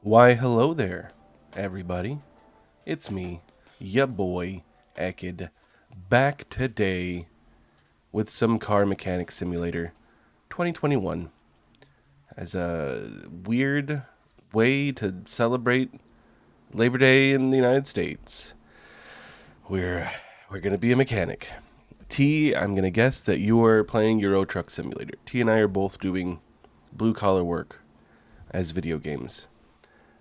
Why, hello there, everybody. It's me, ya boy, Ekid, back today with some Car Mechanic Simulator 2021 as a weird way to celebrate Labor Day in the United States. We're gonna be a mechanic. T, I'm gonna guess that you are playing Euro Truck Simulator. T and I are both doing blue collar work as video games.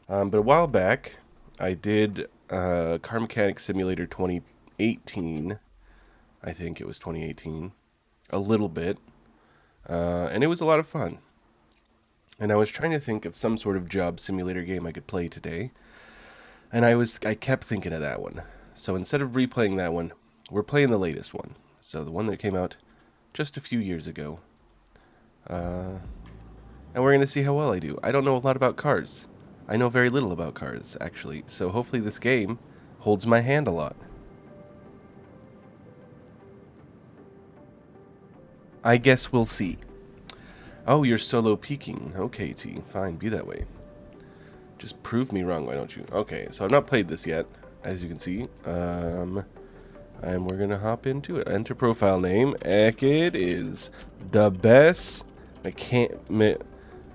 But a while back, I did Car Mechanic Simulator 2018. I think it was 2018. A little bit. And it was a lot of fun. And I was trying to think of some sort of job simulator game I could play today. And I kept thinking of that one. So instead of replaying that one, we're playing the latest one. So the one that came out just a few years ago. And we're going to see how well I do. I don't know a lot about cars. I know very little about cars, actually. So hopefully this game holds my hand a lot. I guess we'll see. Oh, you're solo peeking. Okay, T. Fine, be that way. Just prove me wrong, why don't you? Okay, so I've not played this yet, as you can see. And we're going to hop into it. Enter profile name. Ekid is the best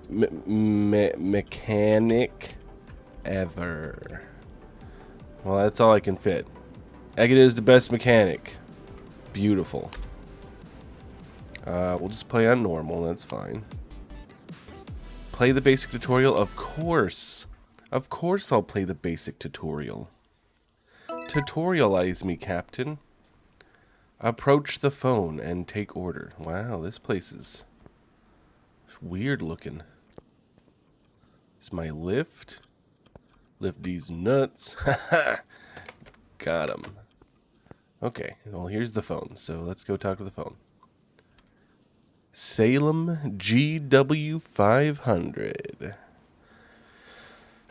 mechanic ever. Well, that's all I can fit. Ekid is the best mechanic. Beautiful. We'll just play on normal, that's fine. Play the basic tutorial? Of course. Of course I'll play the basic tutorial. Tutorialize me, Captain. Approach the phone and take order. Wow, this place is weird looking. Is my lift? Lift these nuts. Got him. Okay, well here's the phone, so let's go talk to the phone. Salem GW500.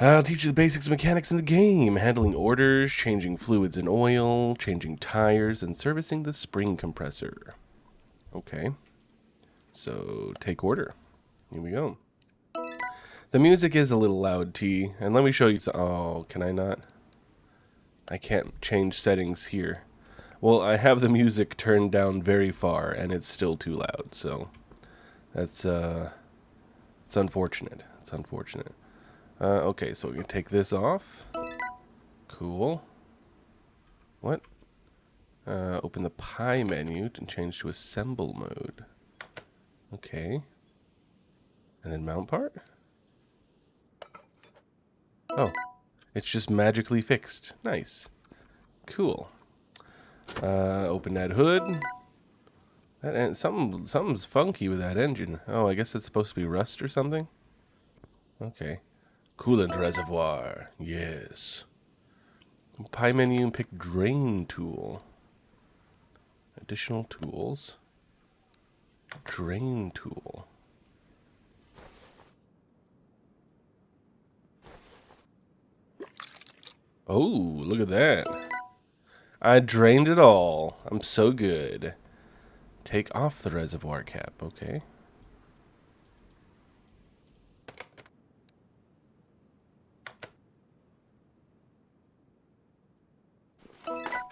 I'll teach you the basics of mechanics in the game. Handling orders, changing fluids and oil, changing tires, and servicing the spring compressor. Okay. So, take order. Here we go. The music is a little loud, T. And let me show you. Oh, can I not? I can't change settings here. Well, I have the music turned down very far, and it's still too loud. So, that's it's unfortunate. It's unfortunate. Okay, so we're going to take this off. Cool. What? Open the pie menu and change to assemble mode. Okay. And then mount part? Oh, it's just magically fixed. Nice. Cool. Open that hood. Something's funky with that engine. Oh, I guess it's supposed to be rust or something? Okay. Coolant reservoir. Yes. Pie menu and pick drain tool. Additional tools. Drain tool. Oh, look at that. I drained it all. I'm so good. Take off the reservoir cap. Okay.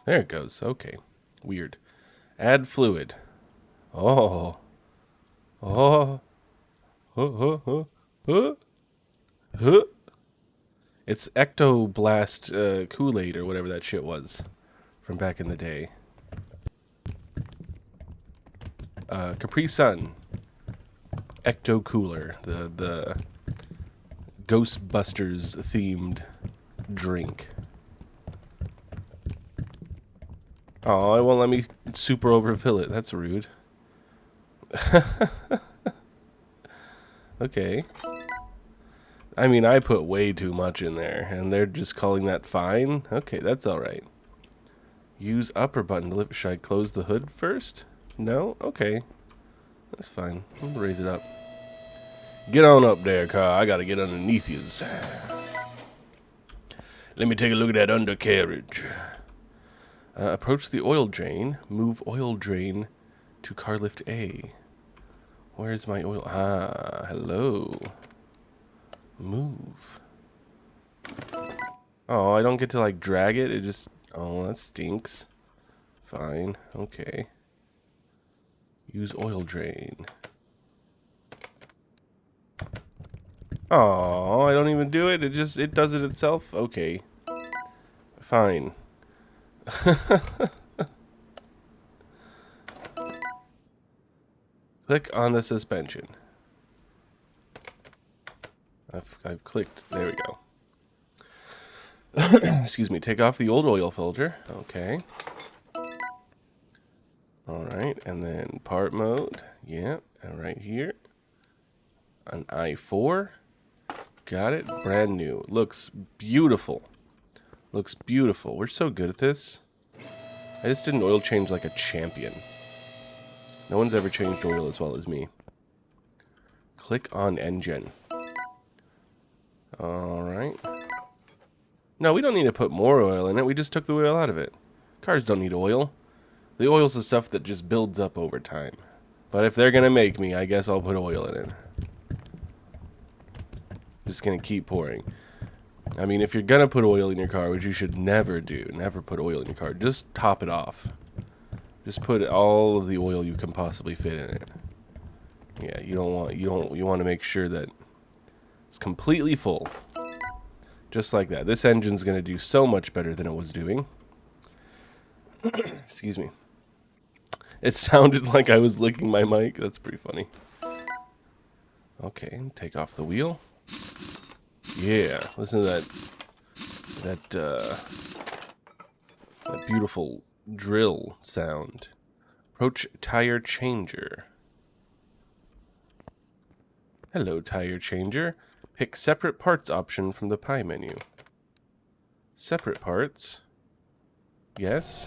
There it goes. Okay. Weird. Add fluid. Oh. Oh. It's Ectoblast Kool-Aid or whatever that shit was from back in the day. Capri Sun. Ecto Cooler. The Ghostbusters themed drink. Oh, it won't let me super overfill it. That's rude. Okay. I mean, I put way too much in there, and they're just calling that fine? Okay, that's alright. Use upper button to lift. Should I close the hood first? No? Okay. That's fine. I'm gonna raise it up. Get on up there, car. I gotta get underneath yous. Let me take a look at that undercarriage. Approach the oil drain. Move oil drain to car lift A. Where's my oil? Ah, hello. Move. Oh, I don't get to like drag it. It just... Oh, that stinks. Fine. Okay. Use oil drain. Oh, I don't even do it. It does it itself. Okay. Fine. Click on the suspension. I've clicked. There we go. Excuse me. Take off the old oil filter. Okay. Alright, and then part mode. Yeah, and right here. An i4. Got it. Brand new. Looks beautiful. Looks beautiful. We're so good at this. I just did an oil change like a champion. No one's ever changed oil as well as me. Click on engine. Alright. No, we don't need to put more oil in it. We just took the oil out of it. Cars don't need oil. The oil's the stuff that just builds up over time. But if they're going to make me, I guess I'll put oil in it. Just going to keep pouring. I mean, if you're going to put oil in your car, which you should never do, never put oil in your car, just top it off. Just put all of the oil you can possibly fit in it. Yeah, you want to make sure that it's completely full. Just like that. This engine's going to do so much better than it was doing. Excuse me. It sounded like I was licking my mic. That's pretty funny. Okay, take off the wheel. Yeah, listen to that beautiful drill sound. Approach tire changer. Hello, tire changer. Pick separate parts option from the pie menu. Separate parts. Yes.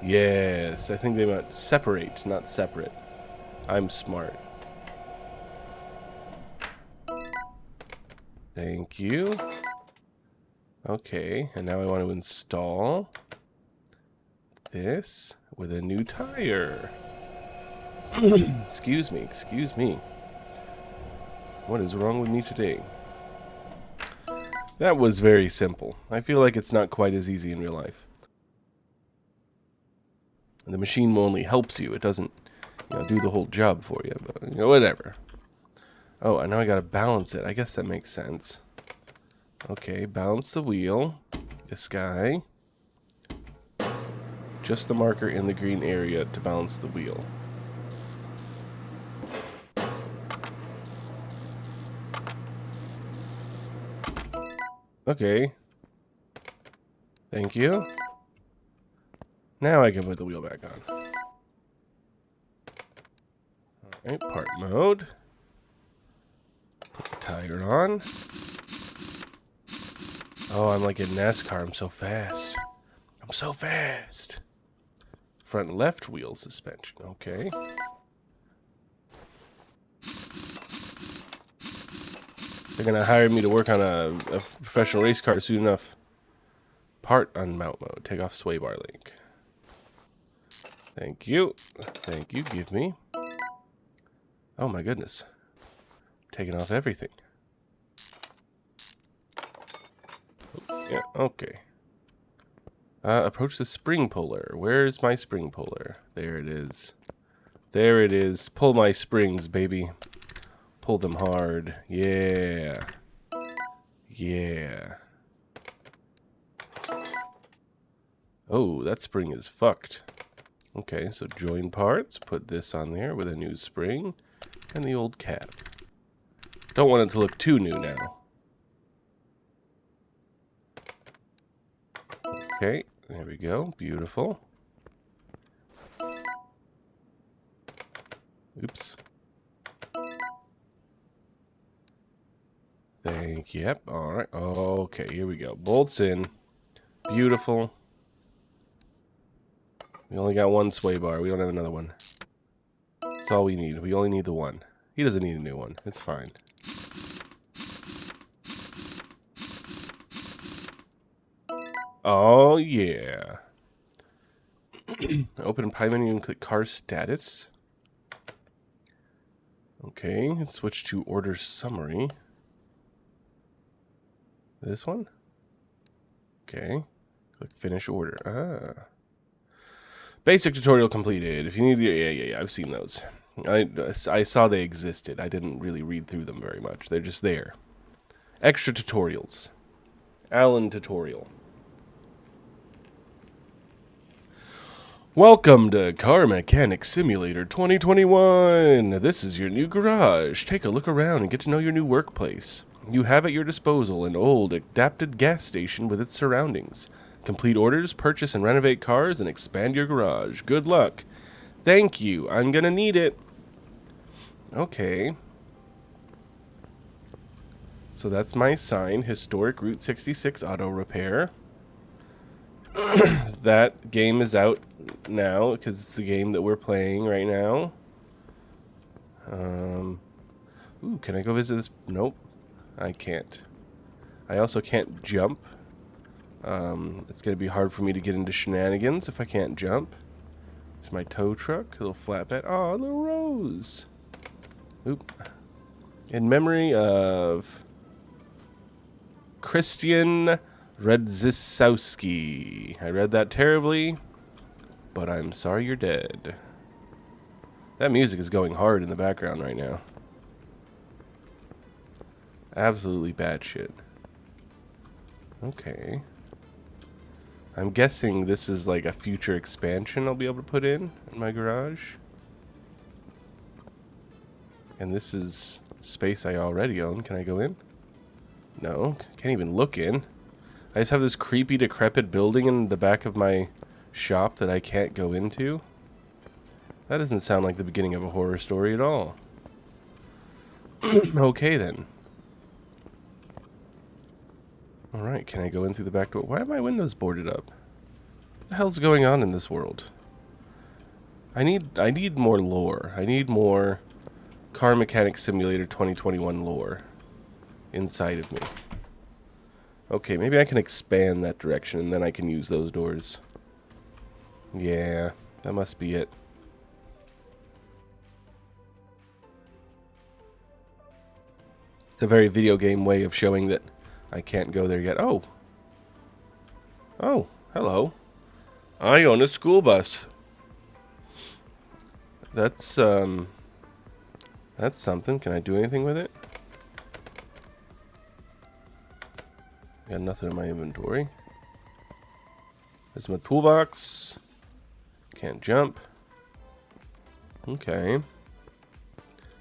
Yes, I think they meant separate, not separate. I'm smart. Thank you. Okay, and now I want to install this with a new tire. Excuse me, excuse me. What is wrong with me today? That was very simple. I feel like it's not quite as easy in real life. The machine only helps you. It doesn't, do the whole job for you. But, whatever. Oh, and now I gotta balance it. I guess that makes sense. Okay, balance the wheel. This guy. Just the marker in the green area to balance the wheel. Okay. Thank you. Now I can put the wheel back on. Alright, part mode. Put the tire on. Oh, I'm like in NASCAR. I'm so fast. I'm so fast. Front left wheel suspension. Okay. They're going to hire me to work on a professional race car soon enough. Part on mount mode. Take off sway bar link. Thank you. Thank you. Give me. Oh my goodness. Taking off everything. Yeah, okay. Approach the spring puller. Where's my spring puller? There it is. There it is. Pull my springs, baby. Pull them hard. Yeah. Yeah. Oh, that spring is fucked. Okay, so join parts. Put this on there with a new spring and the old cap. Don't want it to look too new now. Okay, there we go. Beautiful. Oops. Thank you. Yep. All right. Okay, here we go. Bolts in. Beautiful. We only got one sway bar. We don't have another one. That's all we need. We only need the one. He doesn't need a new one. It's fine. Oh, yeah. Open pie menu and click car status. Okay, switch to order summary. This one? Okay. Click finish order. Basic tutorial completed. If you need, yeah. I've seen those. I saw they existed. I didn't really read through them very much. They're just there. Extra tutorials. Alan tutorial. Welcome to Car Mechanic Simulator 2021. This is your new garage. Take a look around and get to know your new workplace. You have at your disposal an old, adapted gas station with its surroundings. Complete orders, purchase and renovate cars, and expand your garage. Good luck. Thank you. I'm gonna need it. Okay. So that's my sign. Historic Route 66 Auto Repair. That game is out now because it's the game that we're playing right now. Ooh, can I go visit this? Nope, I can't. I also can't jump. It's going to be hard for me to get into shenanigans if I can't jump. There's my tow truck, a little flatbed. Oh, a little rose. Oop. In memory of Christian Redzisowski. I read that terribly, but I'm sorry you're dead. That music is going hard in the background right now. Absolutely bad shit. Okay. I'm guessing this is like a future expansion I'll be able to put in my garage. And this is space I already own. Can I go in? No, can't even look in. I just have this creepy, decrepit building in the back of my shop that I can't go into. That doesn't sound like the beginning of a horror story at all. Okay, then. Alright, can I go in through the back door? Why are my windows boarded up? What the hell's going on in this world? I need more lore. I need more Car Mechanic Simulator 2021 lore inside of me. Okay, maybe I can expand that direction and then I can use those doors. Yeah, that must be it. It's a very video game way of showing that I can't go there yet. Oh. Oh, hello. I own a school bus. That's something. Can I do anything with it? Got nothing in my inventory. There's my toolbox. Can't jump. Okay.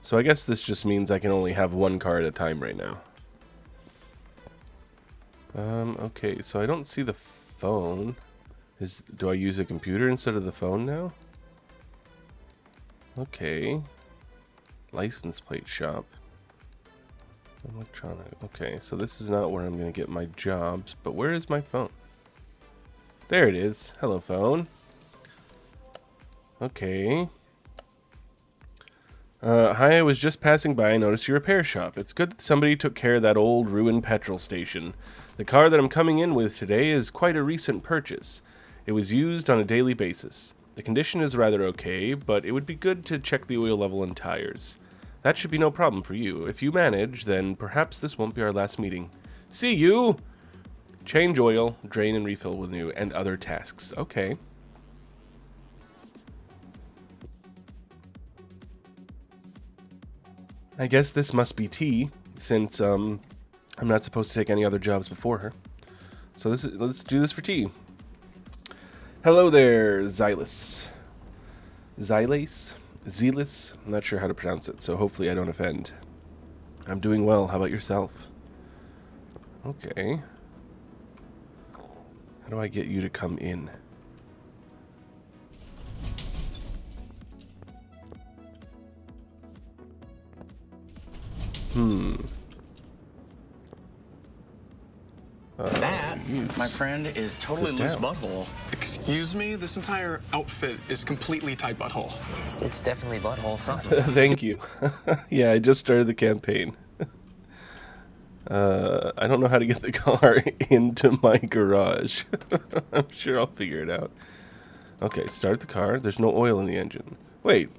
So I guess this just means I can only have one car at a time right now. Okay, so I don't see the phone. Do I use a computer instead of the phone now? Okay. License plate shop. Electronic. Okay, so this is not where I'm going to get my jobs, but where is my phone? There it is. Hello, phone. Okay. Hi, I was just passing by and noticed your repair shop. It's good that somebody took care of that old ruined petrol station. The car that I'm coming in with today is quite a recent purchase. It was used on a daily basis. The condition is rather okay, but it would be good to check the oil level and tires. That should be no problem for you. If you manage, then perhaps this won't be our last meeting. See you! Change oil, drain and refill with new, and other tasks. Okay. I guess this must be T, since I'm not supposed to take any other jobs before her. So let's do this for T. Hello there, Xylus. Xylase? Zealous? I'm not sure how to pronounce it, so hopefully I don't offend. I'm doing well. How about yourself? Okay. How do I get you to come in? That, my friend, is totally loose butthole. Excuse me? This entire outfit is completely tight butthole. It's definitely butthole something. Thank you. Yeah, I just started the campaign. I don't know how to get the car into my garage. I'm sure I'll figure it out. Okay, start the car. There's no oil in the engine. Wait,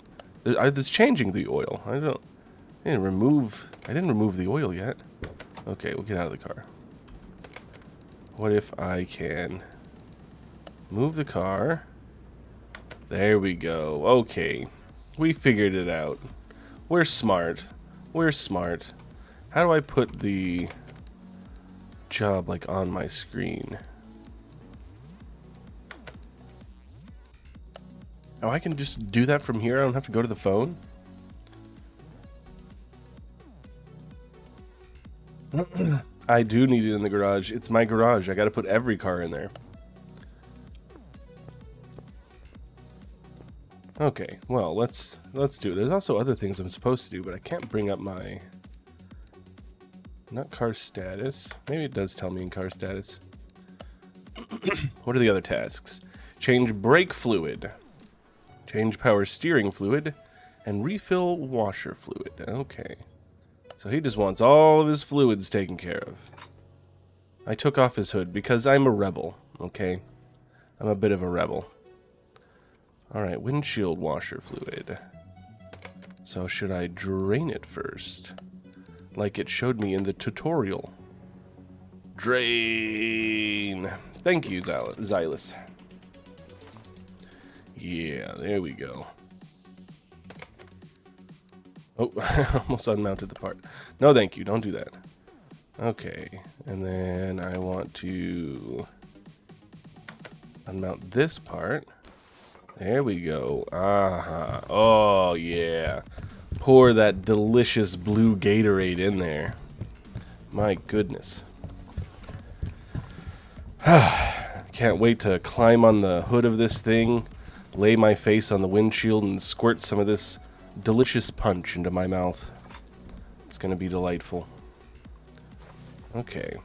there's changing the oil. I didn't remove the oil yet. Okay, we'll get out of the car. What if I can move the car? There we go. Okay. We figured it out. We're smart. We're smart. How do I put the job like on my screen? Oh, I can just do that from here? I don't have to go to the phone? I do need it in the garage. It's my garage. I gotta put every car in there. Okay, well, let's do it. There's also other things I'm supposed to do, but I can't bring up my... Not car status. Maybe it does tell me in car status. What are the other tasks? Change brake fluid. Change power steering fluid. And refill washer fluid. Okay. So he just wants all of his fluids taken care of. I took off his hood because I'm a rebel, okay? I'm a bit of a rebel. Alright, windshield washer fluid. So should I drain it first? Like it showed me in the tutorial. Drain! Thank you, Xylus. Yeah, there we go. Oh, almost unmounted the part. No, thank you. Don't do that. Okay, and then I want to unmount this part. There we go. Aha. Oh, yeah. Pour that delicious blue Gatorade in there. My goodness. Can't wait to climb on the hood of this thing, lay my face on the windshield, and squirt some of this delicious punch into my mouth. It's gonna be delightful. Okay.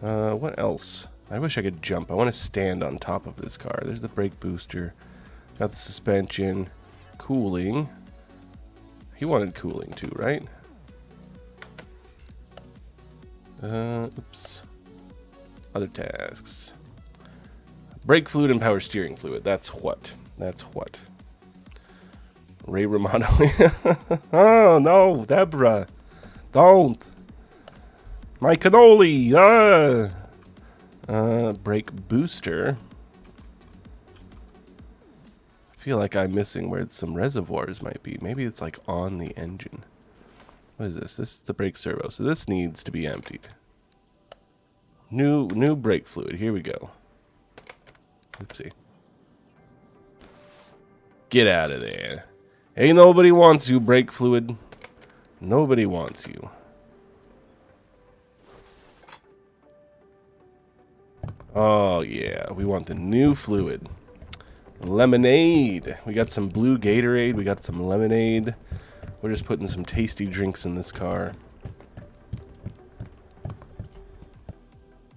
What else? I wish I could jump. I want to stand on top of this car. There's the brake booster. Got the suspension. Cooling. He wanted cooling too, right? Oops. Other tasks. Brake fluid and power steering fluid. That's what. That's what. Ray Romano. Oh, no, Deborah. Don't. My cannoli. Brake booster. I feel like I'm missing where some reservoirs might be. Maybe it's like on the engine. What is this? This is the brake servo. So this needs to be emptied. New brake fluid. Here we go. Oopsie. Get out of there. Ain't nobody wants you, brake fluid. Nobody wants you. Oh, yeah. We want the new fluid. Lemonade. We got some blue Gatorade. We got some lemonade. We're just putting some tasty drinks in this car.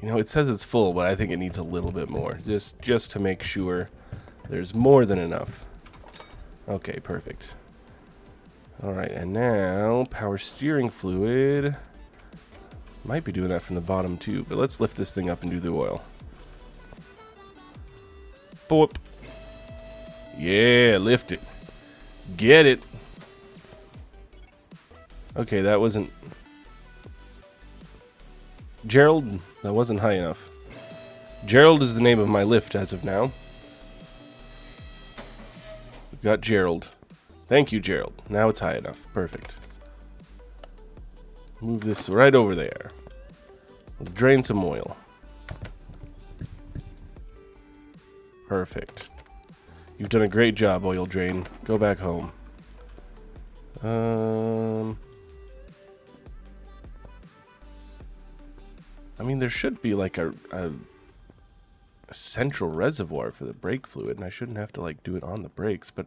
You know, it says it's full, but I think it needs a little bit more. Just to make sure there's more than enough. Okay, perfect. Alright, and now power steering fluid. Might be doing that from the bottom too, but let's lift this thing up and do the oil. Boop. Yeah, lift it. Get it. Okay, that wasn't... Gerald, that wasn't high enough. Gerald is the name of my lift as of now. We've got Gerald. Thank you, Gerald. Now it's high enough. Perfect. Move this right over there. We'll drain some oil. Perfect. You've done a great job, oil drain. Go back home. I mean, there should be like a central reservoir for the brake fluid, and I shouldn't have to like do it on the brakes. But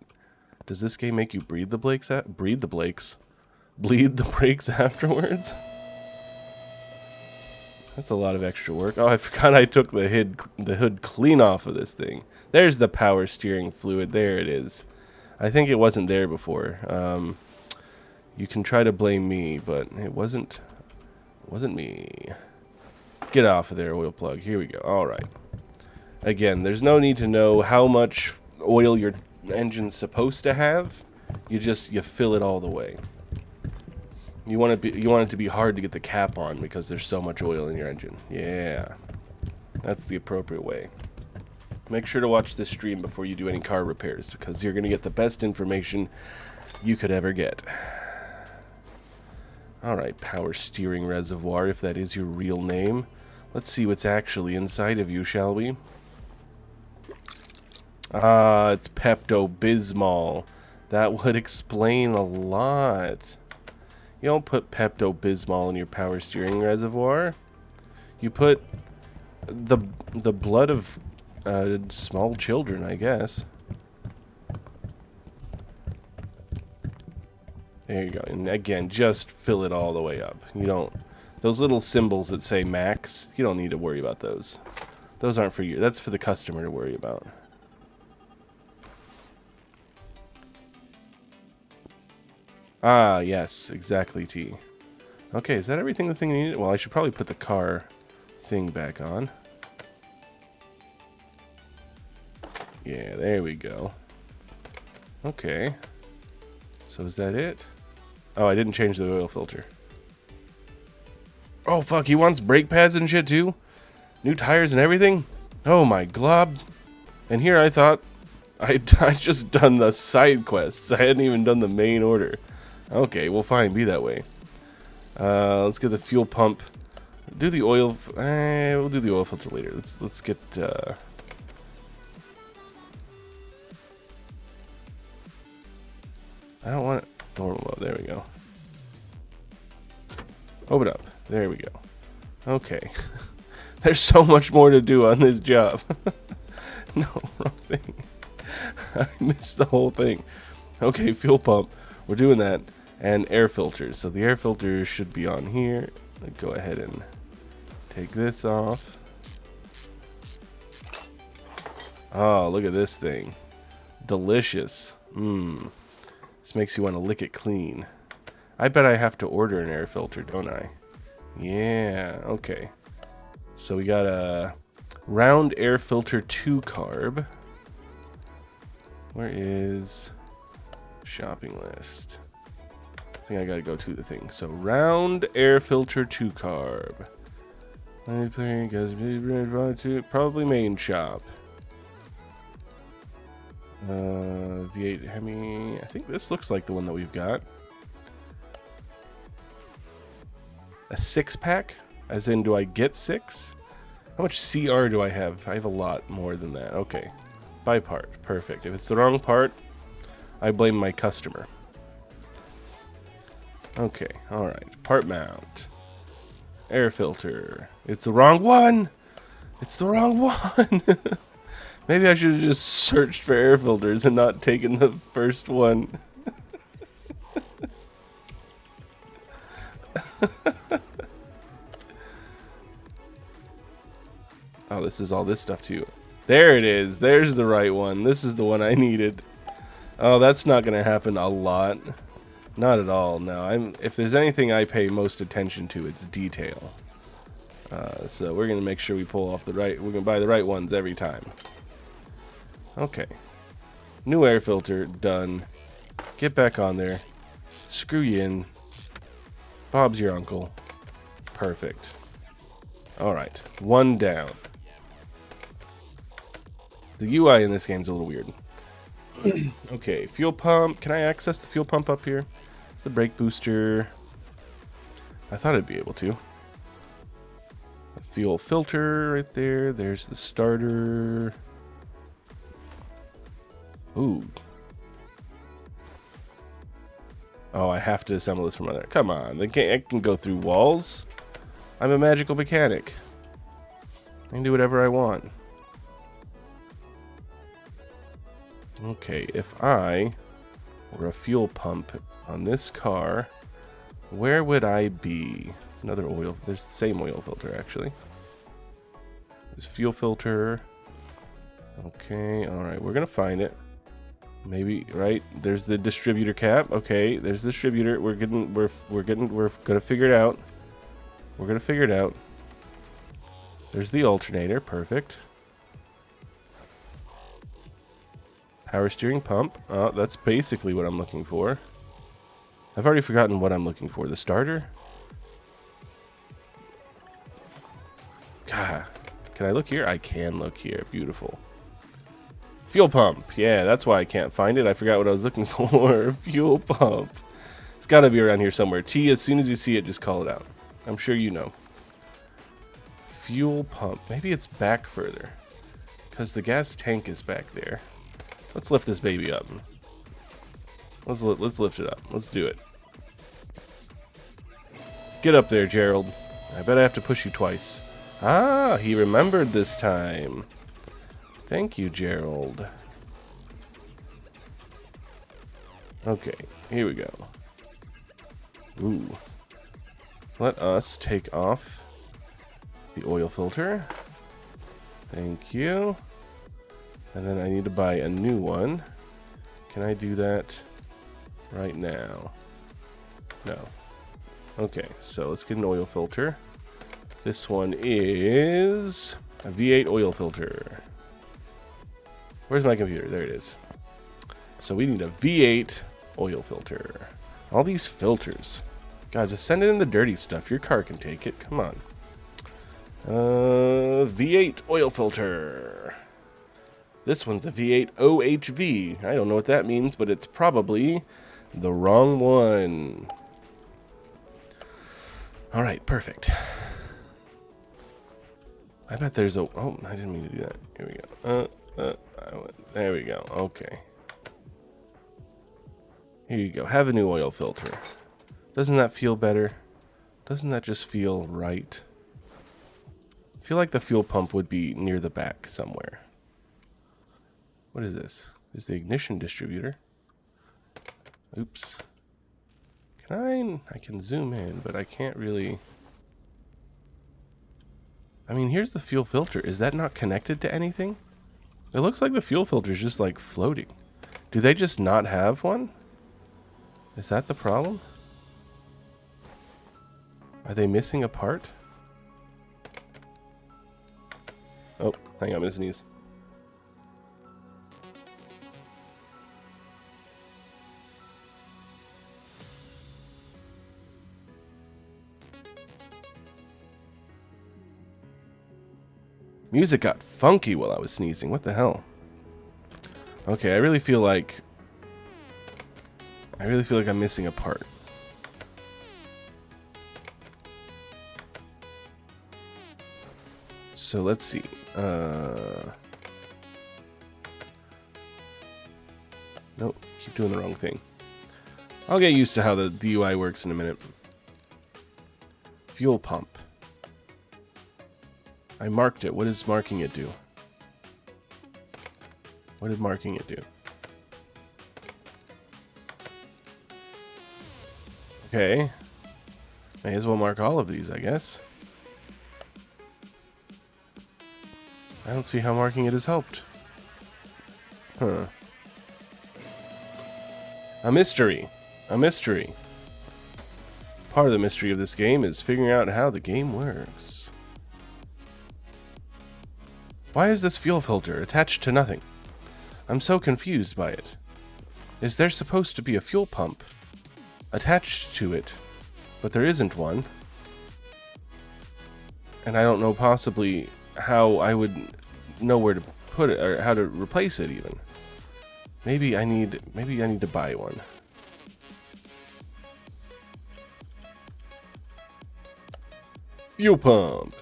does this game make you bleed the brakes afterwards? That's a lot of extra work. Oh, I forgot I took the hood clean off of this thing. There's the power steering fluid. There it is. I think it wasn't there before. You can try to blame me, but it wasn't me. Get off of there, oil plug. Here we go. All right. Again, there's no need to know how much oil your engine's supposed to have. You fill it all the way. You want it to be hard to get the cap on because there's so much oil in your engine. Yeah. That's the appropriate way. Make sure to watch this stream before you do any car repairs, because you're going to get the best information you could ever get. Alright, power steering reservoir, if that is your real name. Let's see what's actually inside of you, shall we? Ah, it's Pepto-Bismol. That would explain a lot. You don't put Pepto-Bismol in your power steering reservoir. You put the blood of small children, I guess. There you go. And again, just fill it all the way up. You don't... Those little symbols that say max, you don't need to worry about those. Those aren't for you. That's for the customer to worry about. Ah, yes. Exactly, T. Okay, is that everything the thing needed? Well, I should probably put the car thing back on. Yeah, there we go. Okay. So is that it? Oh, I didn't change the oil filter. Oh, fuck, he wants brake pads and shit, too? New tires and everything? Oh, my glob. And here I thought I just done the side quests. I hadn't even done the main order. Okay, well, fine, be that way. Let's get the fuel pump. Do the oil... we'll do the oil filter later. Let's get... I don't want it... Normal mode, there we go. Open up. There we go. Okay. There's so much more to do on this job. No, wrong thing. I missed the whole thing. Okay, fuel pump. We're doing that. And air filters. So the air filters should be on here. Let's go ahead and take this off. Oh, look at this thing. Delicious. Mmm. This makes you want to lick it clean. I bet I have to order an air filter, don't I? Yeah, okay. So we got a round air filter 2 carb. Where is shopping list? I think I gotta go to the thing. So round air filter 2 carb. Probably main shop. V8 Hemi. I think this looks like the one that we've got. A 6-pack? As in, do I get 6? How much CR do I have? I have a lot more than that. Okay. Buy part. Perfect. If it's the wrong part, I blame my customer. Okay. Alright. Part mount. Air filter. It's the wrong one! It's the wrong one! Maybe I should have just searched for air filters and not taken the first one. Oh, this is all this stuff too. There it is. There's the right one. This is the one I needed. Oh, that's not going to happen a lot. Not at all. No, if there's anything I pay most attention to, it's detail. So we're going to make sure we pull off the right. We're going to buy the right ones every time. Okay. New air filter, done. Get back on there. Screw you in. Bob's your uncle. Perfect. Alright. One down. The UI in this game is a little weird. Okay, fuel pump. Can I access the fuel pump up here? It's the brake booster. I thought I'd be able to. A fuel filter right there. There's the starter. Ooh. Oh, I have to assemble this from other. Come on, I can go through walls. I'm a magical mechanic. I can do whatever I want. Okay, if I were a fuel pump on this car, where would I be? Another oil. There's the same oil filter, actually. There's fuel filter. Okay, alright, we're gonna find it. Maybe, right? There's the distributor cap. Okay, there's the distributor. We're gonna figure it out. We're gonna figure it out. There's the alternator. Perfect. Power steering pump. Oh, that's basically what I'm looking for. I've already forgotten what I'm looking for. The starter? God. Can I look here? I can look here. Beautiful. Fuel pump. Yeah, that's why I can't find it. I forgot what I was looking for. Fuel pump. It's got to be around here somewhere. T, as soon as you see it, just call it out. I'm sure you know. Fuel pump. Maybe it's back further. Because the gas tank is back there. Let's lift this baby up. Let's lift it up. Let's do it. Get up there, Gerald. I bet I have to push you twice. Ah, he remembered this time. Thank you, Gerald. Okay, here we go. Ooh. Let us take off the oil filter. Thank you. And then I need to buy a new one. Can I do that right now? No. Okay, so let's get an oil filter. This one is a V8 oil filter. Where's my computer? There it is. So we need a V8 oil filter. All these filters. God, just send it in the dirty stuff. Your car can take it. Come on. V8 oil filter. This one's a V8 OHV. I don't know what that means, but it's probably the wrong one. All right, perfect. I bet there's a... Oh, I didn't mean to do that. Here we go. There we go. Okay. Here you go. Have a new oil filter. Doesn't that feel better? Doesn't that just feel right? I feel like the fuel pump would be near the back somewhere. What is this? This is the ignition distributor. Oops. I can zoom in, but I can't really... I mean, here's the fuel filter. Is that not connected to anything? It looks like the fuel filter is just like floating. Do they just not have one? Is that the problem? Are they missing a part? Oh, hang on, I'm gonna sneeze. Music got funky while I was sneezing. What the hell? Okay, I really feel like I'm missing a part. So let's see. Nope, keep doing the wrong thing. I'll get used to how the UI works in a minute. Fuel pump. I marked it. What does marking it do? What did marking it do? Okay. May as well mark all of these, I guess. I don't see how marking it has helped. Huh. A mystery. A mystery. Part of the mystery of this game is figuring out how the game works. Why is this fuel filter attached to nothing? I'm so confused by it. Is there supposed to be a fuel pump attached to it, but there isn't one? And I don't know possibly how I would know where to put it or how to replace it even. Maybe I need to buy one. Fuel pump.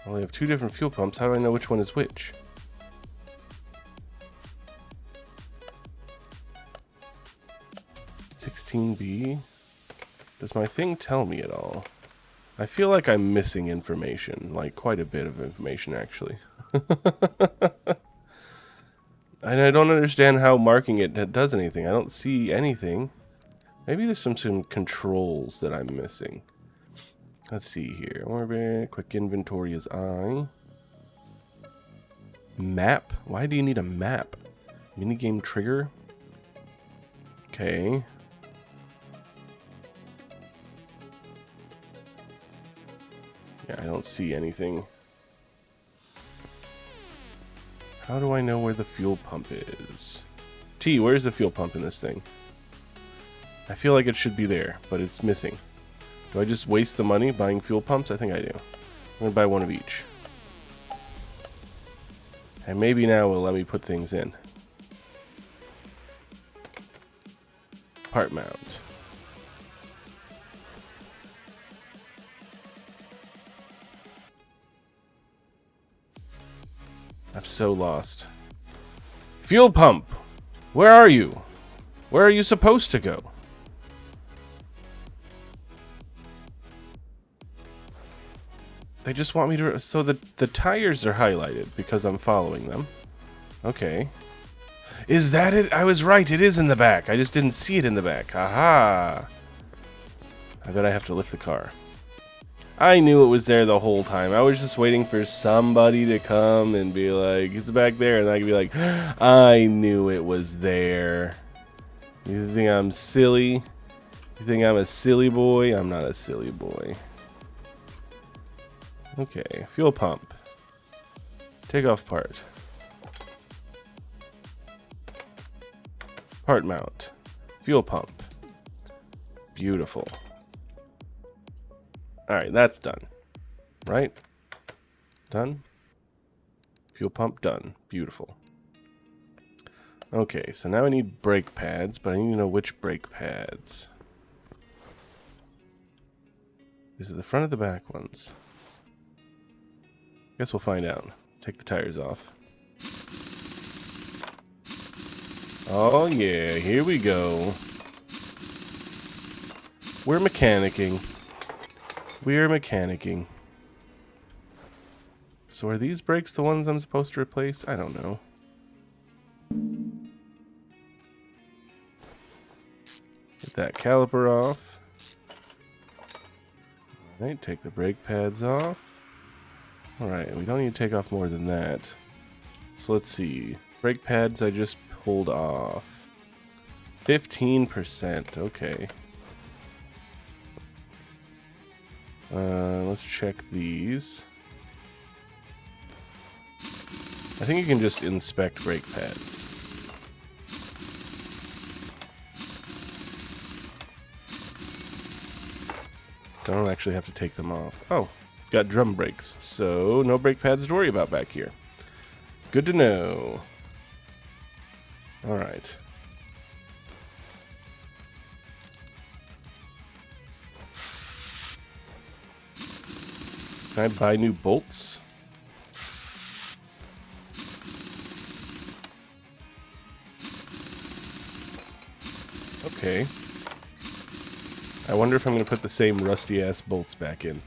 Well, I have two different fuel pumps. How do I know which one is which? $16B. Does my thing tell me at all? I feel like I'm missing information, like quite a bit of information actually. And I don't understand how marking it does anything. I don't see anything. Maybe there's some controls that I'm missing. Let's see here. Orbit, quick inventory is I. Map? Why do you need a map? Minigame trigger? Okay. Yeah, I don't see anything. How do I know where the fuel pump is? T, where's the fuel pump in this thing? I feel like it should be there, but it's missing. Do I just waste the money buying fuel pumps? I think I do. I'm going to buy one of each. And maybe now will let me put things in. Part mount. I'm so lost. Fuel pump! Where are you? Where are you supposed to go? They just want me to... So the tires are highlighted because I'm following them. Okay. Is that it? I was right. It is in the back. I just didn't see it in the back. Aha! I bet I have to lift the car. I knew it was there the whole time. I was just waiting for somebody to come and be like, it's back there. And I could be like, I knew it was there. You think I'm silly? You think I'm a silly boy? I'm not a silly boy. Okay, fuel pump. Take off part. Part mount. Fuel pump. Beautiful. Alright, that's done. Right? Done? Fuel pump done. Beautiful. Okay, so now I need brake pads, but I need to know which brake pads. Is it the front or the back ones? Guess we'll find out. Take the tires off. Oh yeah, here we go. We're mechanicking. We're mechanicking. So are these brakes the ones I'm supposed to replace? I don't know. Get that caliper off. Alright, take the brake pads off. Alright, we don't need to take off more than that. So let's see. Brake pads I just pulled off. 15%, okay. Let's check these. I think you can just inspect brake pads. Don't actually have to take them off. Oh, it's got drum brakes, so no brake pads to worry about back here. Good to know. Alright. Can I buy new bolts? Okay. I wonder if I'm going to put the same rusty-ass bolts back in.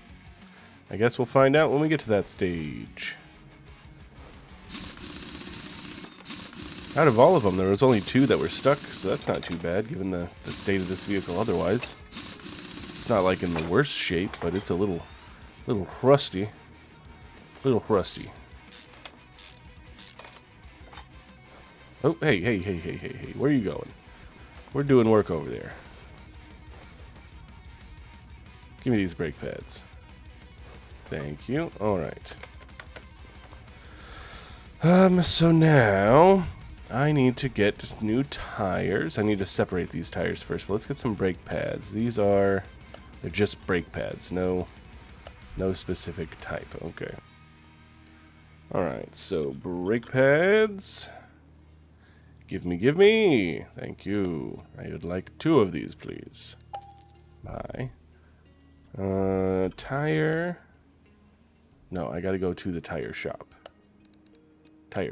I guess we'll find out when we get to that stage. Out of all of them, there was only 2 that were stuck, so that's not too bad, given the state of this vehicle otherwise. It's not like in the worst shape, but it's a little rusty. Little rusty. Oh, hey, where are you going? We're doing work over there. Give me these brake pads. Thank you. Alright. So now I need to get new tires. I need to separate these tires first, but let's get some brake pads. They're just brake pads, no specific type. Okay. Alright, so brake pads. Give me. Thank you. I would like 2 of these, please. Bye. Tire. No, I gotta go to the tire shop. I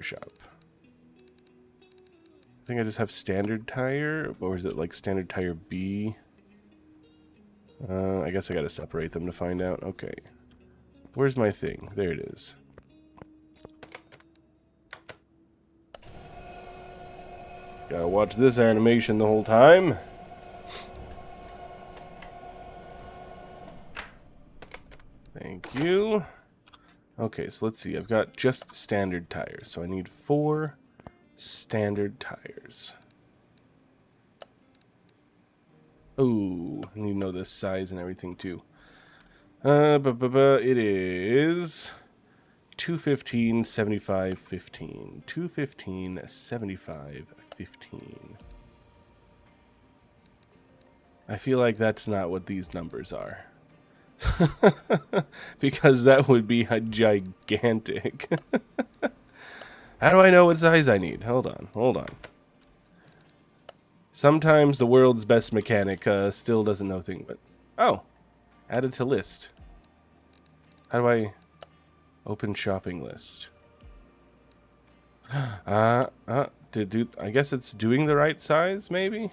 think I just have standard tire, or is it like standard tire B? I guess I gotta separate them to find out. Okay. Where's my thing? There it is. Gotta watch this animation the whole time. Thank you. Okay, so let's see. I've got just standard tires, so I need 4 standard tires. Oh, I need to know the size and everything too. It is 215, 75, 15. 215, 75, 15. I feel like that's not what these numbers are. Because that would be a gigantic. How do I know what size I need? Hold on, hold on. Sometimes the world's best mechanic still doesn't know things, but... Oh! Added to list. How do I... Open shopping list. I guess it's doing the right size, maybe?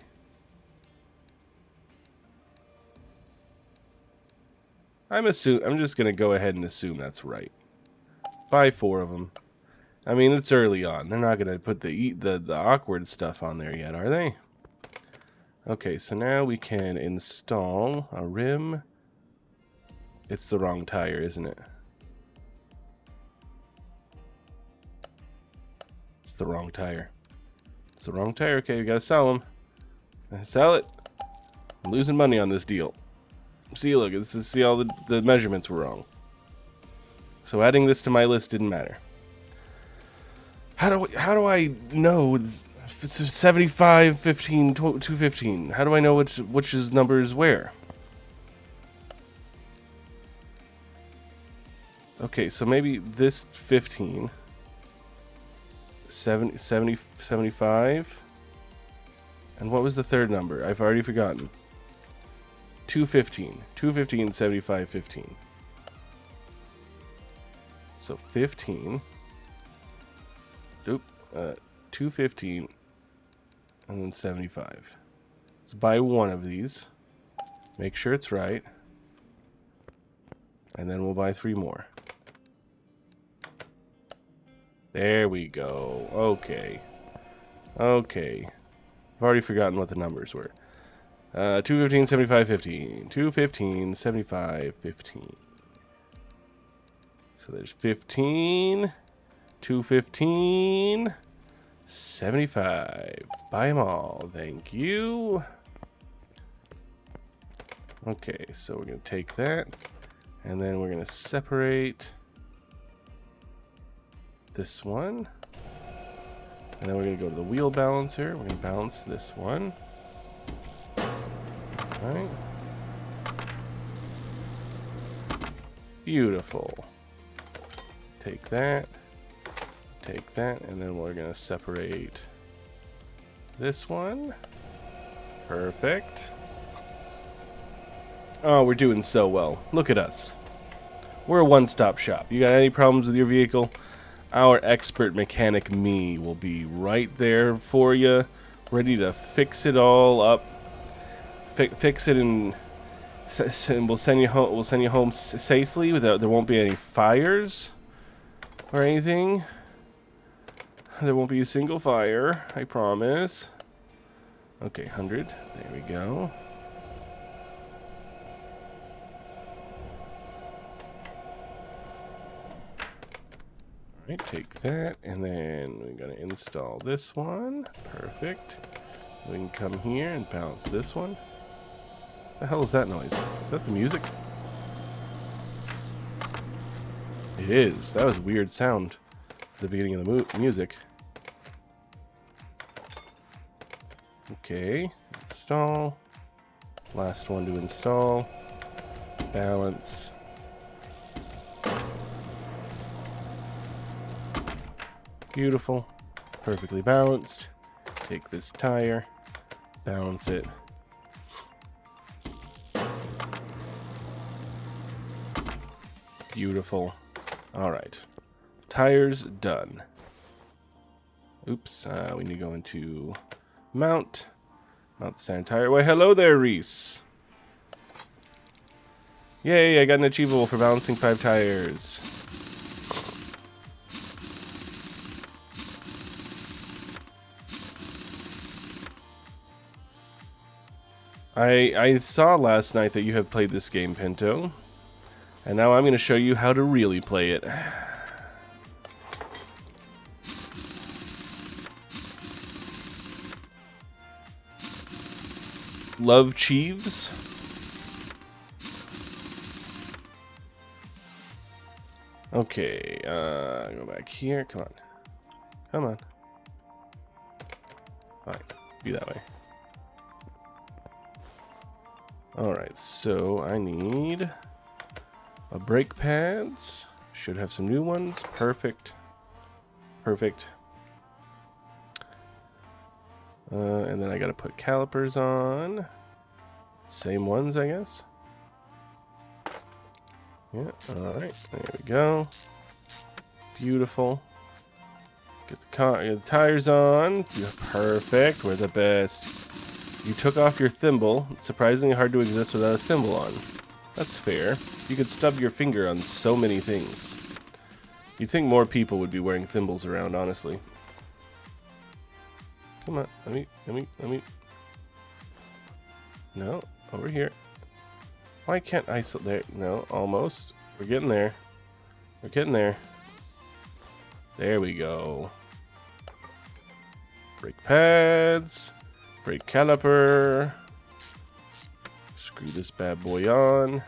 I'm just gonna go ahead and assume that's right. Buy 4 of them. I mean, it's early on. They're not gonna put the awkward stuff on there yet, are they? Okay, so now we can install a rim. It's the wrong tire, isn't it? It's the wrong tire. It's the wrong tire. Okay, we gotta sell them. Sell it. I'm losing money on this deal. See, look, see all the measurements were wrong. So adding this to my list didn't matter. How do I know it's 75, 15, 215? How do I know which number is where? Okay, so maybe this 15, 70, 75, and what was the third number? I've already forgotten. 215, 215, 75, 15. So 15. 215 and then 75. Let's buy one of these. Make sure it's right. And then we'll buy 3 more. There we go. Okay. Okay. I've already forgotten what the numbers were. 215, 75, 15. 215, 75, 15. So there's 15. 215, 75. Buy them all. Thank you. Okay, so we're going to take that, and then we're going to separate this one. And then we're going to go to the wheel balancer. We're going to balance this one. All right. Beautiful. Take that. Take that, and then we're going to separate this one. Perfect. Oh, we're doing so well. Look at us. We're a one-stop shop. You got any problems with your vehicle? Our expert mechanic, me, will be right there for you, ready to fix it all up. Fix it, and we'll send you home. We'll send you home safely. Without there won't be any fires or anything. There won't be a single fire, I promise. Okay, 100. There we go. Alright, take that, and then we're going to install this one. Perfect. We can come here and balance this one. What the hell is that noise? Is that the music? It is. That was a weird sound at the beginning of the music. Okay, install. Last one to install. Balance. Beautiful. Perfectly balanced. Take this tire. Balance it. Beautiful. Alright. Tires done. Oops. We need to go into mount the sand tire. Why, hello there, Reese. Yay, I got an achievable for balancing 5 tires. I saw last night that you have played this game, Pinto. And now I'm going to show you how to really play it. Love Cheeves. Okay, go back here. Come on. Come on. Fine. Be that way. Alright, so I need brake pads. Should have some new ones. Perfect. Perfect. And then I gotta put calipers on. Same ones, I guess. Yeah, alright, there we go. Beautiful. Get the tires on. Yeah, perfect, we're the best. You took off your thimble. It's surprisingly hard to exist without a thimble on. That's fair. You could stub your finger on so many things. You'd think more people would be wearing thimbles around, honestly. Come on, let me. No, over here. Why can't I, there, no, almost. We're getting there. We're getting there. There we go. Brake pads, brake caliper. Screw this bad boy on.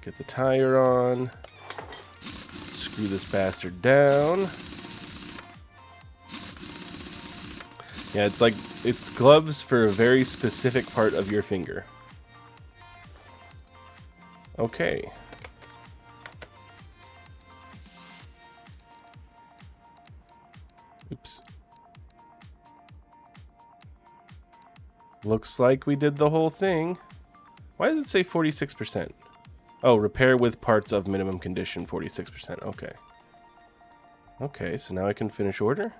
Get the tire on. Screw this bastard down. Yeah, it's gloves for a very specific part of your finger. Okay. Oops. Looks like we did the whole thing. Why does it say 46%? Oh, repair with parts of minimum condition, 46%. Okay. Okay, so now I can finish order.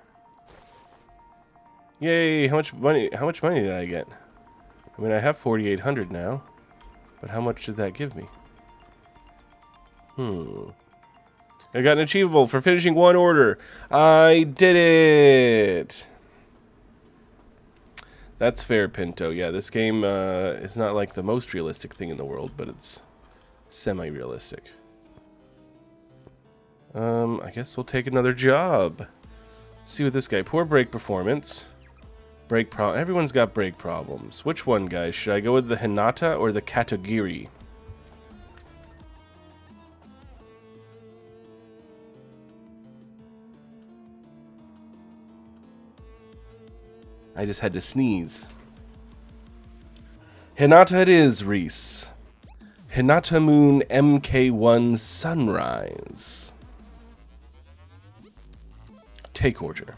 Yay, how much money did I get? I mean, I have 4,800 now. But how much did that give me? I got an achievable for finishing one order. I did it! That's fair, Pinto. Yeah, this game is not like the most realistic thing in the world, but it's semi-realistic. I guess we'll take another job. See what this guy... Poor brake performance. Brake problem. Everyone's got brake problems. Which one, guys? Should I go with the Hinata or the Katagiri? I just had to sneeze. Hinata it is, Reese. Hinata Moon MK1 Sunrise. Take order.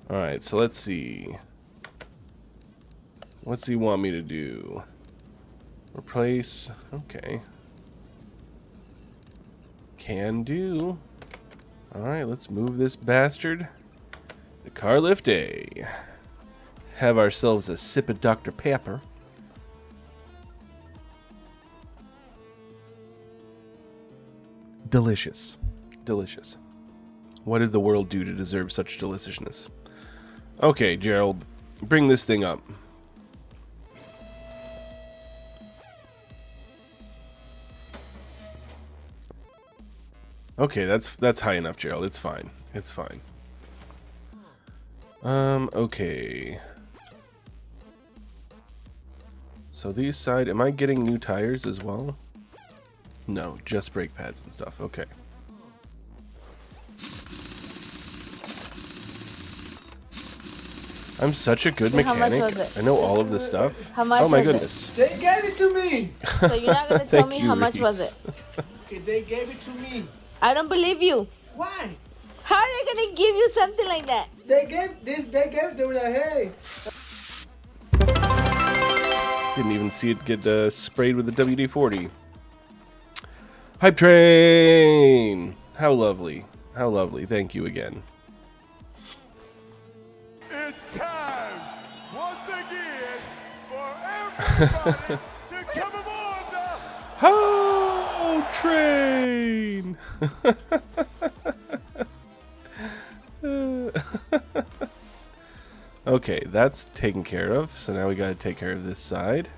Alright, so let's see. What's he want me to do? Replace. Okay. Can do. Alright, let's move this bastard to Car Lift A. Have ourselves a sip of Dr. Pepper. Delicious. Delicious. What did the world do to deserve such deliciousness? Okay, Gerald, bring this thing up. Okay, that's high enough, Gerald. It's fine. It's fine. Okay. So these side, am I getting new tires as well? No, just brake pads and stuff. Okay. I'm such a good mechanic. How much was it? I know all of this stuff. How much oh my was goodness. it? They gave it to me. So you're not gonna tell me you, how much Reese. was it? Okay, they gave it to me. I don't believe you. Why? How are they gonna give you something like that? They gave this. They gave it. They were like, hey. Didn't even see it get sprayed with the WD-40. Hype train! How lovely. How lovely. Thank you again. It's time once again for everybody to come aboard the How train! Okay, that's taken care of. So now we gotta take care of this side.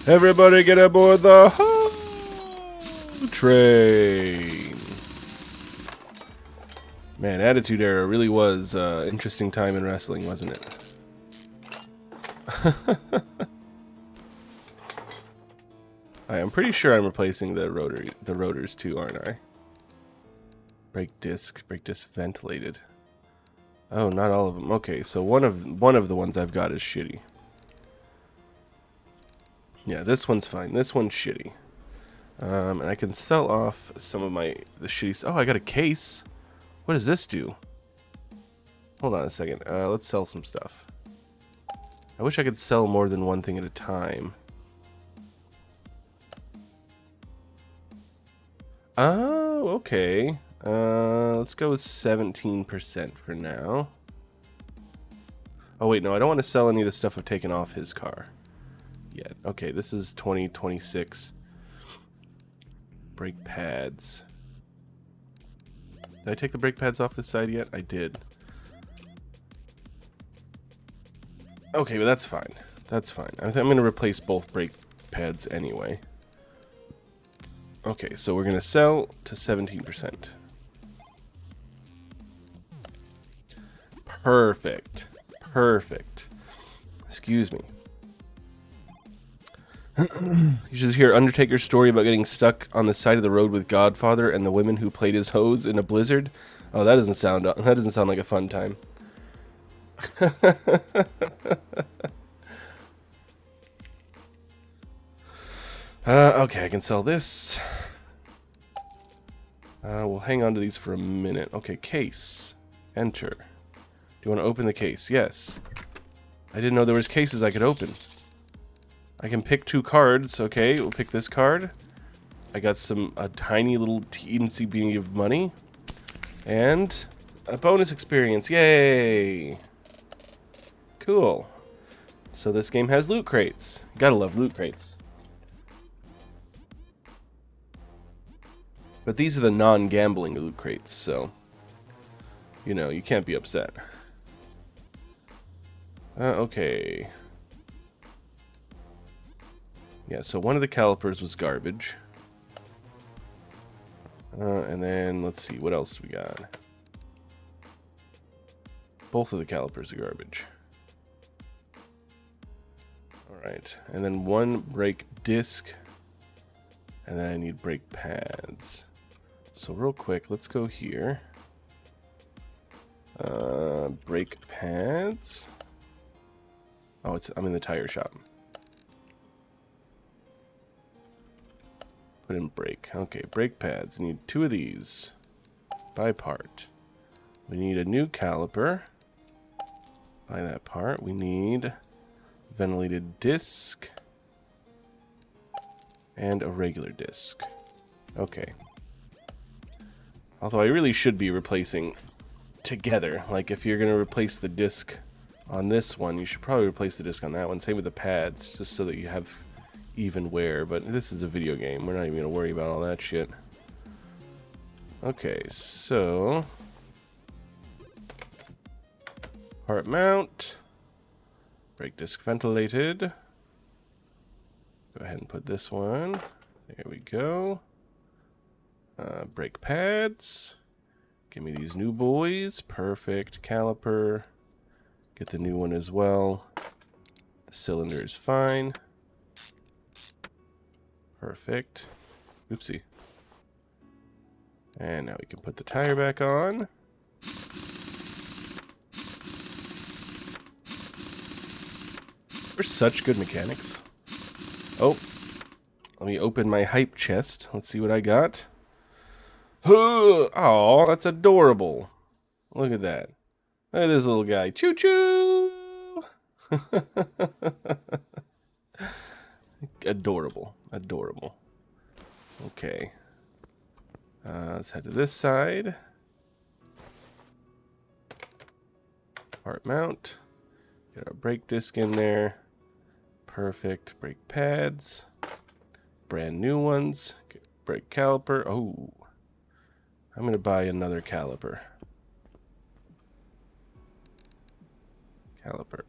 Everybody get aboard the How train! Man, Attitude Era really was an interesting time in wrestling, wasn't it? I'm pretty sure I'm replacing the rotors too, aren't I? Brake disc ventilated. Oh, not all of them. Okay, so one of the ones I've got is shitty. Yeah, this one's fine. This one's shitty. And I can sell off some of the shitty... Oh, I got a case. What does this do? Hold on a second. Let's sell some stuff. I wish I could sell more than one thing at a time. Oh, okay. Let's go with 17% for now. Oh, wait, no, I don't want to sell any of the stuff I've taken off his car yet. Okay, this is 2026. Brake pads. Did I take the brake pads off this side yet? I did. Okay, but that's fine. That's fine. I think I'm going to replace both brake pads anyway. Okay, so we're going to sell to 17%. Perfect. Perfect. Excuse me. You should hear Undertaker's story about getting stuck on the side of the road with Godfather and the women who played his hose in a blizzard. Oh, that doesn't sound like a fun time. Okay, I can sell this. We'll hang on to these for a minute. Okay, case. Enter. Do you want to open the case? Yes. I didn't know there was cases I could open. I can pick 2 cards. Okay, we'll pick this card. I got a tiny little teensy beanie of money. And a bonus experience. Yay! Cool. So this game has loot crates. Gotta love loot crates. But these are the non-gambling loot crates, so... You know, you can't be upset. Okay. Yeah, so one of the calipers was garbage. And then, let's see, what else we got? Both of the calipers are garbage. Alright, and then 1 brake disc. And then I need brake pads. So real quick, let's go here. Brake pads. Oh, I'm in the tire shop. Put in brake. Okay, brake pads. Need 2 of these. Buy part. We need a new caliper. Buy that part. We need ventilated disc. And a regular disc. Okay. Although I really should be replacing together. Like if you're going to replace the disc on this one, you should probably replace the disc on that one. Same with the pads, just so that you have even wear. But this is a video game. We're not even going to worry about all that shit. Okay, so... part mount. Brake disc ventilated. Go ahead and put this one. There we go. Brake pads. Give me these new boys. Perfect. Caliper. Get the new one as well. The cylinder is fine. Perfect. Oopsie. And now we can put the tire back on. We're such good mechanics. Oh. Let me open my hype chest. Let's see what I got. Oh, that's adorable. Look at that. Look at this little guy. Choo-choo! Adorable. Adorable. Okay. Let's head to this side. Part mount. Get our brake disc in there. Perfect. Brake pads. Brand new ones. Get brake caliper. Oh. I'm going to buy another caliper. Caliper.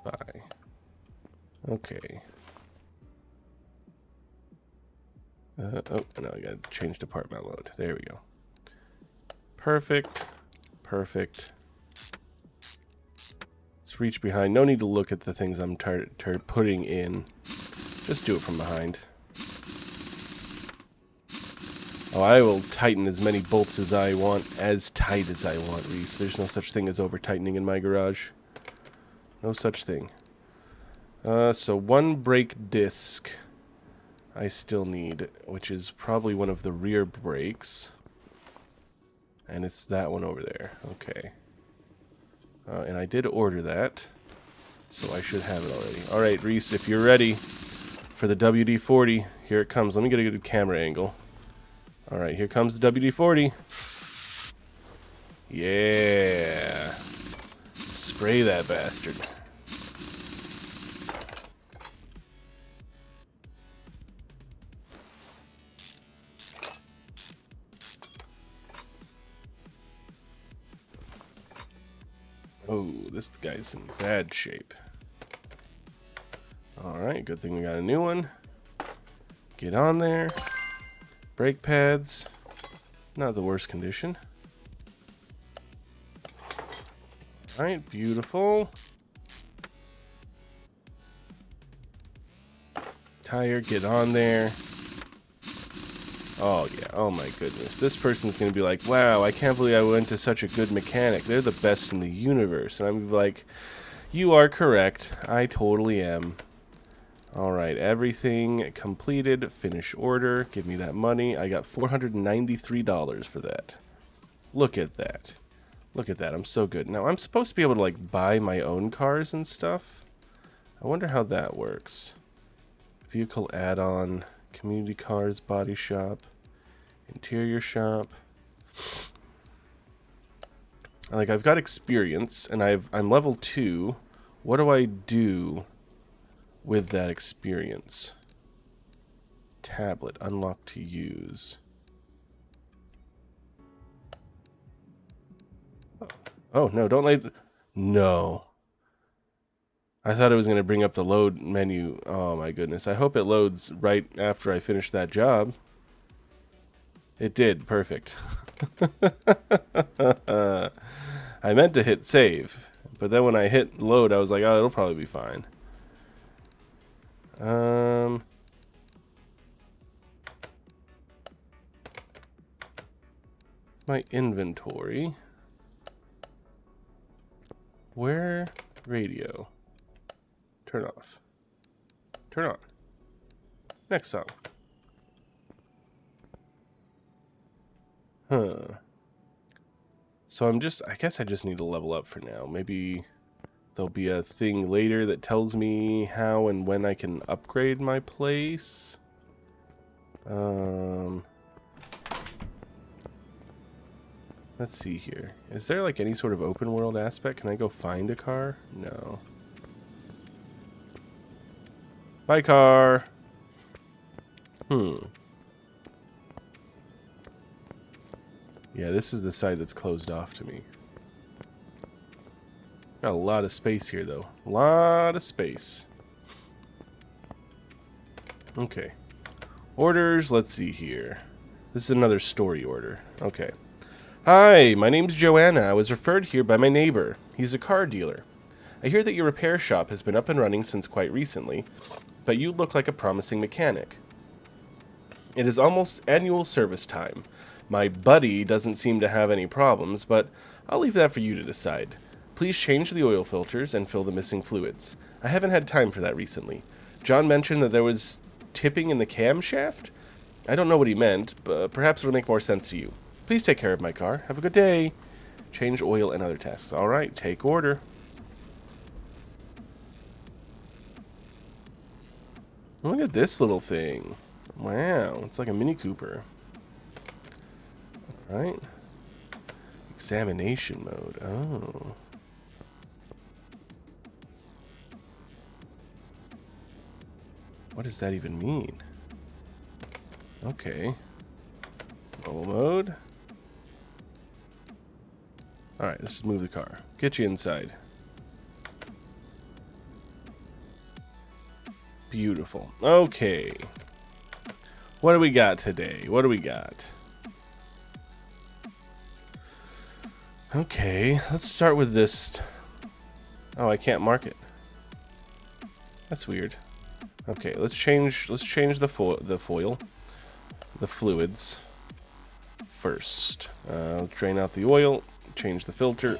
Buy. Okay. Oh, no, I got to change department load. There we go. Perfect. Perfect. Let's reach behind. No need to look at the things I'm putting in. Just do it from behind. Oh, I will tighten as many bolts as I want, as tight as I want, Reese. There's no such thing as over-tightening in my garage. No such thing. So 1 brake disc. I still need, which is probably one of the rear brakes. And it's that one over there. Okay. And I did order that, so I should have it already. All right, Reese, if you're ready for the WD-40, here it comes. Let me get a good camera angle. All right, here comes the WD-40. Yeah. Spray that bastard. Oh, this guy's in bad shape. Alright, good thing we got a new one. Get on there. Brake pads. Not the worst condition. Alright, beautiful. Tire, get on there. Oh, yeah. Oh, my goodness. This person's going to be like, wow, I can't believe I went to such a good mechanic. They're the best in the universe. And I'm like, you are correct. I totally am. All right. Everything completed. Finish order. Give me that money. I got $493 for that. Look at that. Look at that. I'm so good. Now, I'm supposed to be able to, like, buy my own cars and stuff. I wonder how that works. Vehicle add-on. Community cars, body shop, interior shop. Like, I've got experience, and I'm level 2. What do I do with that experience? Tablet, unlock to use. Oh, no, don't let... No. I thought it was going to bring up the load menu. Oh my goodness. I hope it loads right after I finish that job. It did. Perfect. I meant to hit save, but then when I hit load, I was like, oh, it'll probably be fine. My inventory. Where? Radio. Turn off. Turn on. Next song. Huh. So I guess I just need to level up for now. Maybe there'll be a thing later that tells me how and when I can upgrade my place. Let's see here. Is there like any sort of open world aspect? Can I go find a car? No. Bye, car. Yeah, this is the side that's closed off to me. Got a lot of space here, though. A lot of space. Okay. Orders, let's see here. This is another story order. Okay. Hi, my name's Joanna. I was referred here by my neighbor. He's a car dealer. I hear that your repair shop has been up and running since quite recently, but you look like a promising mechanic. It is almost annual service time. My buddy doesn't seem to have any problems, but I'll leave that for you to decide. Please change the oil filters and fill the missing fluids. I haven't had time for that recently. John mentioned that there was tipping in the camshaft? I don't know what he meant, but perhaps it'll make more sense to you. Please take care of my car. Have a good day. Change oil and other tasks. All right, take order. Look at this little thing. Wow, it's like a Mini Cooper. All right. Examination mode. Oh. What does that even mean? Okay. Mobile mode. Alright, let's just move the car. Get you inside. Beautiful. Okay. What do we got today? What do we got? Okay, let's start with this. Oh, I can't mark it. That's weird. Okay, let's change the foil. The fluids first. Let's drain out the oil, change the filter,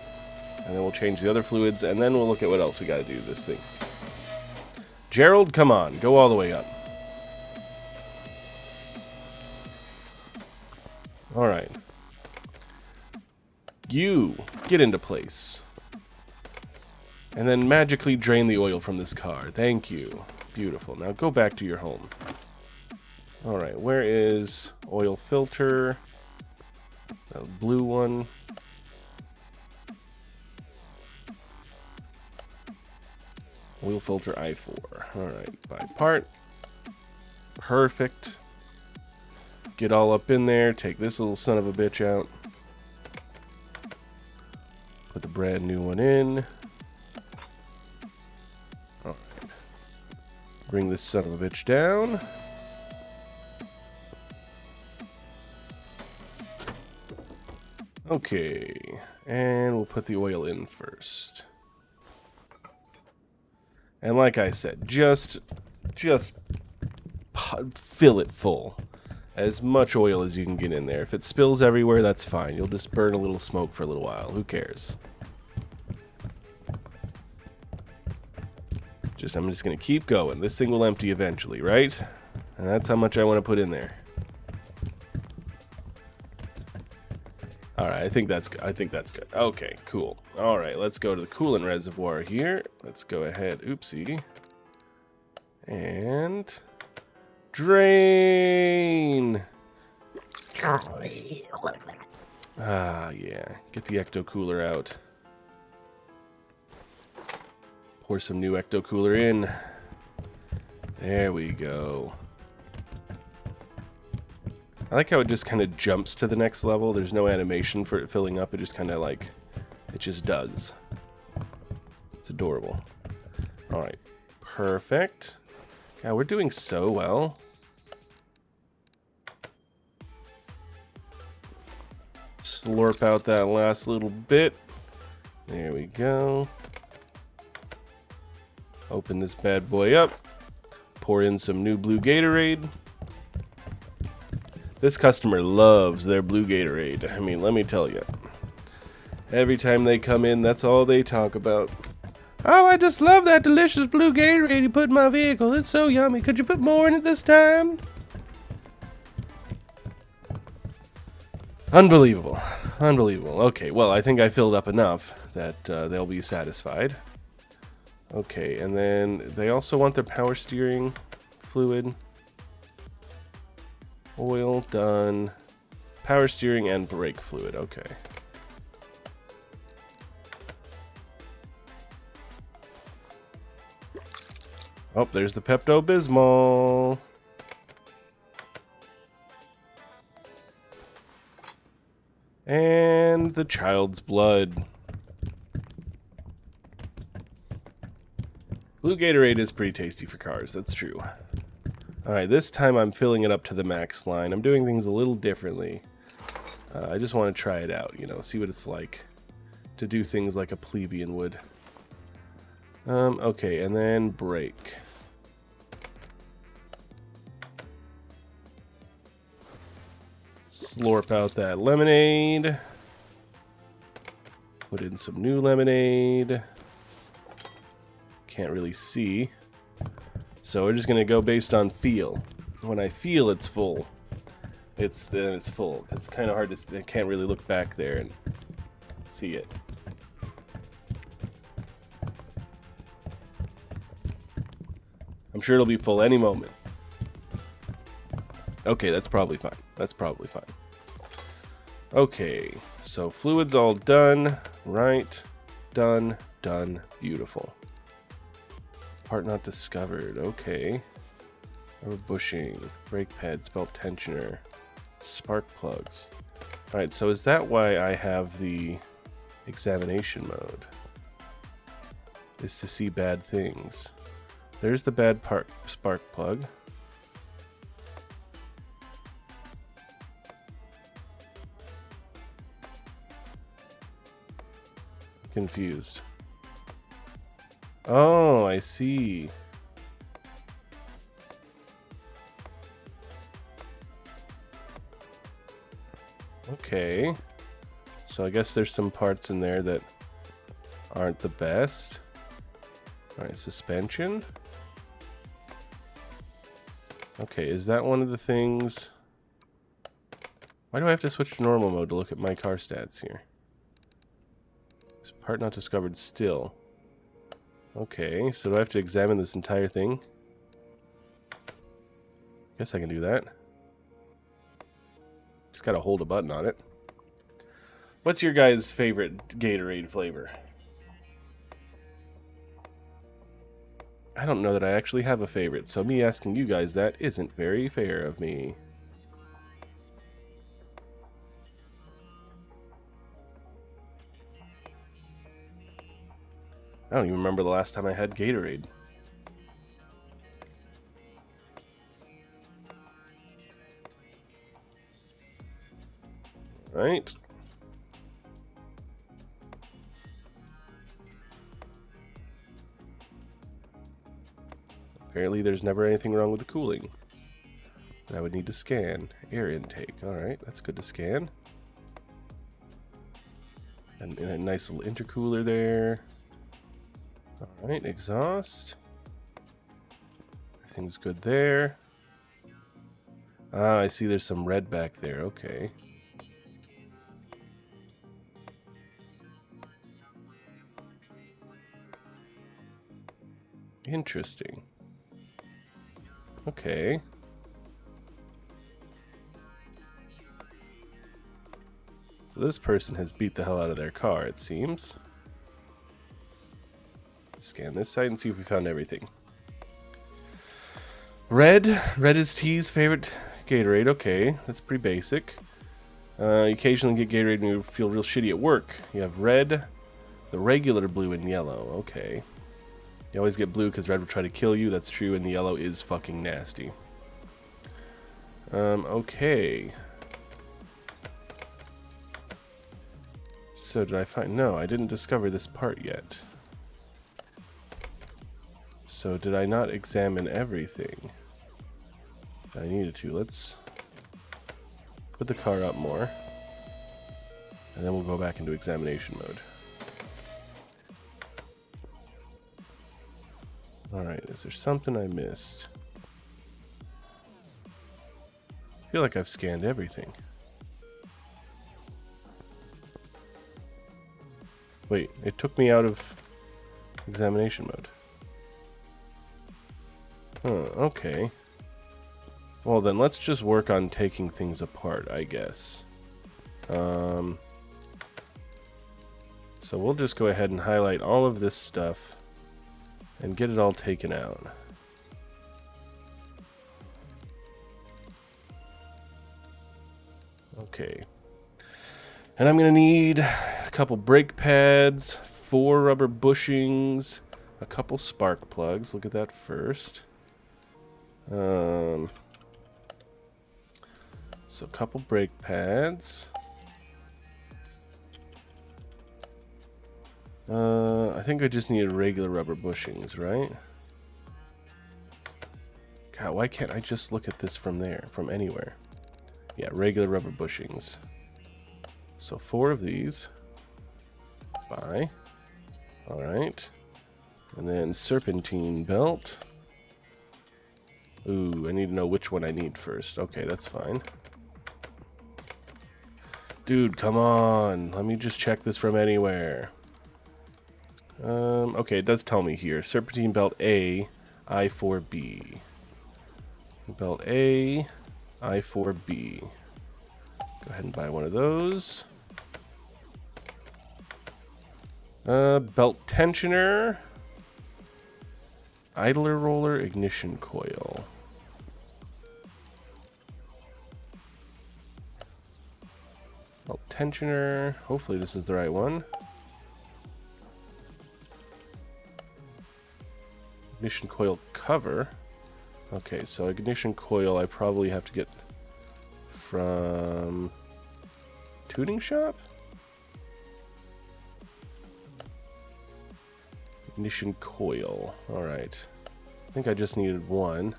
and then we'll change the other fluids, and then we'll look at what else we got to do with this thing. Gerald, come on, go all the way up. Alright. You get into place. And then magically drain the oil from this car. Thank you. Beautiful. Now go back to your home. Alright, where is oil filter? The blue one. Oil filter I4. Alright, buy part. Perfect. Get all up in there. Take this little son of a bitch out. Put the brand new one in. Alright. Bring this son of a bitch down. Okay. And we'll put the oil in first. And like I said, just fill it full. As much oil as you can get in there. If it spills everywhere, that's fine. You'll just burn a little smoke for a little while. Who cares? I'm just going to keep going. This thing will empty eventually, right? And that's how much I want to put in there. Alright, I think that's good. Okay, cool. Alright, let's go to the coolant reservoir here. Let's go ahead. Oopsie. And drain. Ah, yeah. Get the ecto cooler out. Pour some new ecto cooler in. There we go. I like how it just kind of jumps to the next level. There's no animation for it filling up. It just kind of like, it just does. It's adorable. All right, perfect. Yeah, we're doing so well. Slurp out that last little bit. There we go. Open this bad boy up. Pour in some new blue Gatorade. This customer loves their blue Gatorade. I mean, let me tell you. Every time they come in, that's all they talk about. Oh, I just love that delicious blue Gatorade you put in my vehicle. It's so yummy. Could you put more in it this time? Unbelievable. Unbelievable. Okay, well, I think I filled up enough that they'll be satisfied. Okay, and then they also want their power steering fluid. Oil, done. Power steering and brake fluid, okay. Oh, there's the Pepto-Bismol. And the child's blood. Blue Gatorade is pretty tasty for cars, that's true. Alright, this time I'm filling it up to the max line. I'm doing things a little differently. I just want to try it out, you know, see what it's like to do things like a plebeian would. Okay, and then brake. Slurp out that lemonade. Put in some new lemonade. Can't really see. So we're just going to go based on feel. When I feel it's full, it's full. It's kind of hard to, I can't really look back there and see it. I'm sure it'll be full any moment. Okay, that's probably fine. That's probably fine. Okay, so fluid's all done. Right. Done. Done. Beautiful. Part not discovered. Okay. Rubber bushing. Brake pads. Belt tensioner. Spark plugs. Alright, so is that why I have the examination mode? Is to see bad things. There's the bad spark plug. Confused. Oh, I see. Okay. So I guess there's some parts in there that aren't the best. Alright, suspension. Okay, is that one of the things? Why do I have to switch to normal mode to look at my car stats here? This part not discovered still. Okay, so do I have to examine this entire thing? Guess I can do that. Just gotta hold a button on it. What's your guys' favorite Gatorade flavor? I don't know that I actually have a favorite, so me asking you guys that isn't very fair of me. I don't even remember the last time I had Gatorade. Right. Apparently there's never anything wrong with the cooling. I would need to scan. Air intake. Alright, that's good to scan. And a nice little intercooler there. Alright, exhaust. Everything's good there. Ah, I see there's some red back there. Okay. Interesting. Okay. So this person has beat the hell out of their car, it seems. Scan this side and see if we found everything. Red. Red is T's favorite Gatorade. Okay, that's pretty basic. You occasionally get Gatorade when you feel real shitty at work. You have red, the regular blue, and yellow. Okay. You always get blue because red will try to kill you. That's true, and the yellow is fucking nasty. Okay. So did I find... No, I didn't discover this part yet. So did I not examine everything I needed to? Let's put the car up more. And then we'll go back into examination mode. Alright, is there something I missed? I feel like I've scanned everything. Wait, it took me out of examination mode. Huh, okay. Well then, let's just work on taking things apart, I guess. So we'll just go ahead and highlight all of this stuff and get it all taken out. Okay. And I'm going to need a couple brake pads, 4 rubber bushings, a couple spark plugs. Look at that first. So a couple brake pads. I think I just needed regular rubber bushings, right? God, why can't I just look at this from there, from anywhere? Yeah, regular rubber bushings. So 4 of these. Bye. Alright. And then serpentine belt. Ooh, I need to know which one I need first. Okay, that's fine. Dude, come on. Let me just check this from anywhere. Okay, it does tell me here. Serpentine belt A, I4B. Belt A, I4B. Go ahead and buy one of those. Belt tensioner. Idler roller, ignition coil. Belt tensioner. Hopefully this is the right one. Ignition coil cover. Okay, so ignition coil I probably have to get from tuning shop? Ignition coil. Alright. I think I just needed one.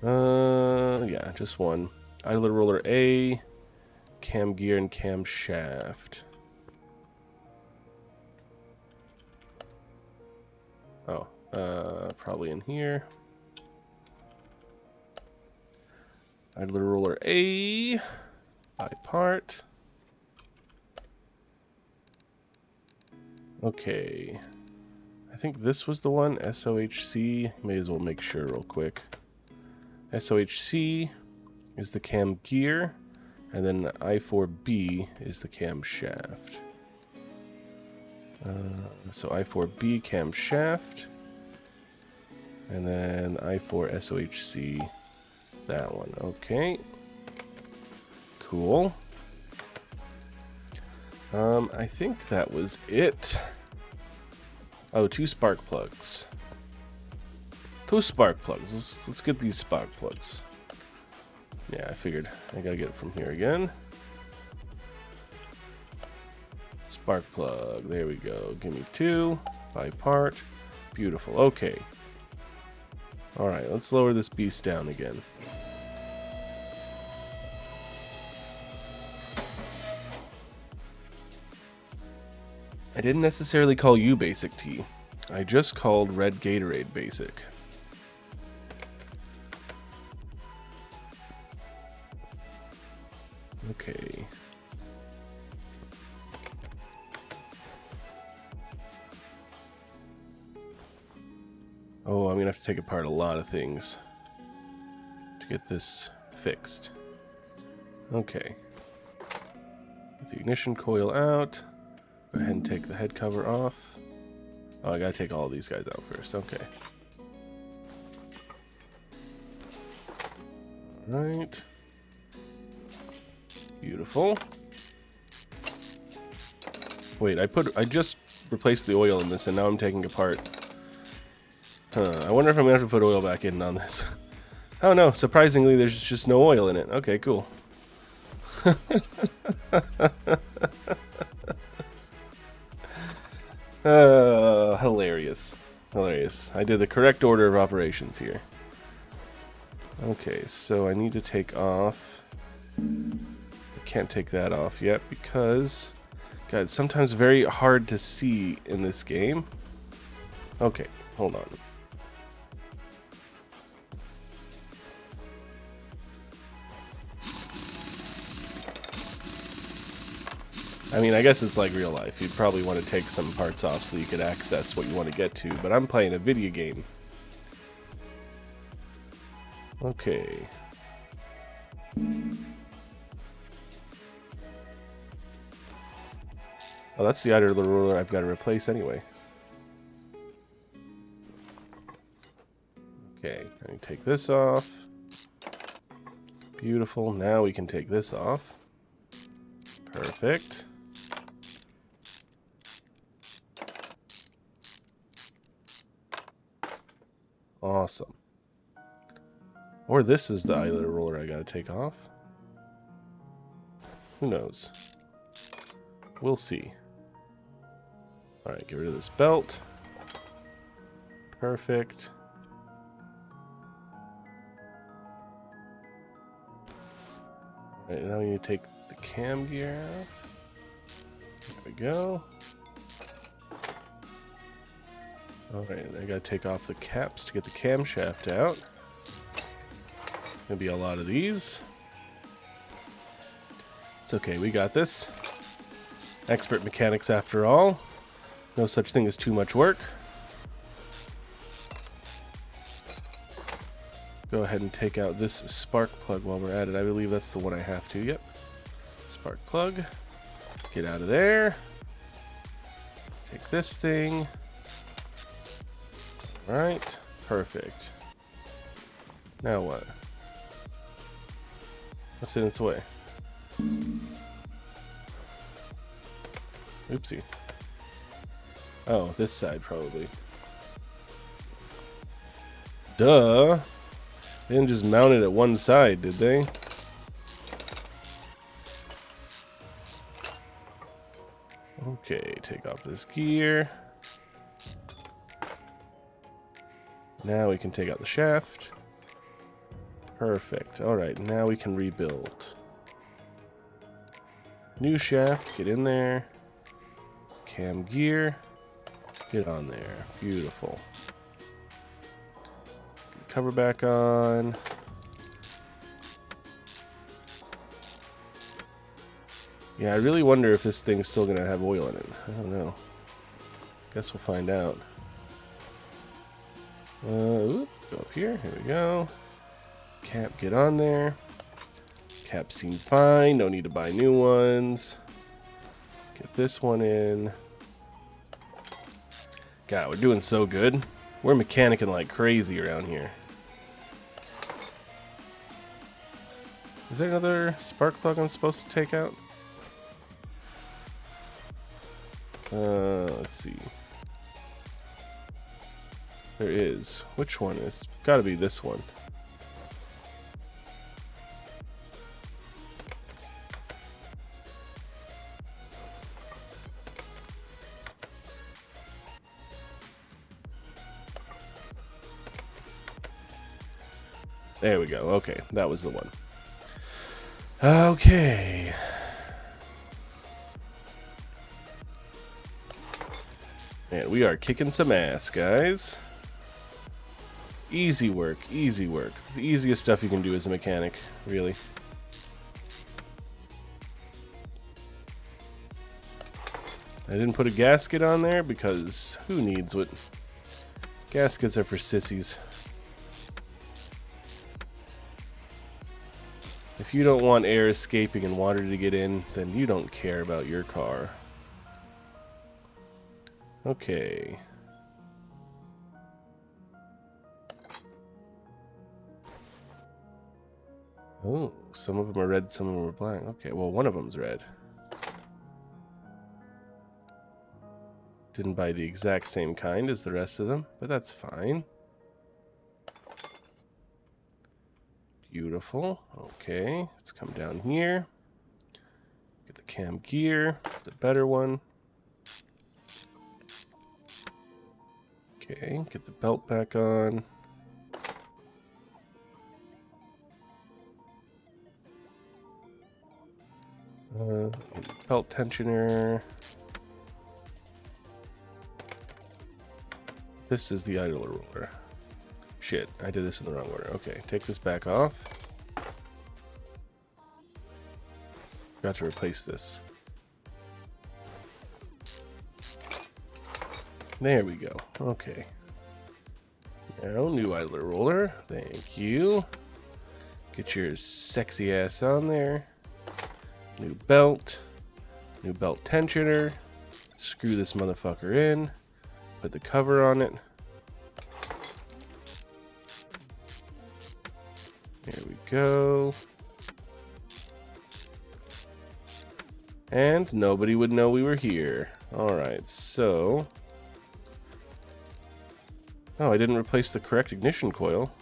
Yeah, just one. Idler roller A, cam gear, and cam shaft. Oh, probably in here. Idler roller A. By part. Okay. I think this was the one. SOHC. May as well make sure real quick. SOHC is the cam gear. And then I4B is the cam shaft. So I4B cam shaft. And then I4 SOHC. That one. Okay. Cool. I think that was it. Oh, 2 spark plugs. 2 spark plugs. Let's get these spark plugs. Yeah, I figured I gotta get it from here again. Spark plug. There we go. Give me 2 by part. Beautiful. Okay. Alright, let's lower this beast down again. I didn't necessarily call you Basic T. I just called Red Gatorade Basic. Okay. Oh, I'm gonna have to take apart a lot of things to get this fixed. Okay. Get the ignition coil out. Go ahead and take the head cover off. Oh, I gotta take all these guys out first. Okay. Alright. Beautiful. Wait, I just replaced the oil in this and now I'm taking apart. I wonder if I'm gonna have to put oil back in on this. Oh no, surprisingly there's just no oil in it. Okay, cool. Hilarious. Hilarious. I did the correct order of operations here. Okay, so I need to take off. I can't take that off yet because, God, it's sometimes very hard to see in this game. Okay, hold on. I mean, I guess it's like real life. You'd probably want to take some parts off so you could access what you want to get to, but I'm playing a video game. Okay. Oh, that's the idler roller I've got to replace anyway. Okay, I can take this off. Beautiful. Now we can take this off. Perfect. Awesome. Or this is the idler roller I gotta take off. Who knows? We'll see. Alright, get rid of this belt. Perfect. Alright, now we need to take the cam gear off. There we go. Alright, I gotta take off the caps to get the camshaft out. Gonna be a lot of these. It's okay, we got this. Expert mechanics after all. No such thing as too much work. Go ahead and take out this spark plug while we're at it. I believe that's the one I have to. Yep. Spark plug. Get out of there. Take this thing. Alright. Perfect. Now what? What's in its way? Oopsie. Oh, this side probably. Duh. They didn't just mount it at one side, did they? Okay, take off this gear. Now we can take out the shaft. Perfect. Alright, now we can rebuild. New shaft, get in there. Cam gear, get on there. Beautiful. Cover back on. Yeah, I really wonder if this thing's still gonna have oil in it. I don't know. Guess we'll find out. Go up here. Here we go. Cap, get on there. Cap seem fine. No need to buy new ones. Get this one in. God, we're doing so good. We're mechanicking like crazy around here. Is there another spark plug I'm supposed to take out? Let's see. There is. Which one is? Gotta be this one. There we go. Okay, that was the one. Okay. Man, we are kicking some ass, guys. Easy work, easy work. It's the easiest stuff you can do as a mechanic, really. I didn't put a gasket on there because who needs what? Gaskets are for sissies. If you don't want air escaping and water to get in, then you don't care about your car. Okay. Oh, some of them are red, some of them are black. Okay, well, one of them's red. Didn't buy the exact same kind as the rest of them, but that's fine. Beautiful. Okay, let's come down here. Get the cam gear, the better one. Okay, get the belt back on. Belt tensioner. This is the idler roller. Shit, I did this in the wrong order. Okay, take this back off. Got to replace this. There we go. Okay. Now, new idler roller. Thank you. Get your sexy ass on there. New belt. New belt tensioner. Screw this motherfucker in. Put the cover on it. There we go. And nobody would know we were here. Alright, so... Oh, I didn't replace the correct ignition coil.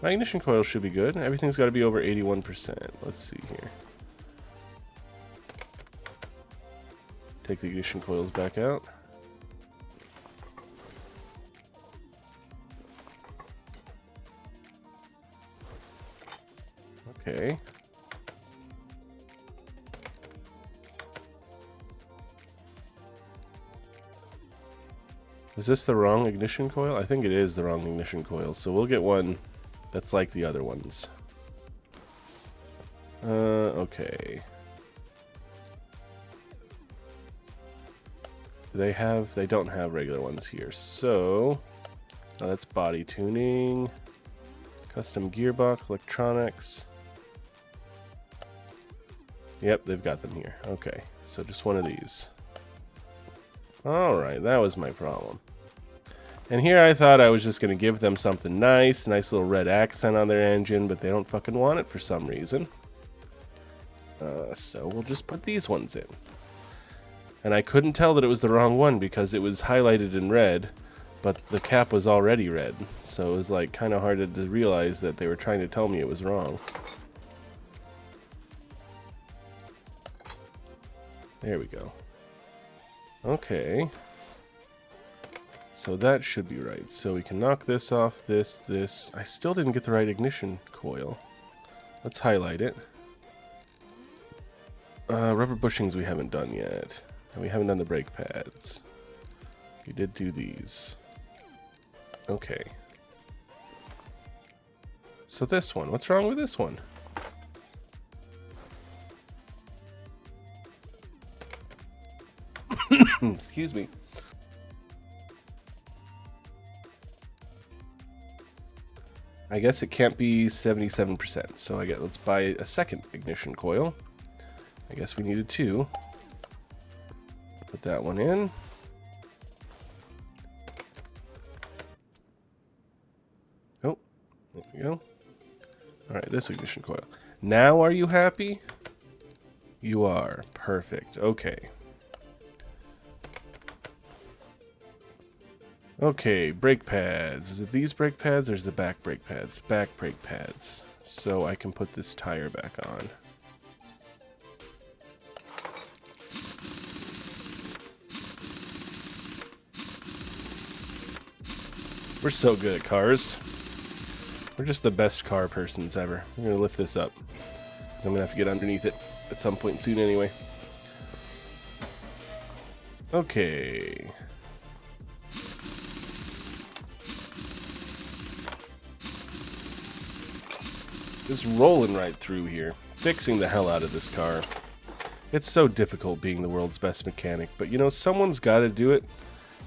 My ignition coil should be good. Everything's got to be over 81%. Let's see here. Take the ignition coils back out. Okay. Is this the wrong ignition coil? I think it is the wrong ignition coil, so we'll get one that's like the other ones. Okay. They don't have regular ones here, so... Oh, that's body tuning. Custom gearbox, electronics. Yep, they've got them here. Okay, so just one of these. Alright, that was my problem. And here I thought I was just going to give them something nice little red accent on their engine, but they don't fucking want it for some reason. So we'll just put these ones in. And I couldn't tell that it was the wrong one because it was highlighted in red, but the cap was already red. So it was like kind of hard to realize that they were trying to tell me it was wrong. There we go. Okay. So that should be right. So we can knock this off, this. I still didn't get the right ignition coil. Let's highlight it. Rubber bushings we haven't done yet. And we haven't done the brake pads. We did do these. Okay. So this one. What's wrong with this one? Excuse me. I guess it can't be 77%, so let's buy a second ignition coil. I guess we needed 2. Put that one in. Oh, there we go. Alright, this ignition coil. Now are you happy? You are. Perfect. Okay. Okay, brake pads. Is it these brake pads or is it the back brake pads? Back brake pads. So I can put this tire back on. We're so good at cars. We're just the best car persons ever. We're going to lift this up, because I'm going to have to get underneath it at some point soon anyway. Okay. Just rolling right through here. Fixing the hell out of this car. It's so difficult being the world's best mechanic, but you know, someone's got to do it,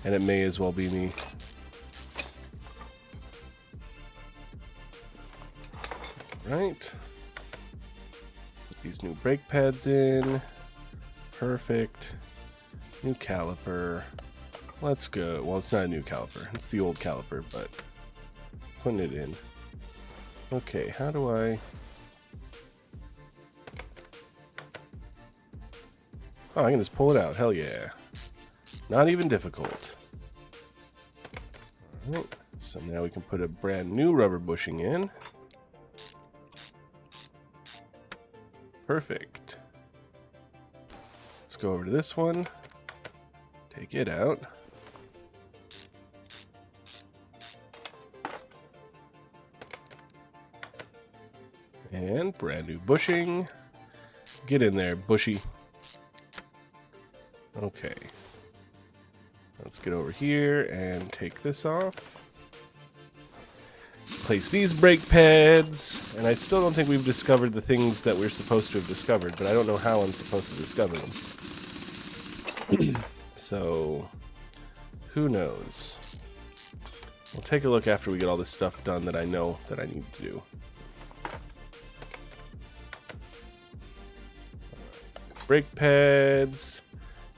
and it may as well be me. Right. Put these new brake pads in. Perfect. New caliper. Let's go. Well, it's not a new caliper. It's the old caliper, but putting it in. Okay, how do I... Oh, I can just pull it out. Hell yeah. Not even difficult. Alright, so now we can put a brand new rubber bushing in. Perfect. Let's go over to this one. Take it out. And brand new bushing. Get in there, bushy. Okay. Let's get over here and take this off. Place these brake pads. And I still don't think we've discovered the things that we're supposed to have discovered, but I don't know how I'm supposed to discover them. So, who knows? We'll take a look after we get all this stuff done that I know that I need to do. Brake pads,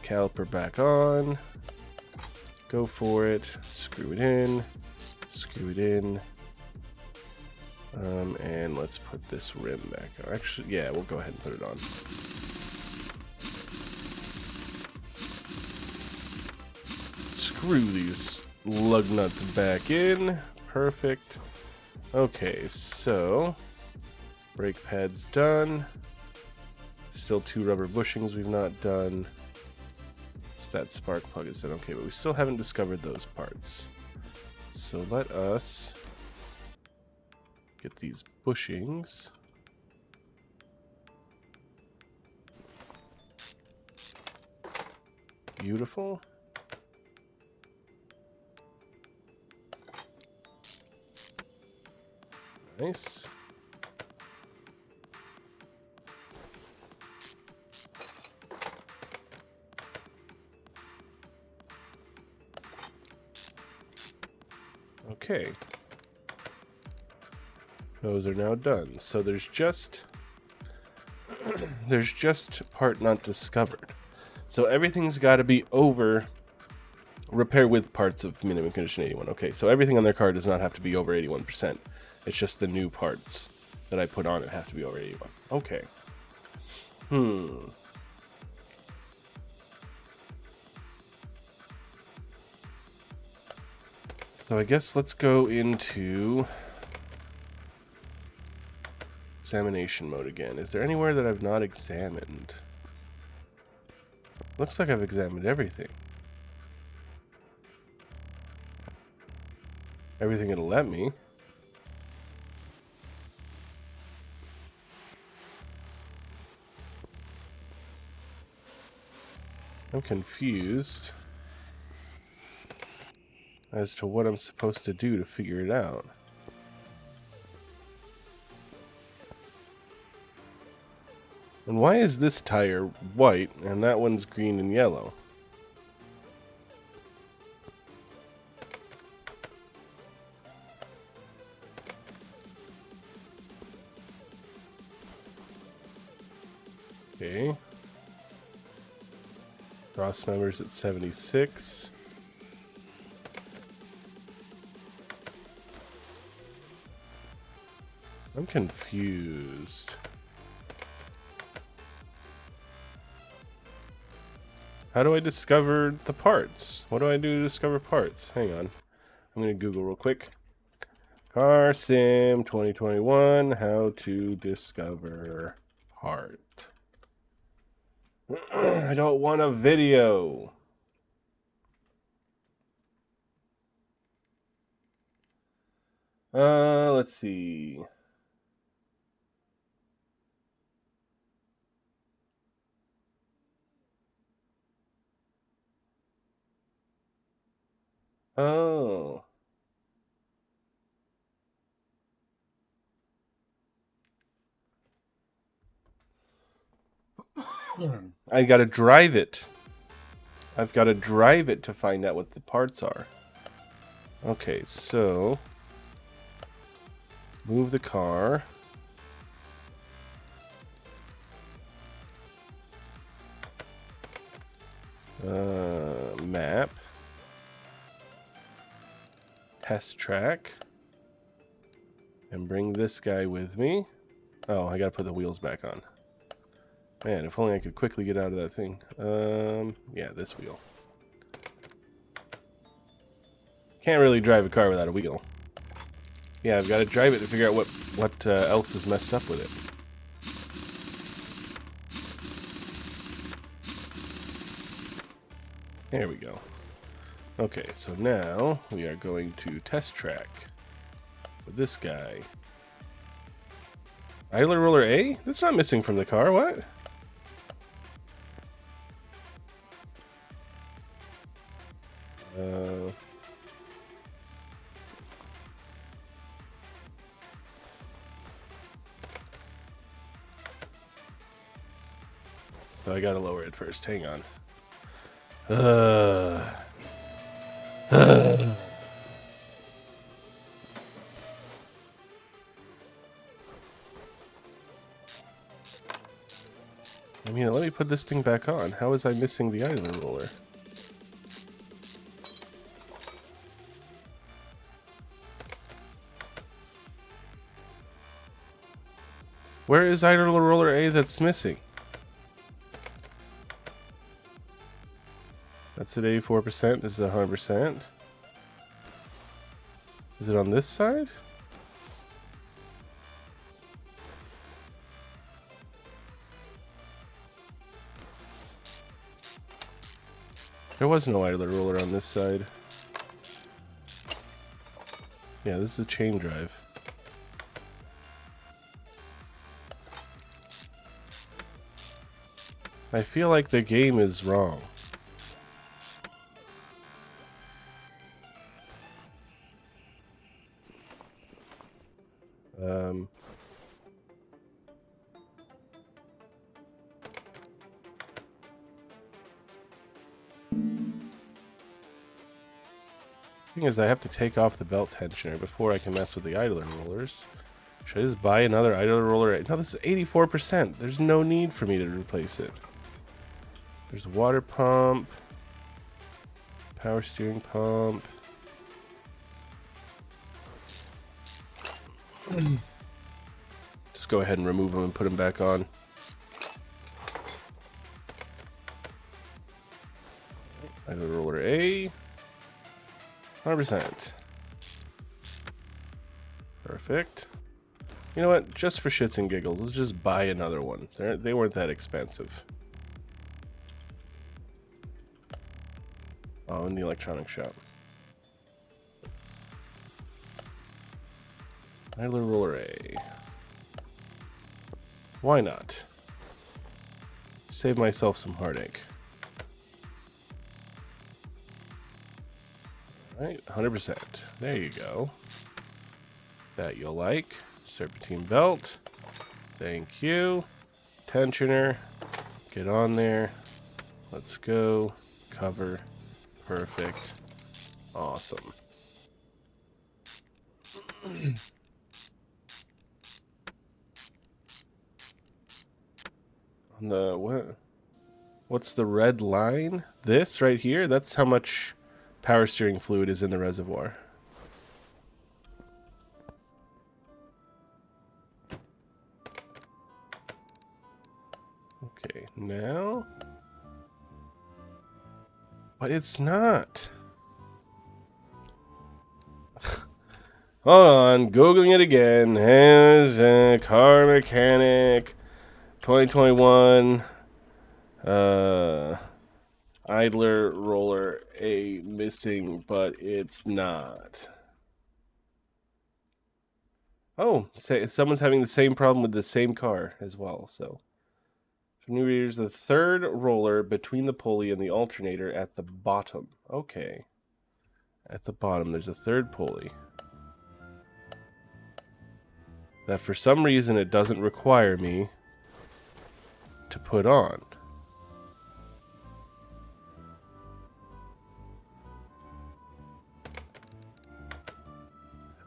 caliper back on, go for it, screw it in, and let's put this rim back on. Actually, yeah, we'll go ahead and put it on. Screw these lug nuts back in, perfect. Okay, so, brake pads done. Still 2 rubber bushings we've not done. So that spark plug is done. Okay, but we still haven't discovered those parts. So let us get these bushings. Beautiful. Nice. Okay. Those are now done. So there's just part not discovered. So everything's got to be over repair with parts of minimum condition 81. Okay, so everything on their car does not have to be over 81%. It's just the new parts that I put on it have to be over 81. Okay. So I guess let's go into examination mode again. Is there anywhere that I've not examined? Looks like I've examined everything. Everything it'll let me. I'm confused as to what I'm supposed to do to figure it out. And why is this tire white and that one's green and yellow? Okay. Cross members at 76. I'm confused. How do I discover the parts? What do I do to discover parts? Hang on. I'm going to Google real quick. Car Sim 2021, how to discover part. I don't want a video. Let's see. Oh. I gotta drive it. I've gotta drive it to find out what the parts are. Okay, so move the car. Map. Test track. And bring this guy with me. Oh, I gotta put the wheels back on. Man, if only I could quickly get out of that thing. Yeah, this wheel. Can't really drive a car without a wheel. Yeah, I've got to drive it to figure out what else is messed up with it. There we go. Okay, so now we are going to test track with this guy. Idler roller A? That's not missing from the car. What? So I gotta lower it first. Hang on. I mean, let me put this thing back on. How was I missing the idler roller? Where is idler roller A that's missing? That's at 84%. This is 100%. Is it on this side? There was no idler roller on this side. Yeah, this is a chain drive. I feel like the game is wrong. Thing is, I have to take off the belt tensioner before I can mess with the idler rollers. Should I just buy another idler roller? No, this is 84%. There's no need for me to replace it. There's a water pump, power steering pump. Just go ahead and remove them and put them back on. Idler roller A. 100%. Perfect. You know what? Just for shits and giggles, let's just buy another one. They weren't that expensive. Oh, in the electronic shop. Idler roller A. Why not? Save myself some heartache. Right, 100%. There you go. That you'll like. Serpentine belt. Thank you. Tensioner. Get on there. Let's go. Cover. Perfect. Awesome. The what? What's the red line? This right here? That's how much power steering fluid is in the reservoir. Okay, now... But it's not. Hold on, Googling it again. Has a car mechanic 2021 idler roller a missing, but it's not. Oh, say someone's having the same problem with the same car as well, so. For new readers, the third roller between the pulley and the alternator at the bottom. Okay. At the bottom, there's a third pulley. That for some reason it doesn't require me to put on.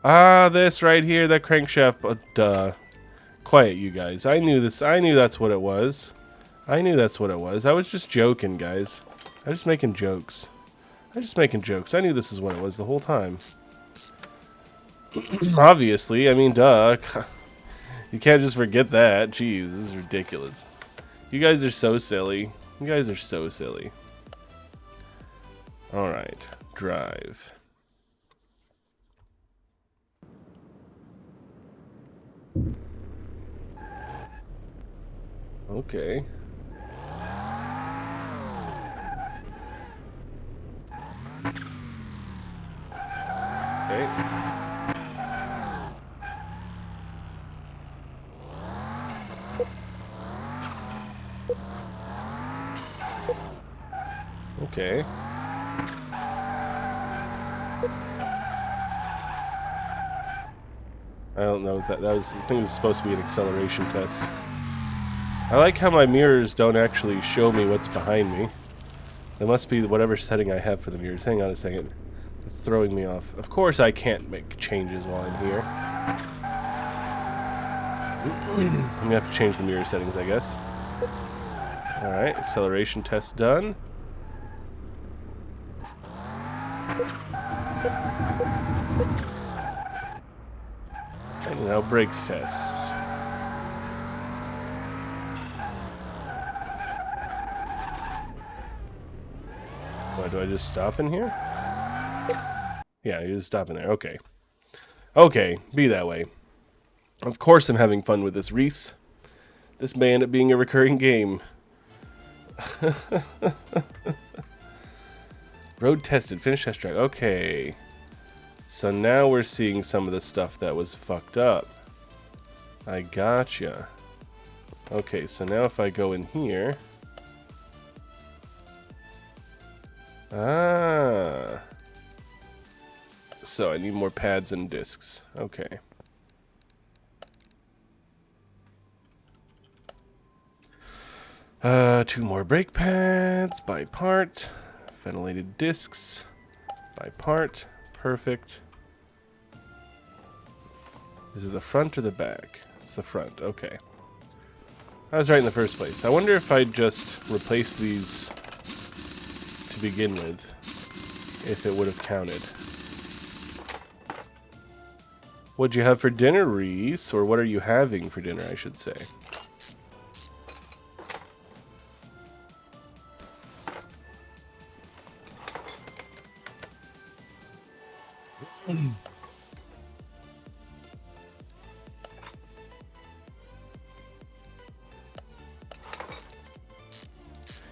Ah, this right here, that crankshaft. Duh. Quiet, you guys. I knew this. I knew that's what it was. I knew that's what it was. I was just joking, guys. I was just making jokes. I knew this is what it was the whole time. Obviously, I mean, duh. You can't just forget that. Jeez, this is ridiculous. You guys are so silly. You guys are so silly. Alright, drive. Okay. Okay. Okay. I don't know what that was. I think this is supposed to be an acceleration test. I like how my mirrors don't actually show me what's behind me. That must be whatever setting I have for the mirrors. Hang on a second. It's throwing me off. Of course I can't make changes while I'm here. I'm gonna have to change the mirror settings, I guess. Alright, acceleration test done. And now brakes test. Why do I just stop in here? Yeah, you just stop in there. Okay. Okay, be that way. Of course I'm having fun with this, Reese. This may end up being a recurring game. Road tested, finish test track. Okay. So now we're seeing some of the stuff that was fucked up. I gotcha. Okay, so now if I go in here... Ah. So I need more pads and discs. Okay. Two more brake pads by part. Ventilated discs by part. Perfect. Is it the front or the back? It's the front. Okay. I was right in the first place. I wonder if I'd just replace these to begin with, if it would have counted. What'd you have for dinner, Reese? Or what are you having for dinner, I should say.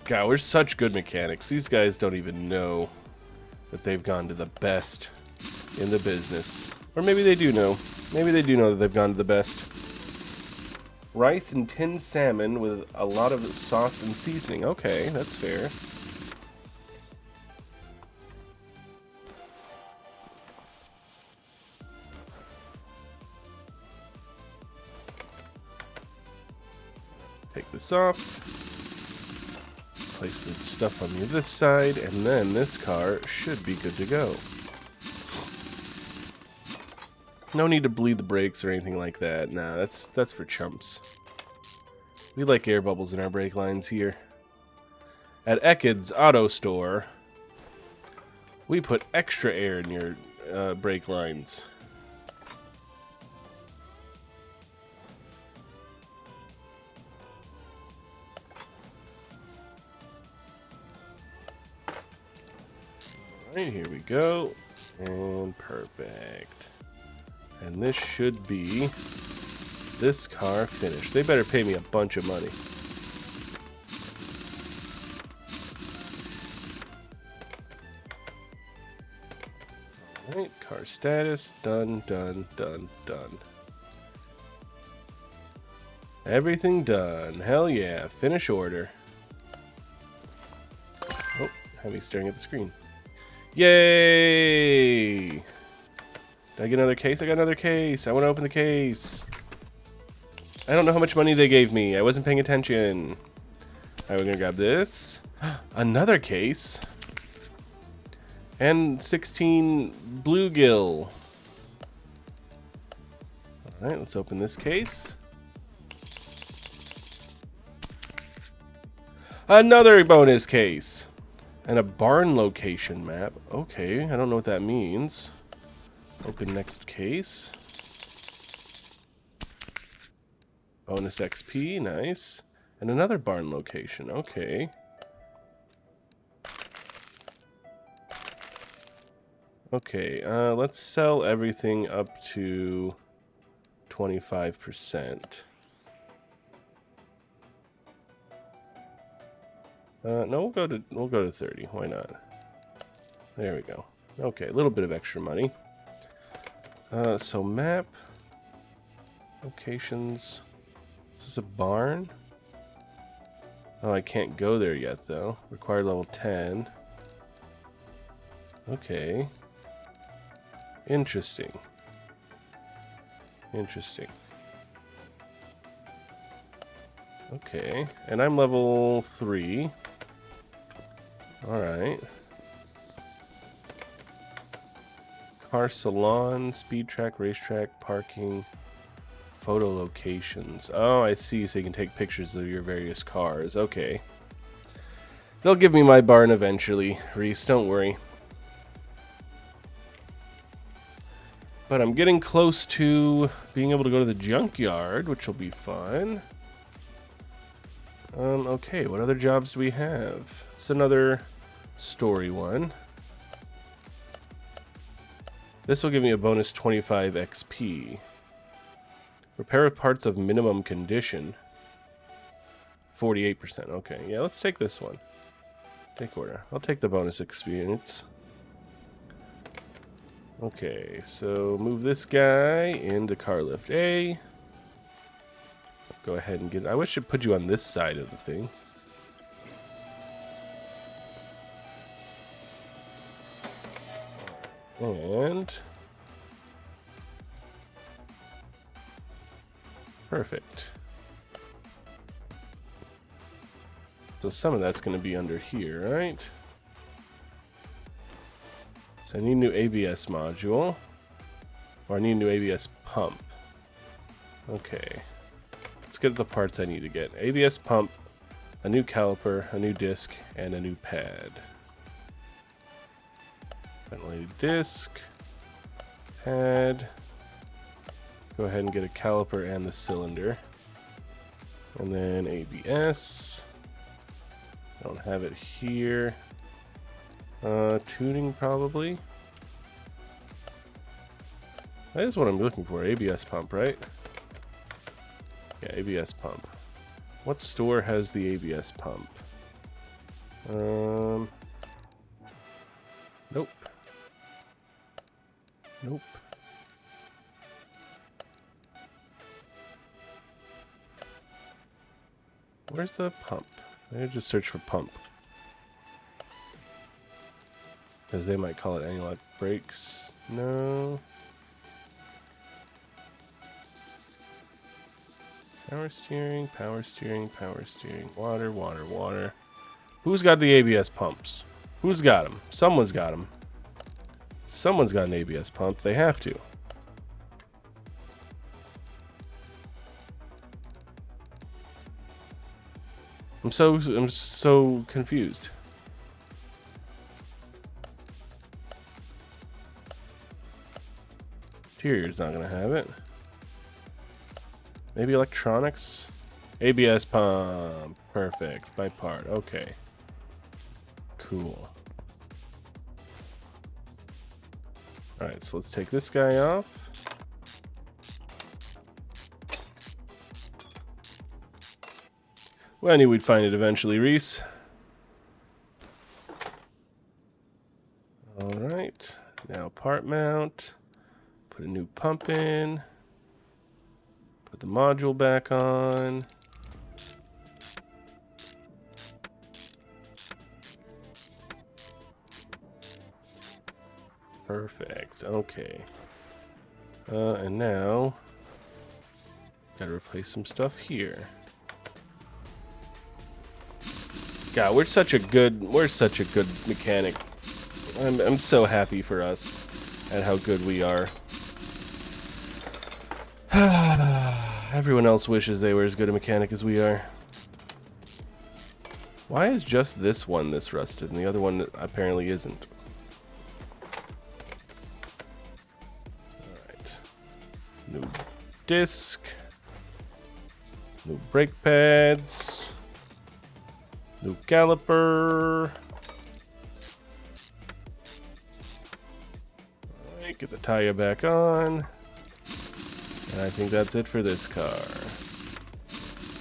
God, we're such good mechanics. These guys don't even know that they've gone to the best in the business. Or maybe they do know. Maybe they do know that they've gone to the best. Rice and tinned salmon with a lot of sauce and seasoning. Okay, that's fair. Take this off. Place the stuff on this side, and then this car should be good to go. No need to bleed the brakes or anything like that. Nah, that's for chumps. We like air bubbles in our brake lines here. At Eckid's Auto Store, we put extra air in your brake lines. Alright, here we go. And perfect. And this should be this car finished. They better pay me a bunch of money. Alright, car status. Done, done, done, done. Everything done. Hell yeah. Finish order. Oh, have me staring at the screen. Yay! Did I get another case? I got another case. I want to open the case. I don't know how much money they gave me. I wasn't paying attention. Alright, we're gonna grab this. Another case. And 16 bluegill. Alright, let's open this case. Another bonus case. And a barn location map. Okay, I don't know what that means. Open next case. Bonus XP, nice. And another barn location, okay. Okay, let's sell everything up to 25%. No, we'll go to 30. Why not? There we go. Okay, a little bit of extra money. So map locations. Is this a barn? Oh, I can't go there yet though. Required level 10. Okay. Interesting. Interesting. Okay, and I'm level 3. Alright. Car salon, speed track, racetrack, parking, photo locations. Oh, I see, so you can take pictures of your various cars. Okay. They'll give me my barn eventually, Reese, don't worry. But I'm getting close to being able to go to the junkyard, which will be fun. Okay, what other jobs do we have? It's another story one. This will give me a bonus 25 XP. Repair parts of minimum condition. 48%. Okay, yeah, let's take this one. Take order. I'll take the bonus experience. Okay, so move this guy into car lift A. Go ahead and get... I wish it put you on this side of the thing. And... perfect. So some of that's going to be under here, right? So I need a new ABS module. Or I need a new ABS pump. Okay. Let's get the parts I need to get. ABS pump, a new caliper, a new disc, and a new pad. Ventilated disc, pad. Go ahead and get a caliper and the cylinder. And then ABS. I don't have it here. Tuning probably. That is what I'm looking for. ABS pump, right? Yeah, ABS pump. What store has the ABS pump? Nope. Nope. Where's the pump? Maybe just search for pump. Because they might call it anti-lock brakes. No. Power steering, power steering, power steering. Water, water, water. Who's got the ABS pumps? Who's got them? Someone's got them. Someone's got an ABS pump. They have to. I'm so confused. Interior's not gonna have it. Maybe electronics? ABS pump. Perfect. By part. Okay. Cool. Alright, so let's take this guy off. Well, I knew we'd find it eventually, Reese. Alright. Now part mount. Put a new pump in. Put the module back on. Perfect. Okay. And now gotta replace some stuff here. God, we're such a good mechanic. I'm so happy for us at how good we are. Everyone else wishes they were as good a mechanic as we are. Why is just this one this rusted and the other one apparently isn't? Alright. New disc. New brake pads. New caliper. Alright, get the tire back on. And I think that's it for this car.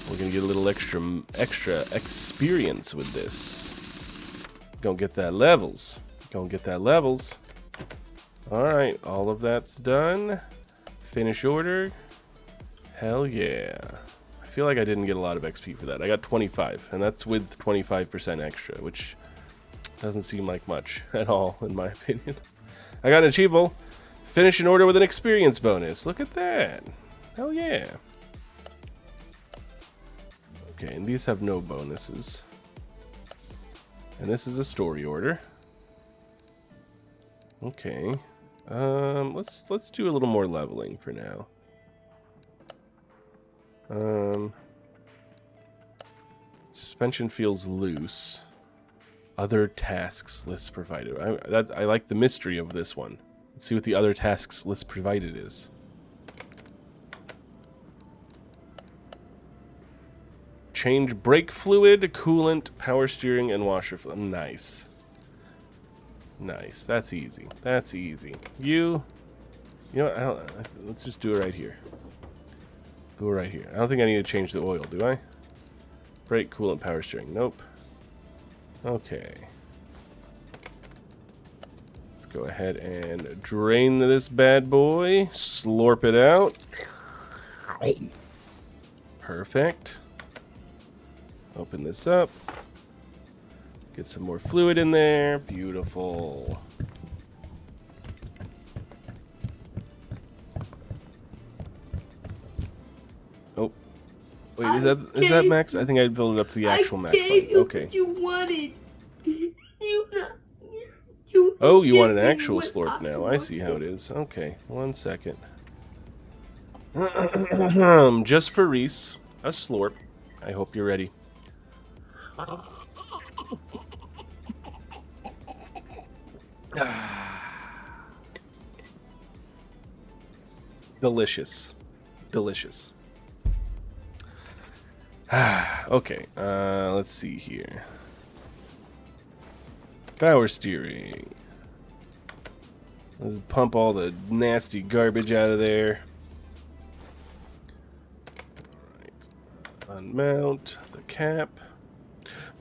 We're gonna get a little extra experience with this. Gonna get that levels. Gonna get that levels. Alright, all of that's done. Finish order. Hell yeah. I feel like I didn't get a lot of XP for that. I got 25, and that's with 25% extra, which doesn't seem like much at all, in my opinion. I got an achievable. Finish an order with an experience bonus. Look at that. Hell yeah. Okay, and these have no bonuses. And this is a story order. Okay. Let's do a little more leveling for now. Suspension feels loose. Other tasks list provided. I like the mystery of this one. Let's see what the other tasks list provided is. Change brake fluid, coolant, power steering, and washer fluid. Nice. Nice. That's easy. That's easy. You know what? Let's just do it right here. Do it right here. I don't think I need to change the oil, do I? Brake, coolant, power steering. Nope. Okay. Go ahead and drain this bad boy. Slurp it out. Perfect. Open this up. Get some more fluid in there. Beautiful. Oh. Wait, is that max? I think I filled it up to the actual max line. Okay. You wanted. Oh, you want an actual slurp now. I see how it is. Okay, 1 second. Just for Reese, a slurp. I hope you're ready. Delicious. Delicious. Okay, let's see here. Power steering. Let's pump all the nasty garbage out of there. Alright. Unmount the cap.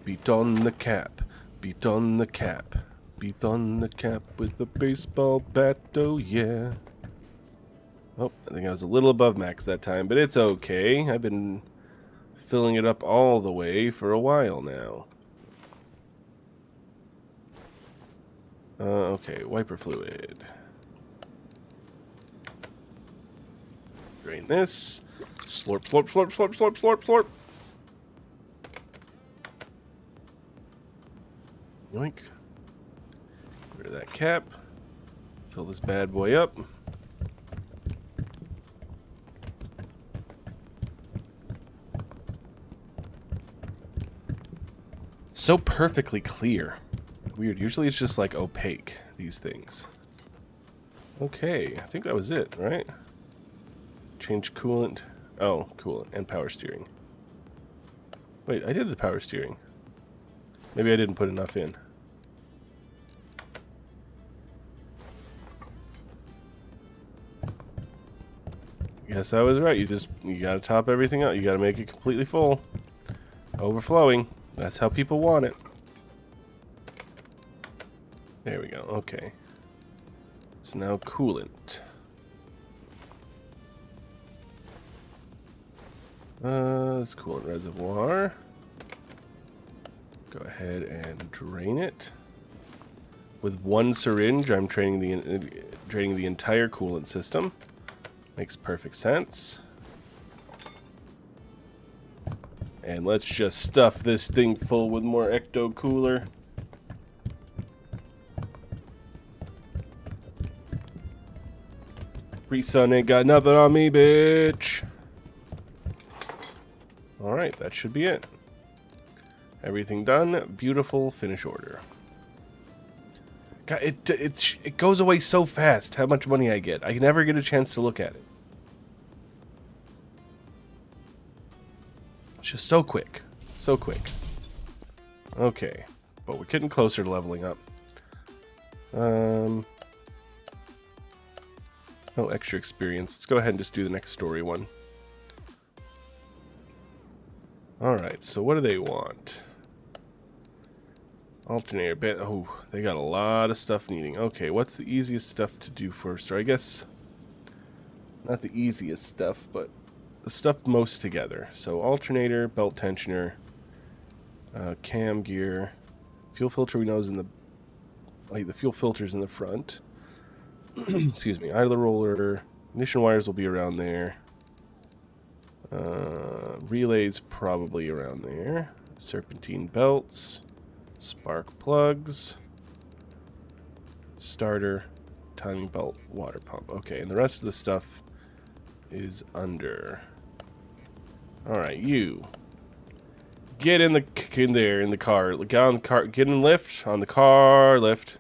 Beat on the cap. Beat on the cap. Beat on the cap with a baseball bat. Oh yeah. Oh, I think I was a little above max that time, but it's okay. I've been filling it up all the way for a while now. Okay, wiper fluid. Drain this. Slurp, slurp, slurp, slurp, slurp, slurp, slurp. Yoink. Get rid of that cap. Fill this bad boy up. so perfectly clear. Weird. Usually it's just like opaque, these things. Okay, I think that was it, right? Change coolant. Oh, coolant and power steering. Wait, I did the power steering. Maybe I didn't put enough in. Yes, I was right. You gotta top everything out. You gotta make it completely full. Overflowing. That's how people want it. There we go. Okay. So now coolant. This coolant reservoir. Go ahead and drain it. With one syringe, I'm draining the entire coolant system. Makes perfect sense. And let's just stuff this thing full with more Ecto Cooler. Sun ain't got nothing on me, bitch. Alright, that should be it. Everything done. Beautiful finish order. God, it goes away so fast how much money I get. I never get a chance to look at it. It's just so quick. So quick. Okay. But we're getting closer to leveling up. No extra experience. Let's go ahead and just do the next story one. Alright, so what do they want? Alternator bit. Oh, they got a lot of stuff needing. Okay, what's the easiest stuff to do first? Or I guess not the easiest stuff, but the stuff most together. So alternator, belt tensioner, cam gear, fuel filter we know is in the the fuel filter's in the front. Excuse me. Idler roller, ignition wires will be around there. Relays probably around there. Serpentine belts. Spark plugs, starter, timing belt, water pump. Okay, and the rest of the stuff is under. All right, you get in the car. Get on the car. Get in the lift on the car lift.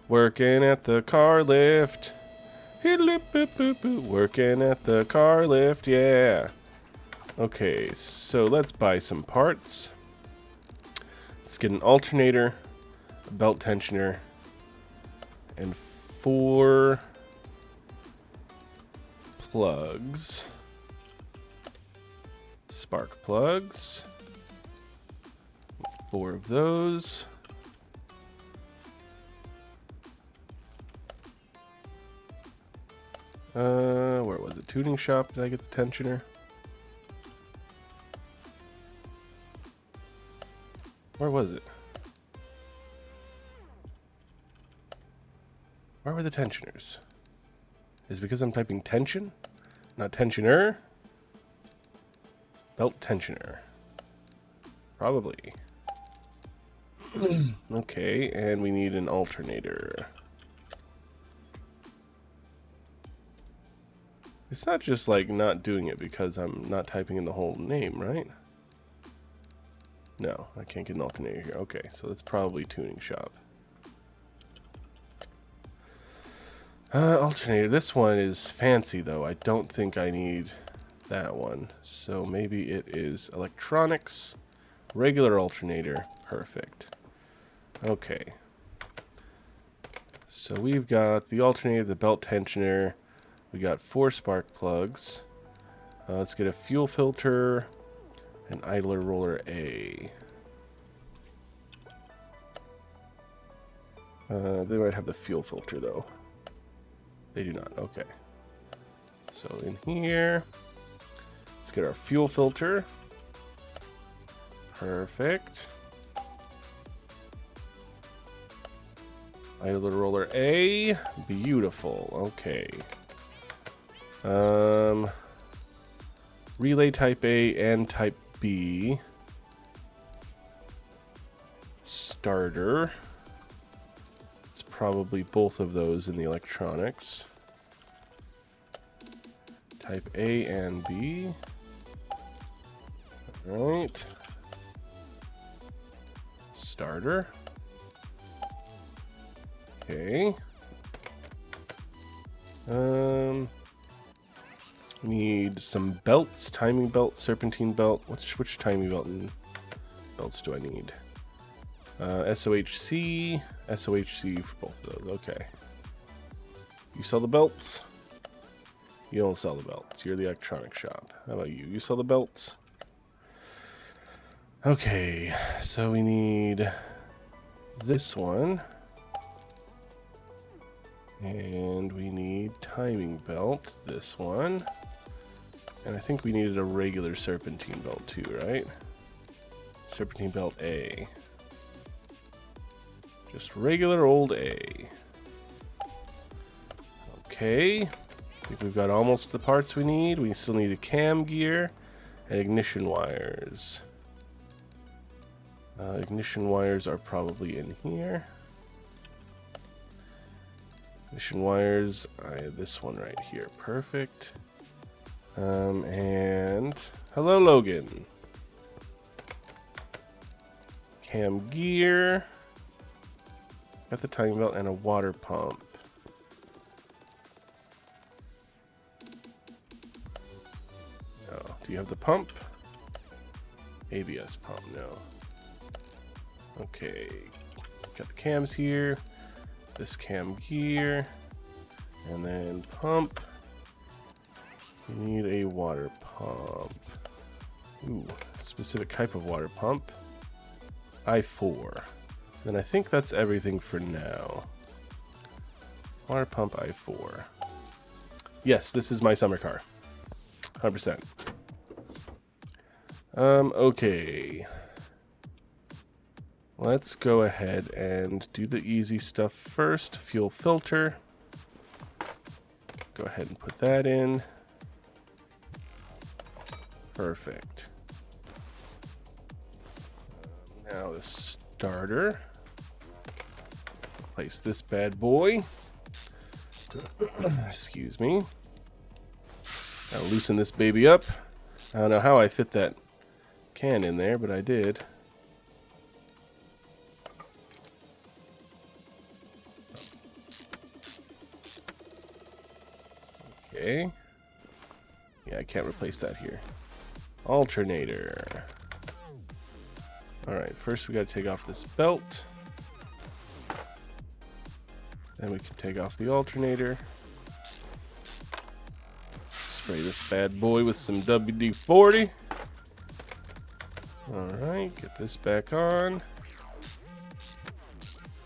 Working at the car lift. Working at the car lift. Yeah. Okay, so let's buy some parts. Let's get an alternator, a belt tensioner, and 4 plugs. Spark plugs. 4 of those. Where was it? Tuning shop? Did I get the tensioner? Where was it? Where were the tensioners? Is it because I'm typing tension? Not tensioner? Belt tensioner. Probably. Okay, and we need an alternator. It's not just like not doing it because I'm not typing in the whole name, right? No, I can't get an alternator here. Okay, so that's probably tuning shop. Alternator. This one is fancy, though. I don't think I need that one. So maybe it is electronics. Regular alternator. Perfect. Okay. So we've got the alternator, the belt tensioner. We got 4 spark plugs. Let's get a fuel filter. An idler roller A. They might have the fuel filter though. They do not. Okay. So in here, let's get our fuel filter. Perfect. Idler roller A. Beautiful. Okay. Relay type A and type B. Starter. It's probably both of those in the electronics. Type A and B. Alright. starter. Okay. Need some belts, timing belt, serpentine belt. Which timing belt and belts do I need? SOHC, SOHC for both of those. Okay. You sell the belts? You don't sell the belts. You're the electronic shop. How about you? You sell the belts? Okay, so we need this one. And we need timing belt, this one. And I think we needed a regular serpentine belt too, right? Serpentine belt A. Just regular old A. Okay. I think we've got almost the parts we need. We still need a cam gear and ignition wires. Ignition wires are probably in here. Ignition wires, I have this one right here. Perfect. And hello, Logan. Cam gear. Got the timing belt and a water pump. No. Do you have the pump? ABS pump, no. Okay. Got the cams here. This cam gear. And then pump. We need a water pump. Ooh, specific type of water pump. I4. Then I think that's everything for now. Water pump I4. Yes, this is my summer car. 100%. Okay. Let's go ahead and do the easy stuff first. Fuel filter. Go ahead and put that in. Perfect. Now the starter. Place this bad boy. Excuse me. Now loosen this baby up. I don't know how I fit that can in there, but I did. Okay. Yeah, I can't replace that here. Alternator. Alright, first we gotta take off this belt. Then we can take off the alternator. Spray this bad boy with some WD-40. Alright, get this back on.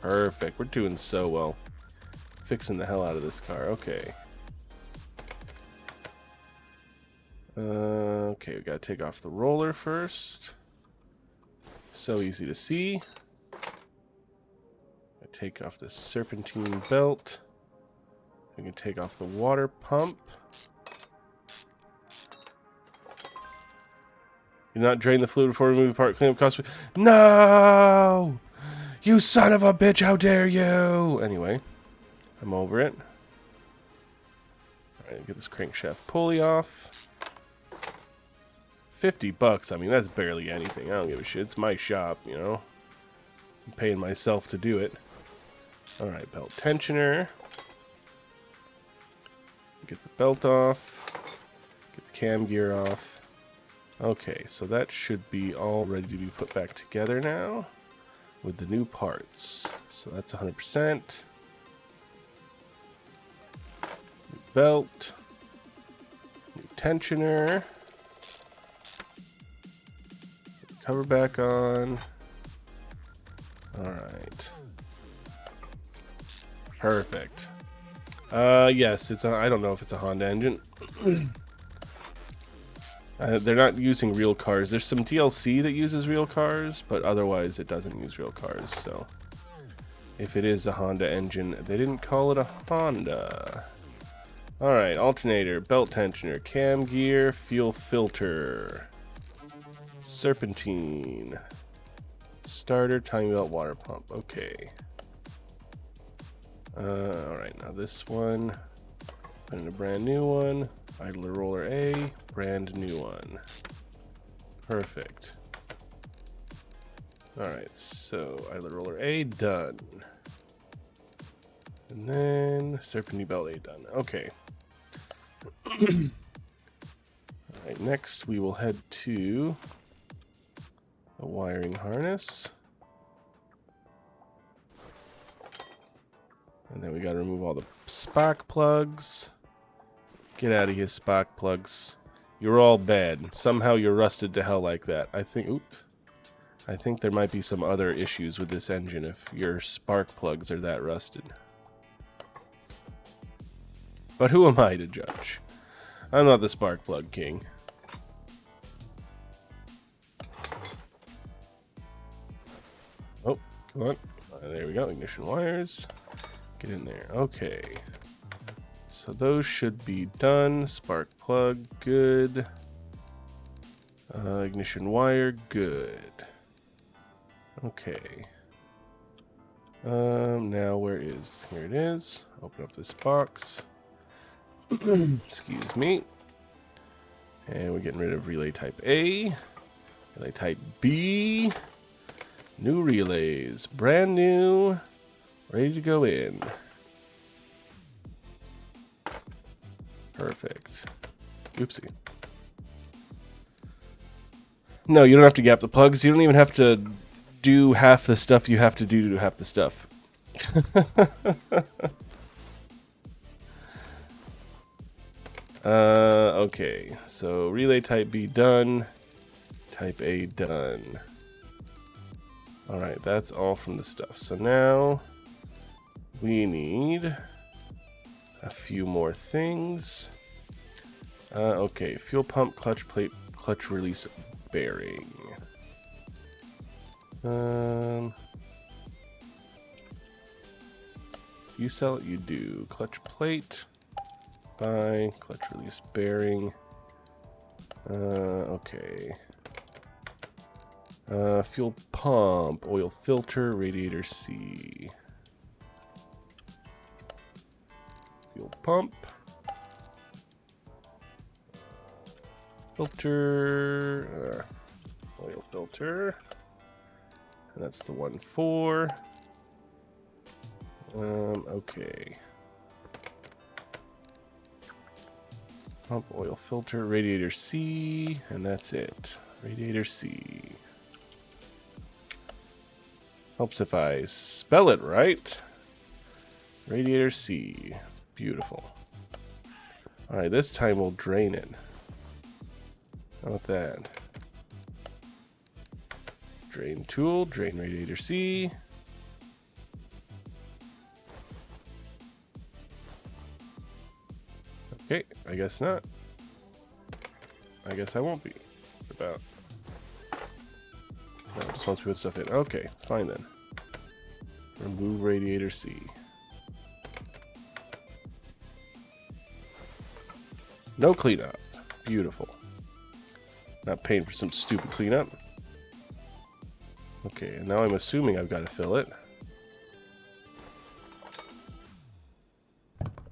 Perfect, we're doing so well. Fixing the hell out of this car, okay. Okay, we gotta take off the roller first. So easy to see. Take off this serpentine belt. We can take off the water pump. Do not drain the fluid before removing the part. Clean up cost. No! You son of a bitch, how dare you! Anyway, I'm over it. Alright, get this crankshaft pulley off. $50, I mean, that's barely anything. I don't give a shit. It's my shop, you know. I'm paying myself to do it. Alright, belt tensioner. Get the belt off. Get the cam gear off. Okay, so that should be all ready to be put back together now with the new parts. So that's 100%. New belt. New tensioner. Cover back on. Alright. Perfect. Yes, it's a, I don't know if it's a Honda engine. They're not using real cars. There's some DLC that uses real cars, but otherwise it doesn't use real cars. So if it is a Honda engine, they didn't call it a Honda. Alright, alternator, belt tensioner, cam gear, fuel filter, serpentine, starter, timing belt, water pump. Okay. Alright, now this one, put in a brand new one. Idler roller A, brand new one. Perfect. Alright, so idler roller A, done. And then serpentine belt A, done. Okay. Alright, next we will head to the wiring harness. And then we gotta remove all the spark plugs. Get out of here, spark plugs. You're all bad. Somehow you're rusted to hell like that. I think there might be some other issues with this engine if your spark plugs are that rusted. But who am I to judge? I'm not the spark plug king. Oh, come on. There we go. Ignition wires. Get in there. Okay. So those should be done. Spark plug, good. Ignition wire, good. Okay. Now where is? Here it is. Open up this box. Excuse me. And we're getting rid of relay type A. Relay type B. New relays. Brand new. Ready to go in. Perfect. Oopsie. No, you don't have to gap the plugs. You don't even have to do half the stuff you have to do half the stuff. Okay. So relay type B done. Type A done. Alright, that's all from the stuff. So now we need a few more things. Okay, fuel pump, clutch plate, clutch release bearing. You sell it, you do. Clutch plate, buy, clutch release bearing. Okay. Fuel pump, oil filter, radiator C. Fuel pump. Filter. Oil filter. And that's the 1.4. Okay. Pump, oil filter, radiator C, and that's it. Radiator C. Helps if I spell it right. Radiator C. Beautiful. Alright, this time we'll drain it. How about that? Drain tool, drain radiator C. Okay, I guess not. I guess I won't be. About. No, just wants to put stuff in. Okay, fine then. Remove radiator C. No cleanup. Beautiful. Not paying for some stupid cleanup. Okay, and now I'm assuming I've got to fill it.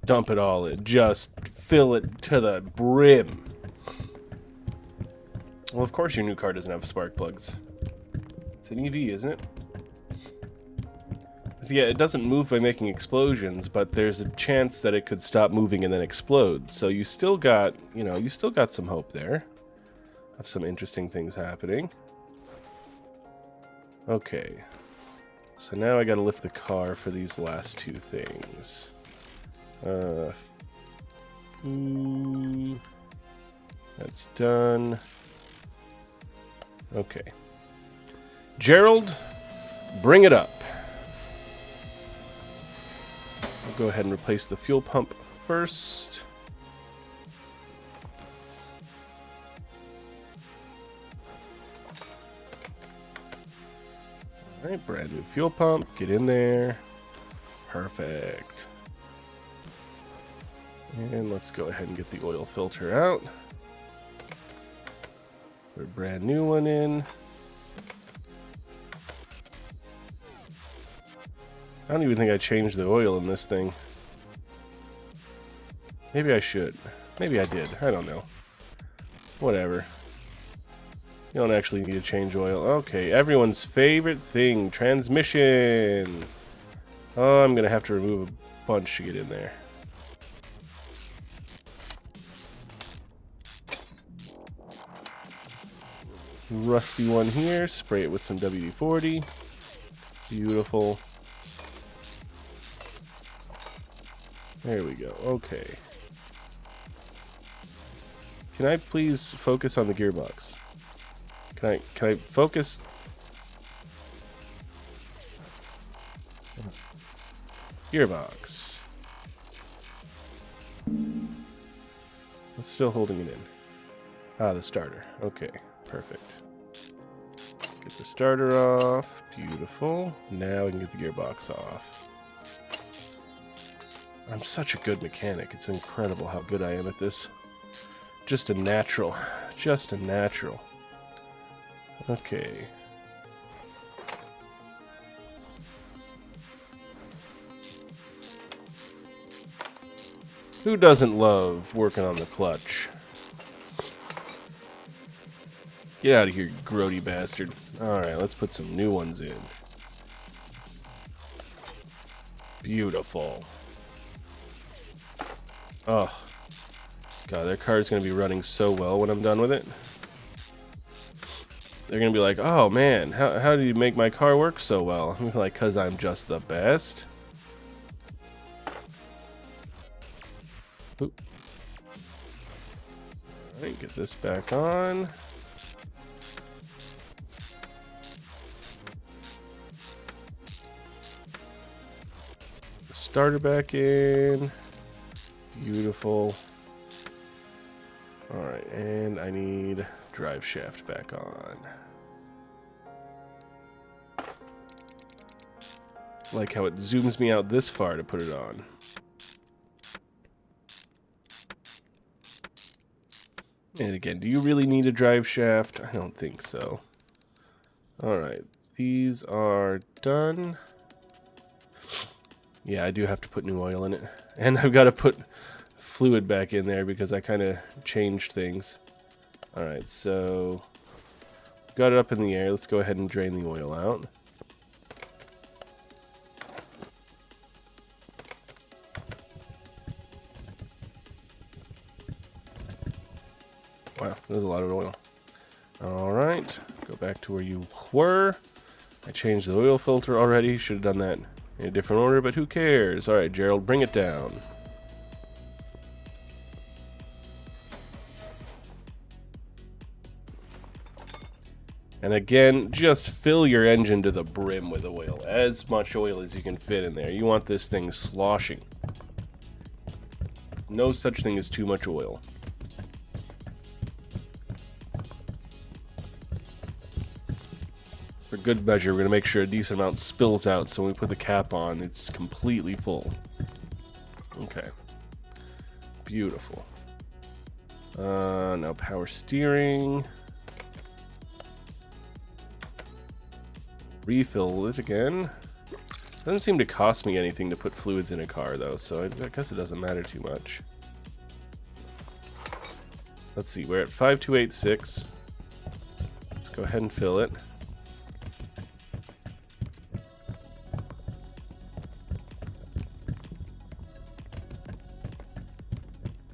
Dump it all in. Just fill it to the brim. Well, of course your new car doesn't have spark plugs. It's an EV, isn't it? Yeah, it doesn't move by making explosions, but there's a chance that it could stop moving and then explode. So you still got, you still got some hope there of some interesting things happening. Okay. So now I gotta lift the car for these last two things. That's done. Okay. Gerald, bring it up. I'll go ahead and replace the fuel pump first. Alright, brand new fuel pump. Get in there. Perfect. And let's go ahead and get the oil filter out. Put a brand new one in. I don't even think I changed the oil in this thing. Maybe I should. Maybe I did. I don't know. Whatever. You don't actually need to change oil. Okay, everyone's favorite thing, transmission. Oh, I'm gonna have to remove a bunch to get in there. Rusty one here. Spray it with some WD-40. Beautiful. There we go. Okay. Can I please focus on the gearbox? Can I focus? Gearbox. It's still holding it in. Ah, the starter. Okay, perfect. Get the starter off. Beautiful. Now we can get the gearbox off. I'm such a good mechanic. It's incredible how good I am at this. Just a natural. Just a natural. Okay. Who doesn't love working on the clutch? Get out of here, you grody bastard. Alright, let's put some new ones in. Beautiful. Oh. God, their car's going to be running so well when I'm done with it. They're going to be like, oh man, how did you make my car work so well? I'm like, because I'm just the best. Oop. Alright, get this back on. The starter back in. Beautiful. Alright, and I need drive shaft back on. Like how it zooms me out this far to put it on. And again, do you really need a drive shaft? I don't think so. Alright, these are done. Yeah, I do have to put new oil in it. And I've got to put fluid back in there because I kind of changed things. Alright, so got it up in the air. Let's go ahead and drain the oil out. Wow, there's a lot of oil. Alright, go back to where you were. I changed the oil filter already. Should have done that in a different order, but who cares? Alright, Gerald, bring it down. And again, just fill your engine to the brim with oil. As much oil as you can fit in there. You want this thing sloshing. No such thing as too much oil. For good measure, we're going to make sure a decent amount spills out, so when we put the cap on, it's completely full. Okay. Beautiful. Now power steering. Refill it again. Doesn't seem to cost me anything to put fluids in a car, though, so I guess it doesn't matter too much. Let's see, we're at 5286. Let's go ahead and fill it.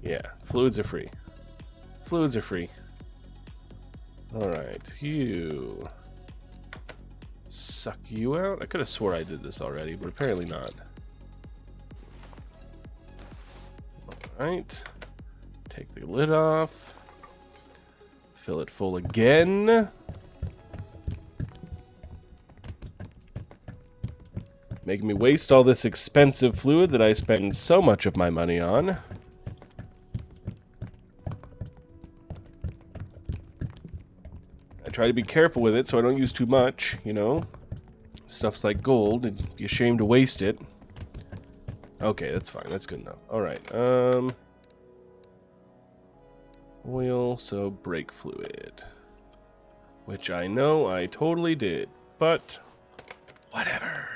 Yeah, fluids are free. Fluids are free. Alright, you. Suck you out? I could have swore I did this already, but apparently not. Alright. Take the lid off. Fill it full again. Making me waste all this expensive fluid that I spend so much of my money on. I try to be careful with it so I don't use too much, you know. Stuff's like gold, and you'd be ashamed to waste it. Okay, that's fine. That's good enough. Alright, oil, so brake fluid. Which I know I totally did, but whatever.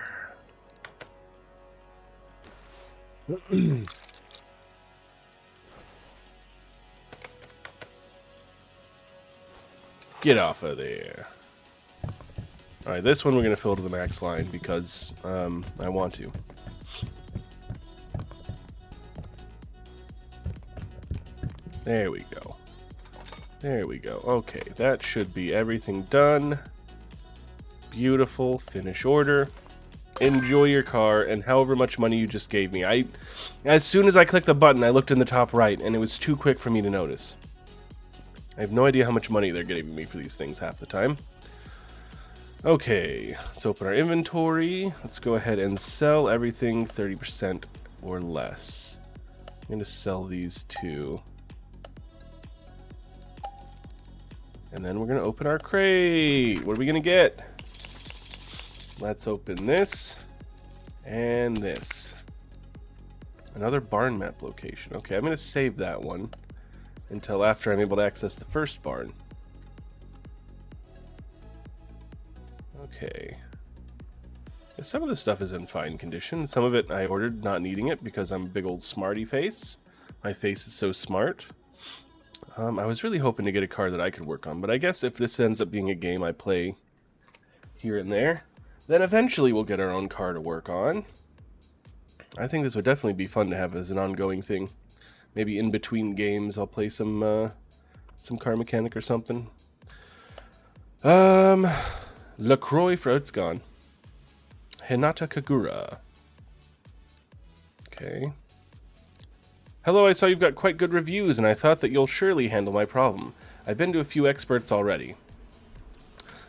Get off of there. Alright, this one we're going to fill to the max line because I want to. There we go. There we go. Okay, that should be everything done. Beautiful. Finish order. Enjoy your car and however much money you just gave me. As soon as I clicked the button, I looked in the top right and it was too quick for me to notice. I have no idea how much money they're giving me for these things half the time. Okay, let's open our inventory. Let's go ahead and sell everything 30% or less. I'm going to sell these two. And then we're going to open our crate. What are we going to get? Let's open this and this. Another barn map location. Okay, I'm going to save that one until after I'm able to access the first barn. Okay. Some of this stuff is in fine condition. Some of it I ordered not needing it because I'm a big old smarty face. My face is so smart. I was really hoping to get a car that I could work on, but I guess if this ends up being a game I play here and there, then eventually we'll get our own car to work on. I think this would definitely be fun to have as an ongoing thing. Maybe in between games I'll play some car mechanic or something. LaCroix for it's gone. Hinata Kagura. Okay. Hello, I saw you've got quite good reviews, and I thought that you'll surely handle my problem. I've been to a few experts already.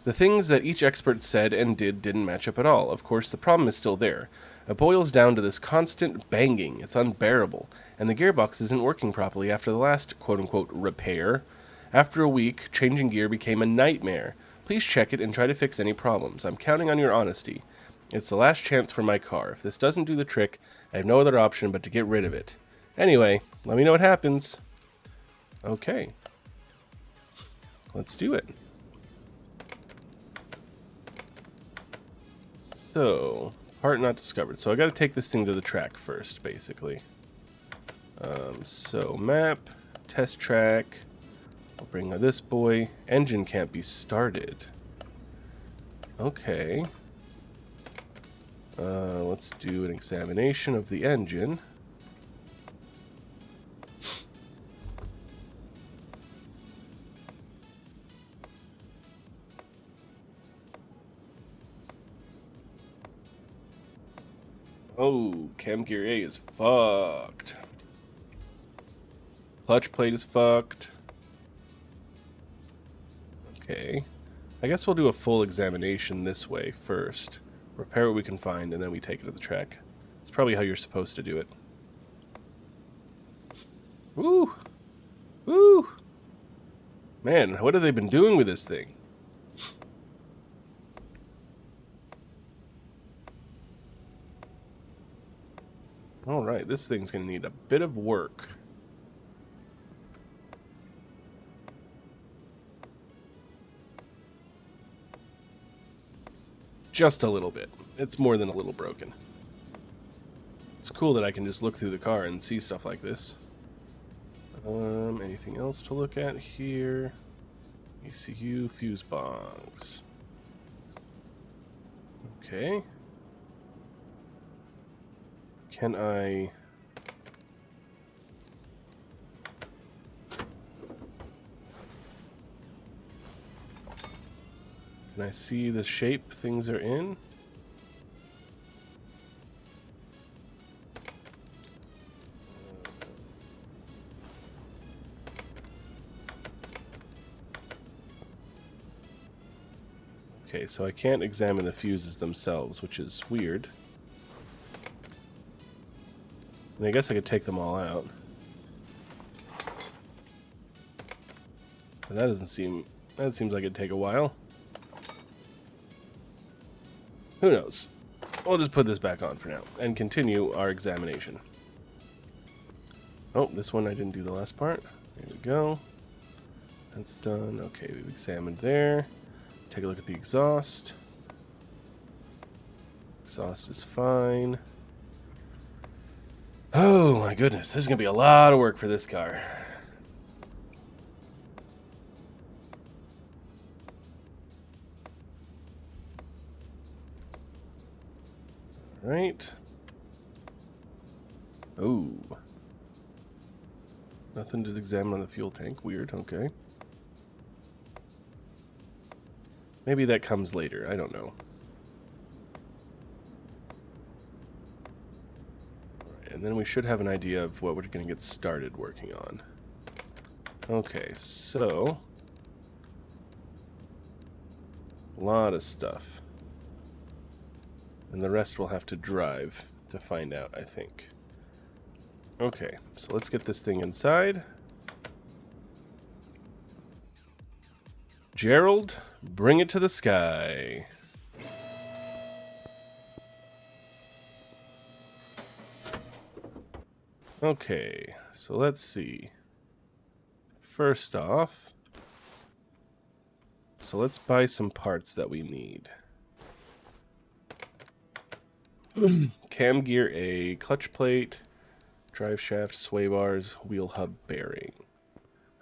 The things that each expert said and didn't match up at all. Of course, the problem is still there. It boils down to this constant banging. It's unbearable. And the gearbox isn't working properly after the last quote-unquote repair. After a week, changing gear became a nightmare. Please check it and try to fix any problems. I'm counting on your honesty. It's the last chance for my car. If this doesn't do the trick, I have no other option but to get rid of it. Anyway, let me know what happens. Okay. Let's do it. So, part not discovered. So I got to take this thing to the track first, basically. So map, test track. I'll bring this boy. Engine can't be started. Okay. Let's do an examination of the engine. Oh, cam gear A is fucked. Clutch plate is fucked. Okay. I guess we'll do a full examination this way first. Repair what we can find, and then we take it to the track. It's probably how you're supposed to do it. Woo! Woo! Man, what have they been doing with this thing? Alright, this thing's going to need a bit of work. Just a little bit. It's more than a little broken. It's cool that I can just look through the car and see stuff like this. Anything else to look at here? ECU, fuse box. Okay. Can I... Can I see the shape things are in? Okay, so I can't examine the fuses themselves, which is weird. And I guess I could take them all out. But that doesn't seem... That seems like it'd take a while. Who knows? We'll just put this back on for now and continue our examination. Oh, this one I didn't do the last part. There we go. That's done. Okay, we've examined there. Take a look at the exhaust. Exhaust is fine. Oh my goodness, there's gonna be a lot of work for this car. Alright. Oh. Nothing to examine on the fuel tank. Weird, okay. Maybe that comes later, I don't know. Alright, and then we should have an idea of what we're going to get started working on. Okay, so... a lot of stuff. And the rest we'll have to drive to find out, I think. Okay, so let's get this thing inside. Gerald, bring it to the sky. Okay, so let's see. First off, so let's buy some parts that we need. Cam gear A, clutch plate, drive shaft, sway bars, wheel hub bearing.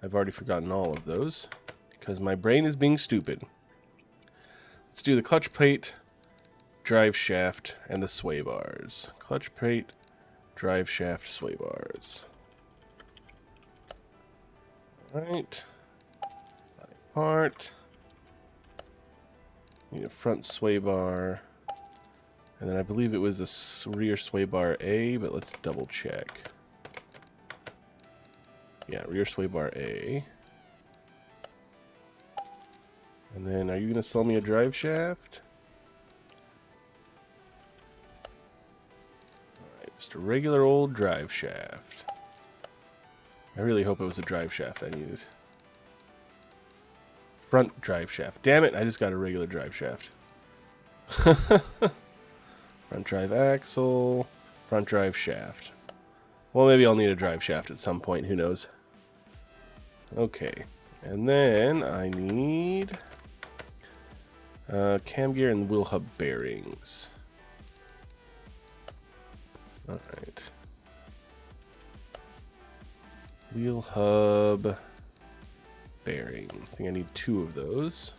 I've already forgotten all of those because my brain is being stupid. Let's do the clutch plate, drive shaft, and the sway bars. Clutch plate, drive shaft, sway bars. Alright. Part. Need a front sway bar. And then I believe it was a rear sway bar A, but let's double check. Yeah, rear sway bar A. And then, are you going to sell me a drive shaft? Alright, just a regular old drive shaft. I really hope it was a drive shaft I needed. Front drive shaft. Damn it, I just got a regular drive shaft. Front drive axle, front drive shaft. Well, maybe I'll need a drive shaft at some point, who knows. Okay, and then I need cam gear and wheel hub bearings. Alright. Wheel hub bearing. I think I need 2 of those.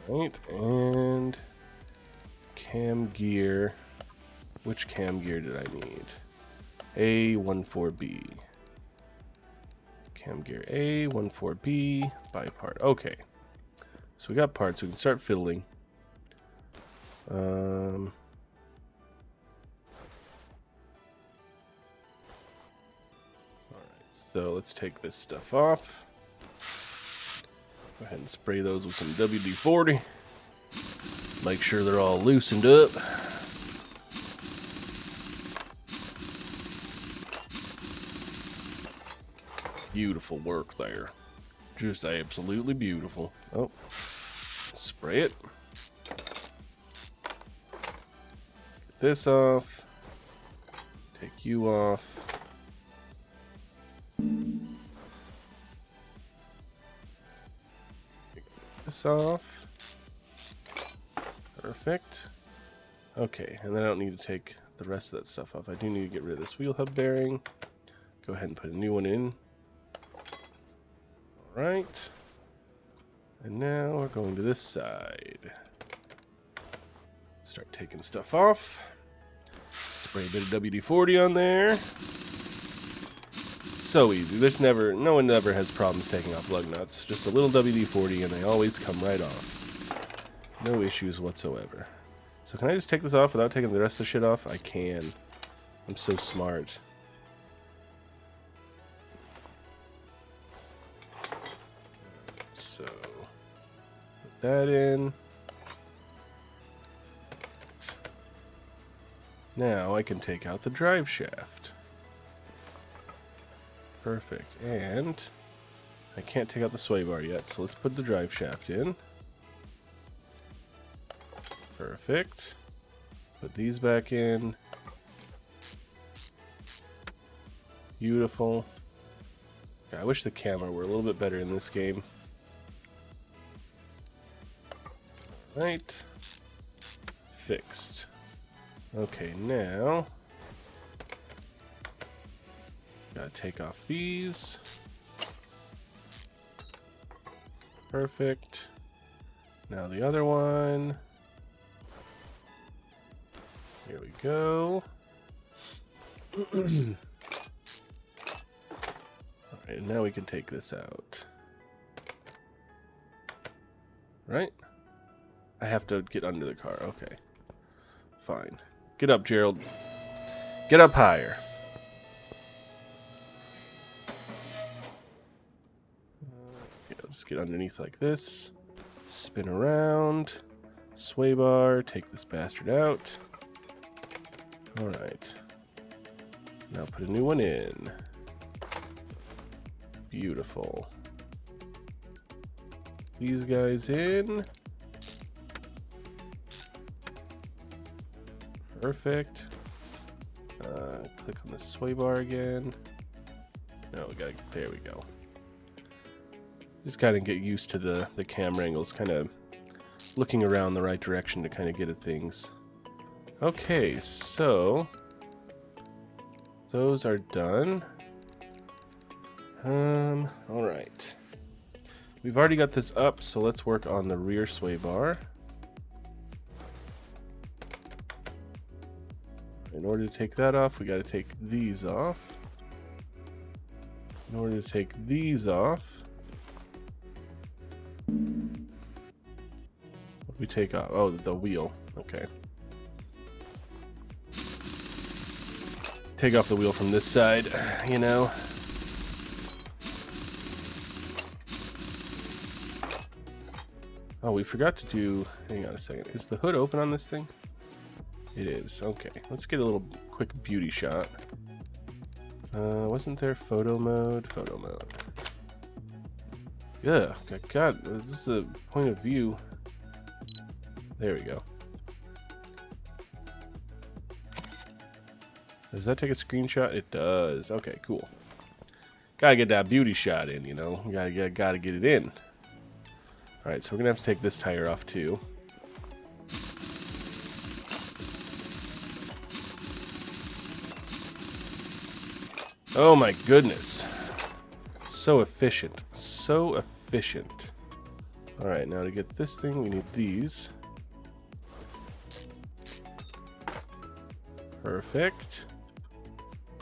Alright, and cam gear. Which cam gear did I need? A14B. Cam gear A14B. Buy part. Okay. So we got parts. We can start fiddling. Alright, so let's take this stuff off. Go ahead and spray those with some WD-40. Make sure they're all loosened up. Beautiful work there. Just absolutely beautiful. Oh, spray it. Get this off. Take you off. Take this off. Perfect. Okay, and then I don't need to take the rest of that stuff off. I do need to get rid of this wheel hub bearing. Go ahead and put a new one in. Alright. And now we're going to this side. Start taking stuff off. Spray a bit of WD-40 on there. So easy. No one ever has problems taking off lug nuts. Just a little WD-40 and they always come right off. No issues whatsoever. So can I just take this off without taking the rest of the shit off? I can. I'm so smart. So, put that in. Now I can take out the drive shaft. Perfect. And I can't take out the sway bar yet, so let's put the drive shaft in. Perfect. Put these back in. Beautiful. I wish the camera were a little bit better in this game. Right. Fixed. Okay, now gotta take off these. Perfect. Now the other one. There we go. Alright, now we can take this out. Right? I have to get under the car. Okay. Fine. Get up, Gerald. Get up higher. Yeah, just get underneath like this. Spin around. Sway bar. Take this bastard out. Alright. Now put a new one in. Beautiful. These guys in. Perfect. Click on the sway bar again. No, we gotta. There we go. Just gotta get used to the camera angles, kind of looking around the right direction to kind of get at things. Okay, so those are done. All right. We've already got this up, so let's work on the rear sway bar. In order to take that off, we got to take these off. In order to take these off, what do we take off? Oh, the wheel. Okay. Take off the wheel from this side, you know. Oh, we forgot to do... Hang on a second. Is the hood open on this thing? It is. Okay. Let's get a little quick beauty shot. Wasn't there photo mode? Photo mode. Yeah. God, this is a point of view. There we go. Does that take a screenshot? It does. Okay, cool. Gotta get that beauty shot in, you know. Gotta get it in. Alright, so we're gonna have to take this tire off too. Oh my goodness. So efficient. So efficient. Alright, now to get this thing, we need these. Perfect.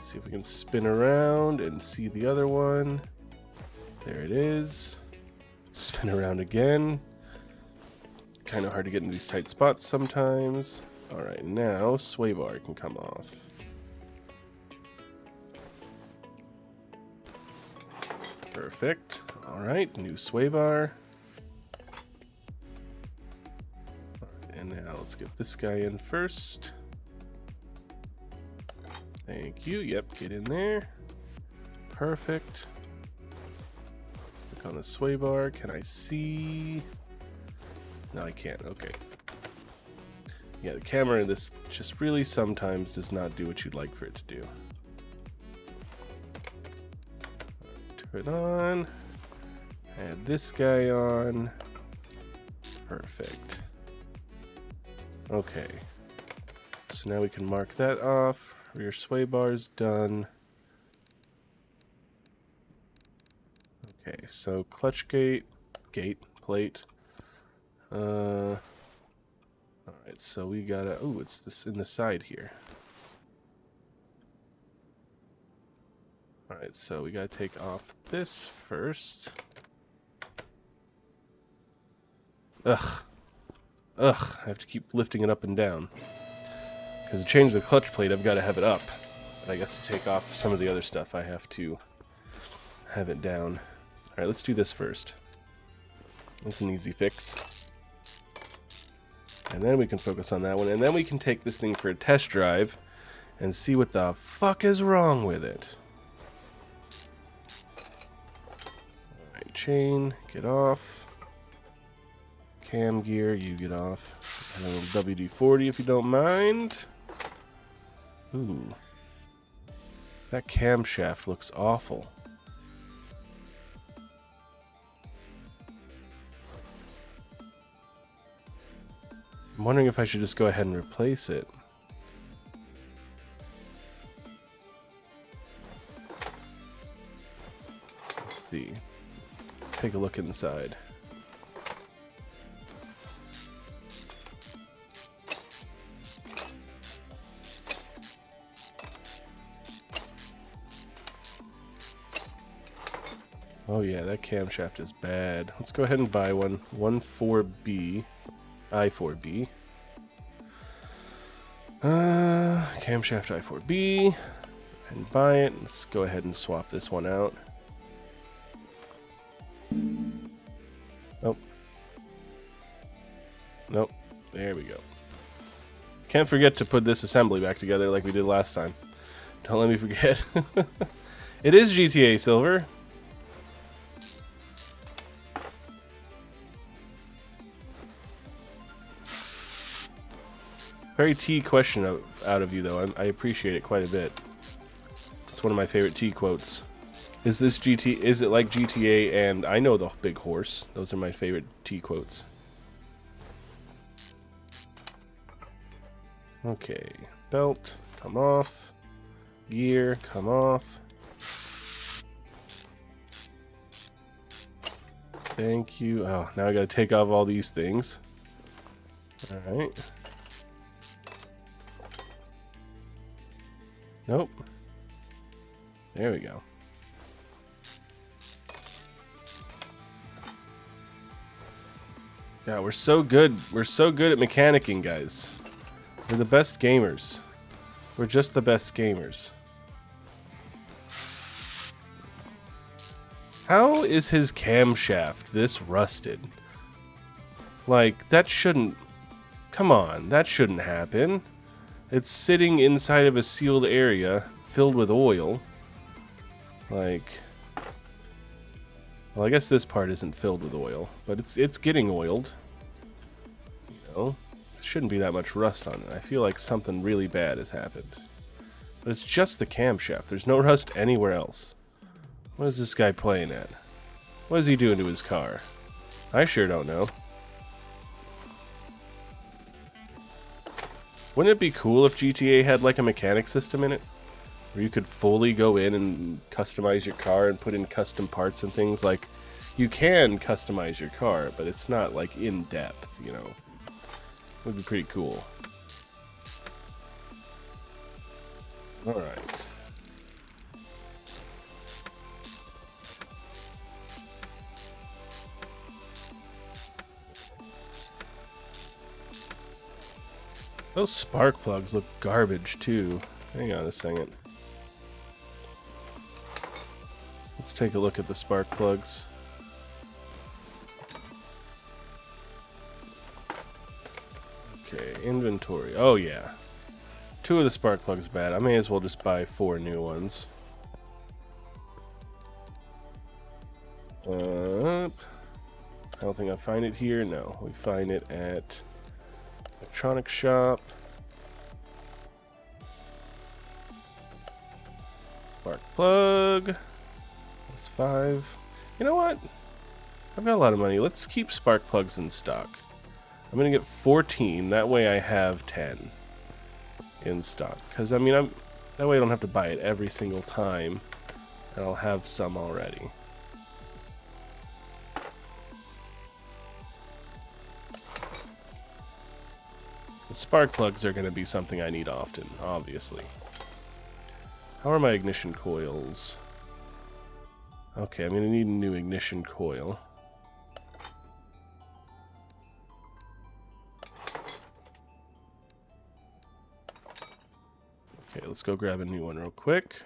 See if we can spin around and see the other one. There it is. Spin around again. Kind of hard to get in these tight spots sometimes. Alright, now sway bar can come off. Perfect. Alright, new sway bar. And now let's get this guy in first. Thank you. Yep, get in there. Perfect. Click on the sway bar. Can I see? No, I can't. Okay. Yeah, the camera in this just really sometimes does not do what you'd like for it to do. Turn it on. Add this guy on. Perfect. Okay. So now we can mark that off. Rear sway bar's done. Okay, so clutch plate. Alright, so we gotta, oh, it's this in the side here. Alright, so we gotta take off this first. Ugh, I have to keep lifting it up and down. Because to change the clutch plate, I've got to have it up. But I guess to take off some of the other stuff, I have to have it down. Alright, let's do this first. That's an easy fix. And then we can focus on that one. And then we can take this thing for a test drive and see what the fuck is wrong with it. Alright, chain, get off. Cam gear, you get off. And a little WD-40 if you don't mind. Ooh. That camshaft looks awful. I'm wondering if I should just go ahead and replace it. Let's see. Take a look inside. Oh yeah, that camshaft is bad. Let's go ahead and buy one. 14B. I4B. Camshaft I4B. And buy it. Let's go ahead and swap this one out. Nope. Nope. There we go. Can't forget to put this assembly back together like we did last time. Don't let me forget. It is GTA Silver. Very T question out of you, though. I appreciate it quite a bit. It's one of my favorite T quotes. Is this GT? Is it like GTA and I Know the Big Horse? Those are my favorite T quotes. Okay, belt, come off. Gear, come off. Thank you. Oh, now I gotta take off all these things. Alright. Nope. There we go. Yeah, we're so good. We're so good at mechanicking, guys. We're the best gamers. We're just the best gamers. How is his camshaft this rusted? Like, that shouldn't... Come on, that shouldn't happen. It's sitting inside of a sealed area filled with oil. Like... Well, I guess this part isn't filled with oil, but it's getting oiled. You know? Shouldn't be that much rust on it. I feel like something really bad has happened. But it's just the camshaft. There's no rust anywhere else. What is this guy playing at? What is he doing to his car? I sure don't know. Wouldn't it be cool if GTA had like a mechanic system in it? Where you could fully go in and customize your car and put in custom parts and things. Like, you can customize your car, but it's not like in depth, you know. Would be pretty cool. Alright. Those spark plugs look garbage too. Hang on a second. Let's take a look at the spark plugs. Okay, inventory. Oh yeah. 2 of the spark plugs bad. I may as well just buy 4 new ones. I don't think I find it here. No, we find it at electronic shop. Spark plug. That's 5. You know what? I've got a lot of money. Let's keep spark plugs in stock. I'm gonna get 14. That way I have 10 in stock. Because I mean, that way I don't have to buy it every single time, and I'll have some already. The spark plugs are gonna be something I need often, obviously. How are my ignition coils? Okay, I'm gonna need a new ignition coil. Okay, let's go grab a new one real quick.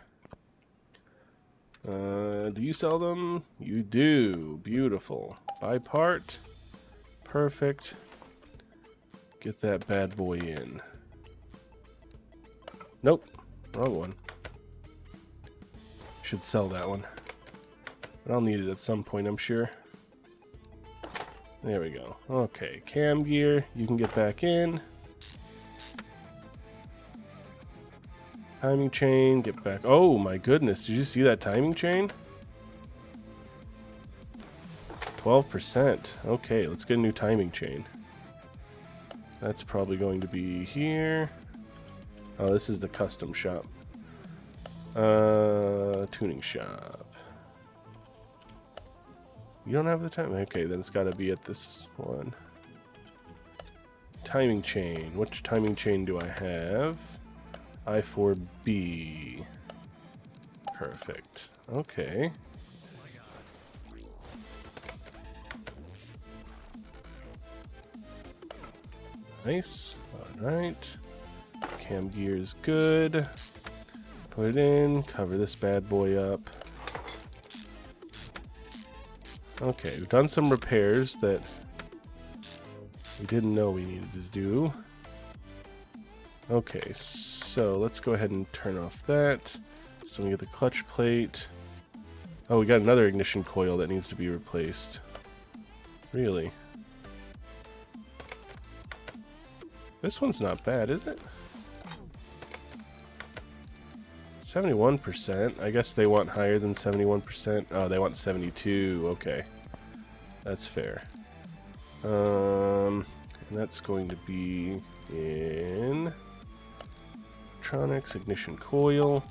Do you sell them? You do. Beautiful. Buy part. Perfect. Get that bad boy in. Nope. Wrong one. Should sell that one. But I'll need it at some point, I'm sure. There we go. Okay, cam gear. You can get back in. Timing chain, get back. Oh my goodness, did you see that timing chain? 12%. Okay, let's get a new timing chain. That's probably going to be here. Oh, this is the custom shop. Tuning shop. You don't have the time? Okay, then it's got to be at this one. Timing chain. Which timing chain do I have? I4B. Perfect. Okay. Nice. Alright. Cam gear is good. Put it in. Cover this bad boy up. Okay, we've done some repairs that we didn't know we needed to do. Okay, so let's go ahead and turn off that. So we get the clutch plate. Oh, we got another ignition coil that needs to be replaced. Really? This one's not bad, is it? 71%. I guess they want higher than 71%. Oh, they want 72. Okay. That's fair. And that's going to be in electronics, ignition coil.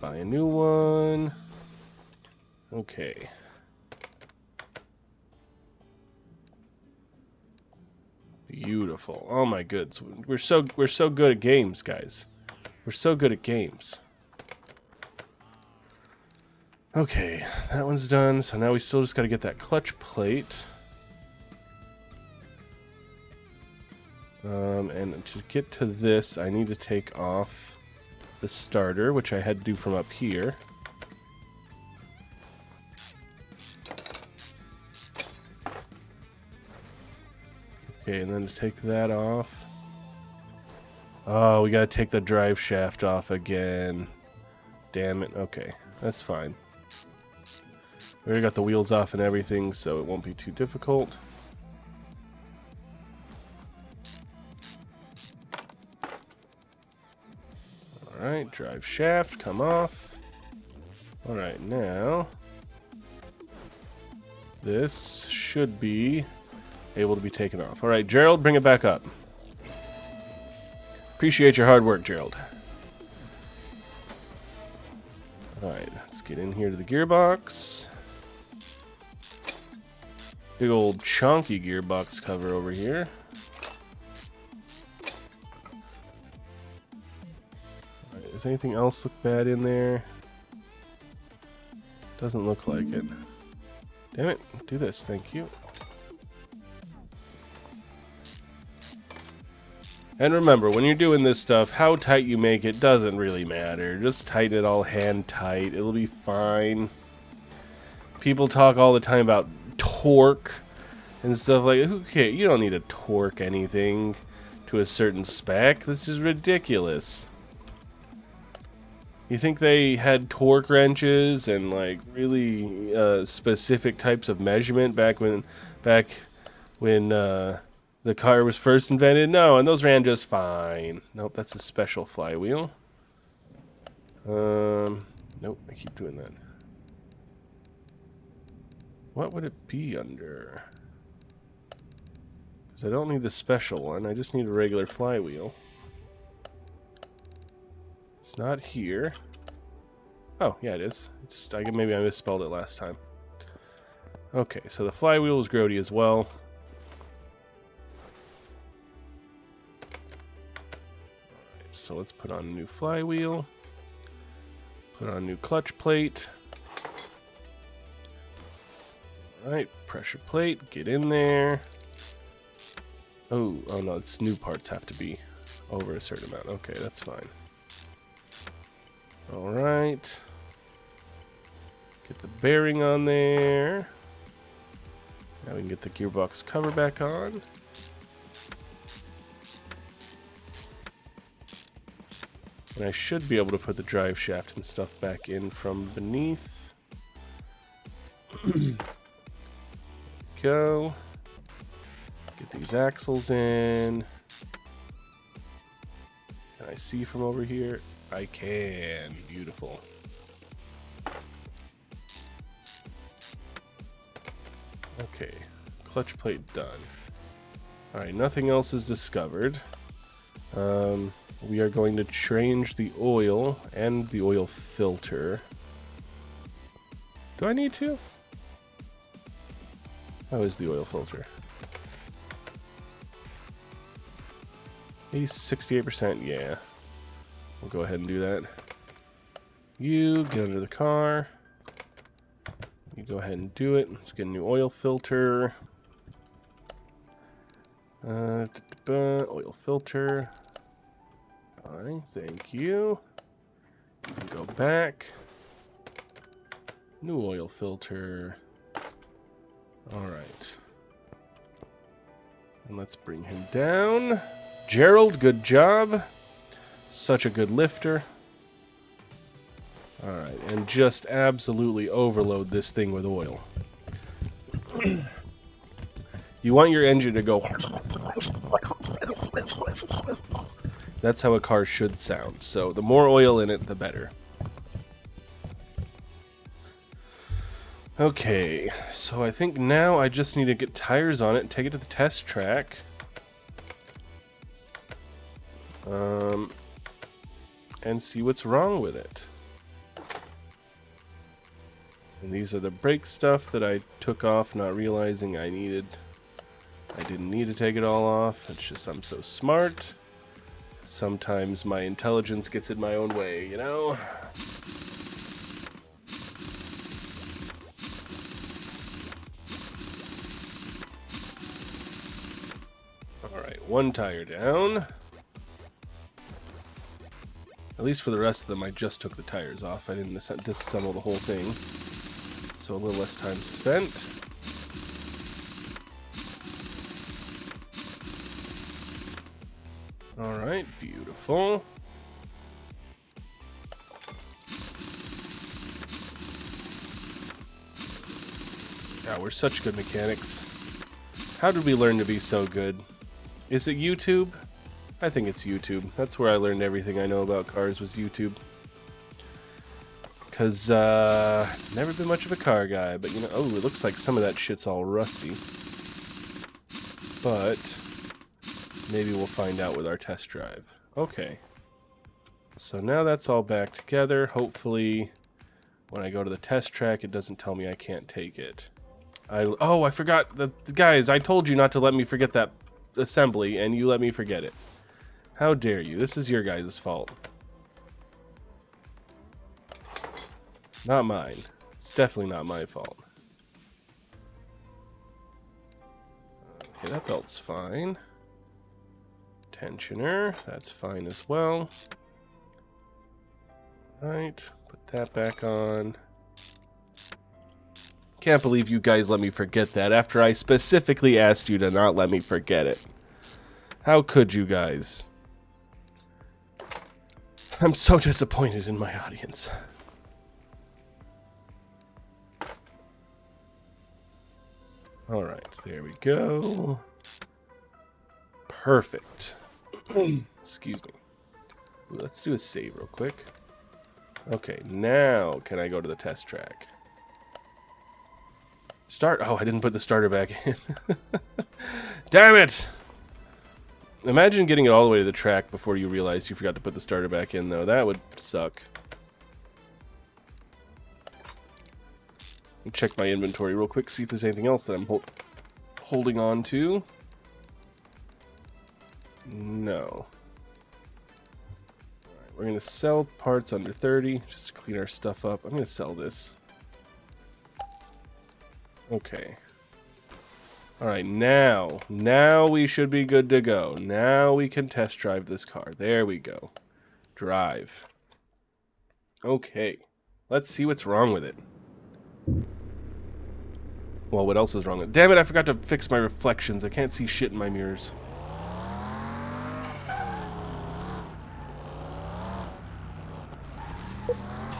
Buy a new one. Okay. Beautiful. Oh my goods. We're so good at games, guys. We're so good at games. Okay, that one's done. So now we still just got to get that clutch plate. And to get to this, I need to take off the starter, which I had to do from up here. Okay, and then to take that off. Oh, we gotta take the drive shaft off again. Damn it. Okay, that's fine. We already got the wheels off and everything, so it won't be too difficult. Alright, drive shaft, come off. Alright, now this should be able to be taken off. Alright, Gerald, bring it back up. Appreciate your hard work, Gerald. Alright, let's get in here to the gearbox. Big old chunky gearbox cover over here. Alright, does anything else look bad in there? Doesn't look like it. Damn it, do this, thank you. And remember, when you're doing this stuff, how tight you make it doesn't really matter. Just tighten it all hand tight. It'll be fine. People talk all the time about torque and stuff like that. Who cares? You don't need to torque anything to a certain spec. This is ridiculous. You think they had torque wrenches and like really specific types of measurement back when the car was first invented? No, and those ran just fine. Nope, that's a special flywheel. Nope, I keep doing that. What would it be under? Because I don't need the special one, I just need a regular flywheel. It's not here. Oh, yeah, it is. Maybe I misspelled it last time. Okay, so the flywheel is grody as well. So let's put on a new flywheel, put on a new clutch plate. Alright, pressure plate, get in there. Oh no, it's new parts have to be over a certain amount. Okay, that's fine. Alright. Get the bearing on there. Now we can get the gearbox cover back on. And I should be able to put the drive shaft and stuff back in from beneath. Go. Get these axles in. Can I see from over here? I can. Beautiful. Okay. Clutch plate done. Alright, nothing else is discovered. We are going to change the oil and the oil filter. Do I need to? How is the oil filter? 68%, yeah. We'll go ahead and do that. You get under the car. You go ahead and do it. Let's get a new oil filter. Oil filter. Fine, thank you. You can go back. New oil filter. Alright. And let's bring him down. Gerald, good job. Such a good lifter. Alright, and just absolutely overload this thing with oil. You want your engine to go... That's how a car should sound. So the more oil in it, the better. Okay, so I think now I just need to get tires on it and take it to the test track. And see what's wrong with it. And these are the brake stuff that I took off, not realizing I didn't need to take it all off. It's just I'm so smart. Sometimes my intelligence gets in my own way, you know? Alright, one tire down. At least for the rest of them, I just took the tires off. I didn't disassemble the whole thing. So a little less time spent. Alright, beautiful. Yeah, we're such good mechanics. How did we learn to be so good? Is it YouTube? I think it's YouTube. That's where I learned everything I know about cars, was YouTube. Because, never been much of a car guy, but you know, oh, it looks like some of that shit's all rusty. But maybe we'll find out with our test drive. Okay. So now that's all back together. Hopefully, when I go to the test track, it doesn't tell me I can't take it. Oh, I forgot. Guys, I told you not to let me forget that assembly, and you let me forget it. How dare you? This is your guys' fault. Not mine. It's definitely not my fault. Okay, that belt's fine. Tensioner, that's fine as well. Right, put that back on. Can't believe you guys let me forget that after I specifically asked you to not let me forget it. How could you guys? I'm so disappointed in my audience. Alright, there we go. Perfect. Excuse me. Ooh, let's do a save real quick. Okay, now can I go to the test track? Start. Oh, I didn't put the starter back in. Damn it! Imagine getting it all the way to the track before you realize you forgot to put the starter back in, though. That would suck. Let me check my inventory real quick, see if there's anything else that I'm holding on to. No. Alright, we're going to sell parts under 30, just to clean our stuff up. I'm going to sell this. Okay. Alright, now we should be good to go. Now we can test drive this car. There we go. Drive. Okay. Let's see what's wrong with it. Well, what else is wrong with it? Damn it, I forgot to fix my reflections. I can't see shit in my mirrors.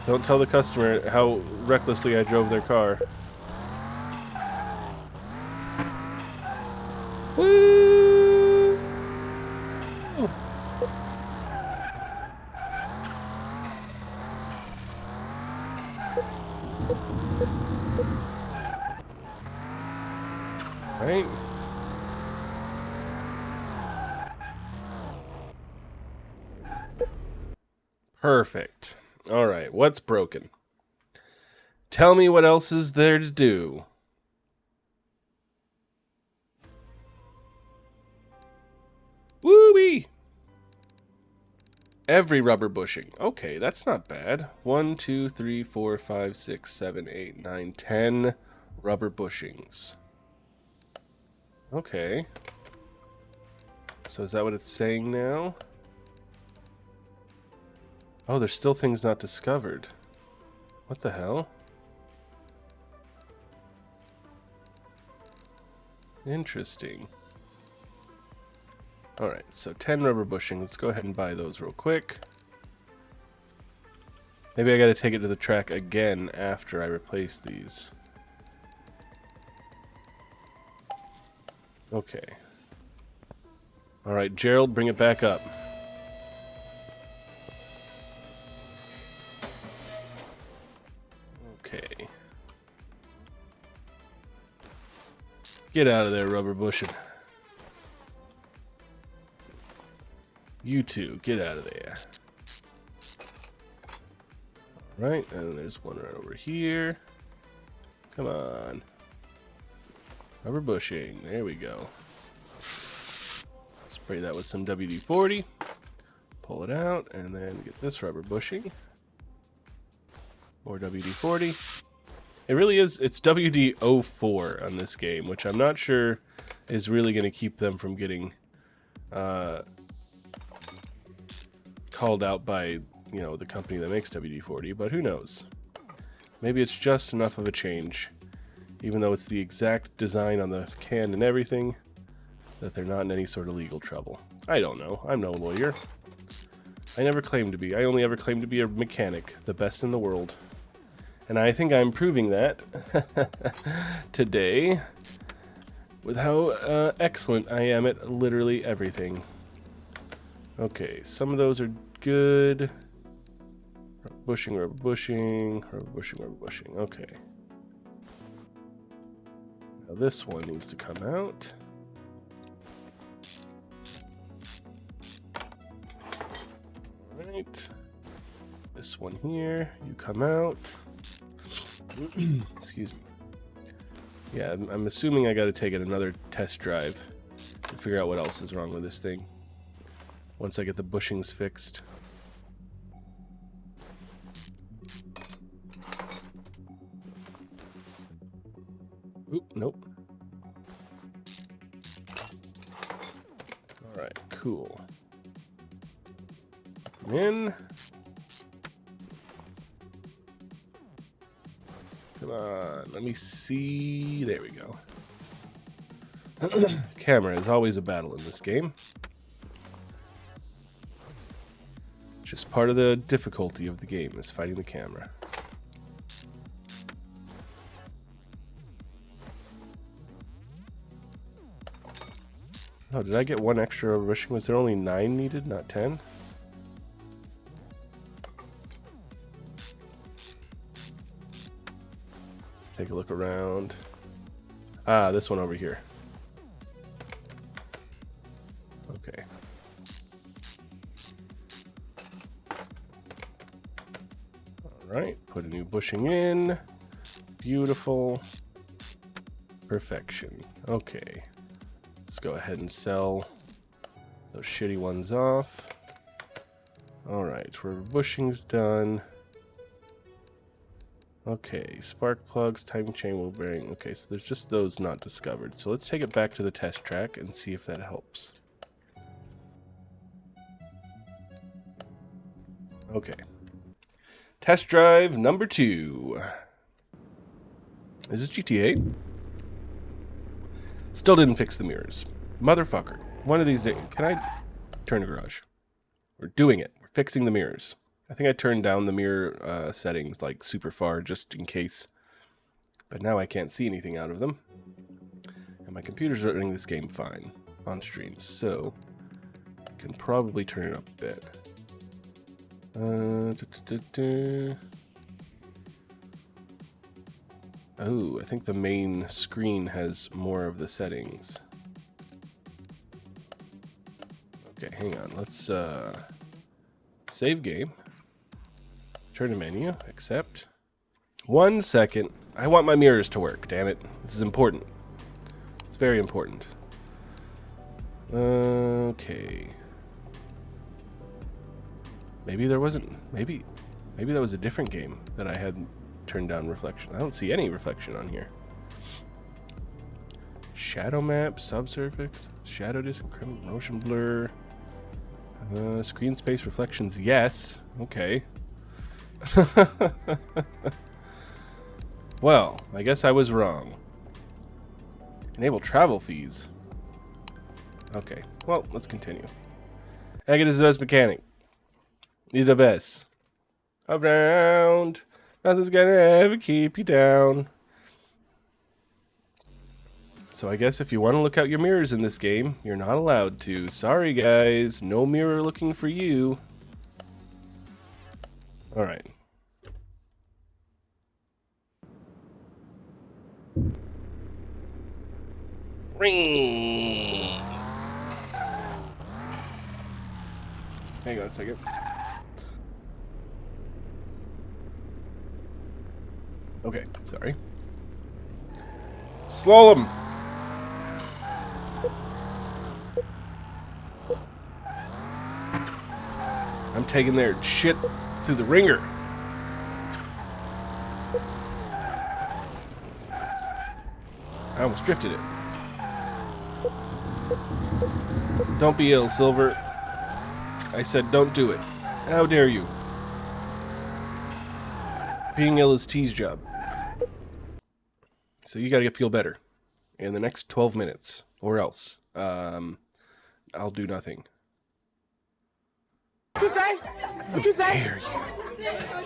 Don't tell the customer how recklessly I drove their car. Woo! Right. Perfect. All right, what's broken? Tell me what else is there to do. Woo-wee! Every rubber bushing. Okay, that's not bad. 1, 2, 3, 4, 5, 6, 7, 8, 9, 10 rubber bushings. Okay. So is that what it's saying now? Oh, there's still things not discovered. What the hell? Interesting. Alright, so 10 rubber bushing. Let's go ahead and buy those real quick. Maybe I gotta take it to the track again after I replace these. Okay. Alright, Gerald, bring it back up. Okay. Get out of there, rubber bushing. You two, get out of there. Alright, and there's one right over here. Come on. Rubber bushing. There we go. Spray that with some WD-40. Pull it out, and then get this rubber bushing. More WD-40. It really is, it's WD-04 on this game, which I'm not sure is really going to keep them from getting called out by, you know, the company that makes WD-40, but who knows? Maybe it's just enough of a change, even though it's the exact design on the can and everything, that they're not in any sort of legal trouble. I don't know. I'm no lawyer. I never claimed to be. I only ever claimed to be a mechanic, the best in the world. And I think I'm proving that today with how excellent I am at literally everything. Okay, some of those are good. Rubber bushing, rubber bushing, rubber bushing, rubber bushing. Okay. Now this one needs to come out. Alright. This one here, you come out. Excuse me. Yeah, I'm assuming I gotta take it another test drive to figure out what else is wrong with this thing. Once I get the bushings fixed. Oop, nope. Alright, cool. Come in. Come on, let me see. There we go. Camera is always a battle in this game. Just part of the difficulty of the game is fighting the camera. Oh, did I get one extra rushing? Was there only 9 needed, not 10? Take a look around. Ah, this one over here. Okay. Alright, put a new bushing in. Beautiful. Perfection. Okay. Let's go ahead and sell those shitty ones off. Alright, rubber bushing's done. Okay, spark plugs, timing chain, wheel bearing. Okay, so there's just those not discovered. So let's take it back to the test track and see if that helps. Okay. Test drive number 2. Is this GTA? Still didn't fix the mirrors. Motherfucker. One of these days. Can I turn the garage? We're doing it. We're fixing the mirrors. I think I turned down the mirror settings like super far just in case. But now I can't see anything out of them. And my computer's running this game fine on stream. So I can probably turn it up a bit. Oh, I think the main screen has more of the settings. Okay, hang on. Let's save game. Turn to menu. Accept. 1 second. I want my mirrors to work, damn it. This is important. It's very important. Okay. Maybe there wasn't... Maybe that was a different game that I had turned down reflection. I don't see any reflection on here. Shadow map, subsurface, shadow disk, motion blur, screen space reflections. Yes. Okay. Well, I guess I was wrong. Enable travel fees. Okay. Well, let's continue. Agate is the best mechanic. He's the best. Around. Nothing's gonna ever keep you down. So I guess if you want to look out your mirrors in this game, you're not allowed to. Sorry guys, no mirror looking for you. Alright. Ring. Hang on a second. Okay, sorry. Slalom. I'm taking their shit through the ringer. I almost drifted it. Don't be ill, Silver. I said don't do it. How dare you? Being ill is T's job. So you gotta feel better in the next 12 minutes, or else I'll do nothing. What you say? What you say? Dare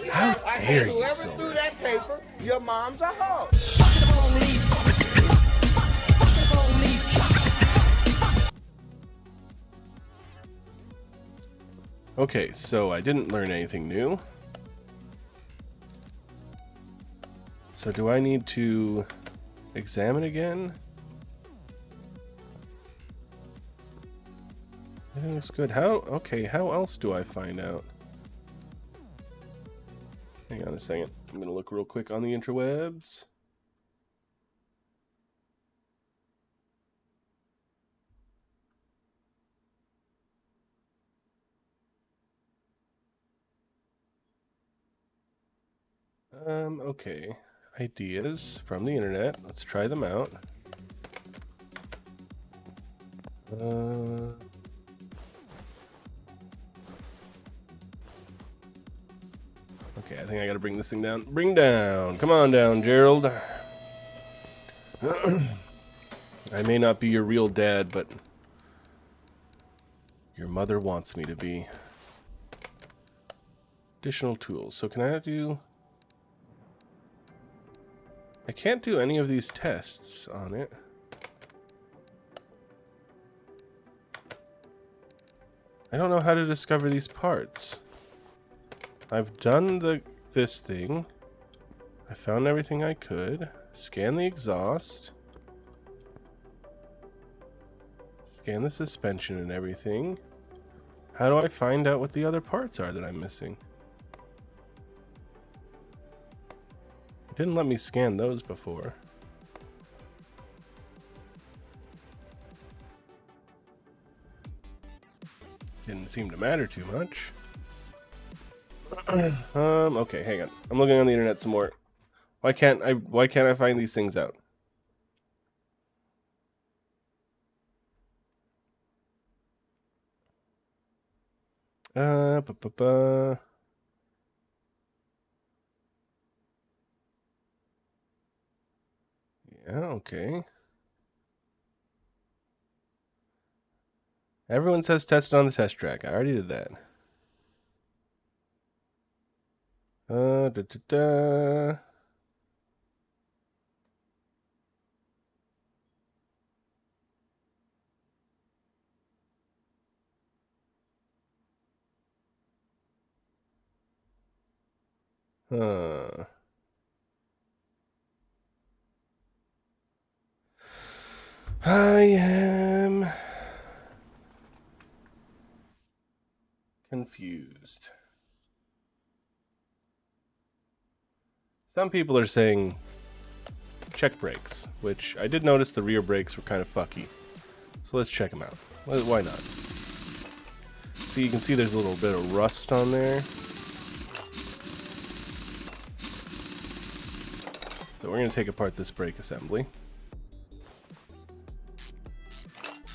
you? How dare you, Whoever Silver? threw that paper, your mom's a hoe. Okay, so I didn't learn anything new. So do I need to examine again? Everything looks good. Okay, how else do I find out? Hang on a second. I'm gonna look real quick on the interwebs. Okay. Ideas from the internet. Let's try them out. Okay, I think I gotta bring this thing down. Bring down. Come on down, Gerald. I may not be your real dad, but your mother wants me to be. Additional tools. So can I do... I can't do any of these tests on it. I don't know how to discover these parts. I've done this thing. I found everything I could. Scan the exhaust. Scan the suspension and everything. How do I find out what the other parts are that I'm missing? It didn't let me scan those before. Didn't seem to matter too much. Okay, hang on. I'm looking on the internet some more. Why can't I find these things out? Yeah, okay. Everyone says test it on the test track. I already did that. Huh. I am confused. Some people are saying check brakes, which I did notice the rear brakes were kind of fucky. So let's check them out. Why not? See, you can see there's a little bit of rust on there. So we're going to take apart this brake assembly.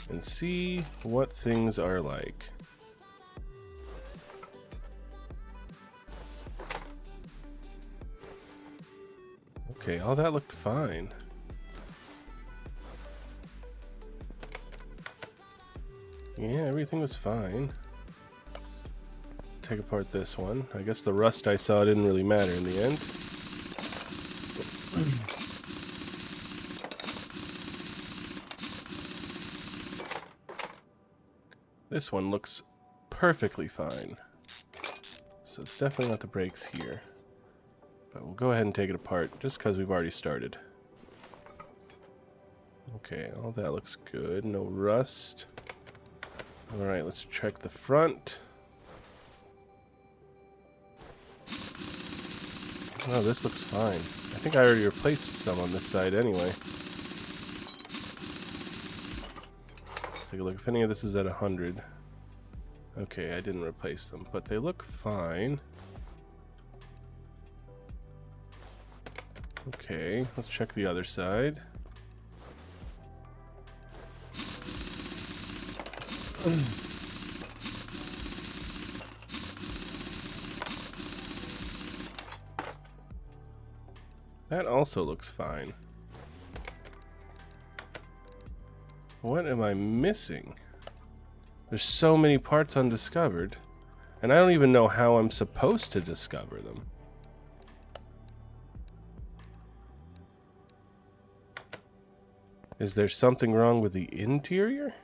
and see what things are like. Okay, all that looked fine. Yeah, everything was fine. Take apart this one. I guess the rust I saw didn't really matter in the end. This one looks perfectly fine. So it's definitely not the brakes here. But we'll go ahead and take it apart just because we've already started. Okay, all that looks good. No rust. Alright, let's check the front. Oh, this looks fine. I think I already replaced some on this side anyway. Let's take a look. If any of this is at 100. Okay, I didn't replace them, but they look fine. Okay, let's check the other side. That also looks fine. What am I missing? There's so many parts undiscovered, and I don't even know how I'm supposed to discover them. Is there something wrong with the interior?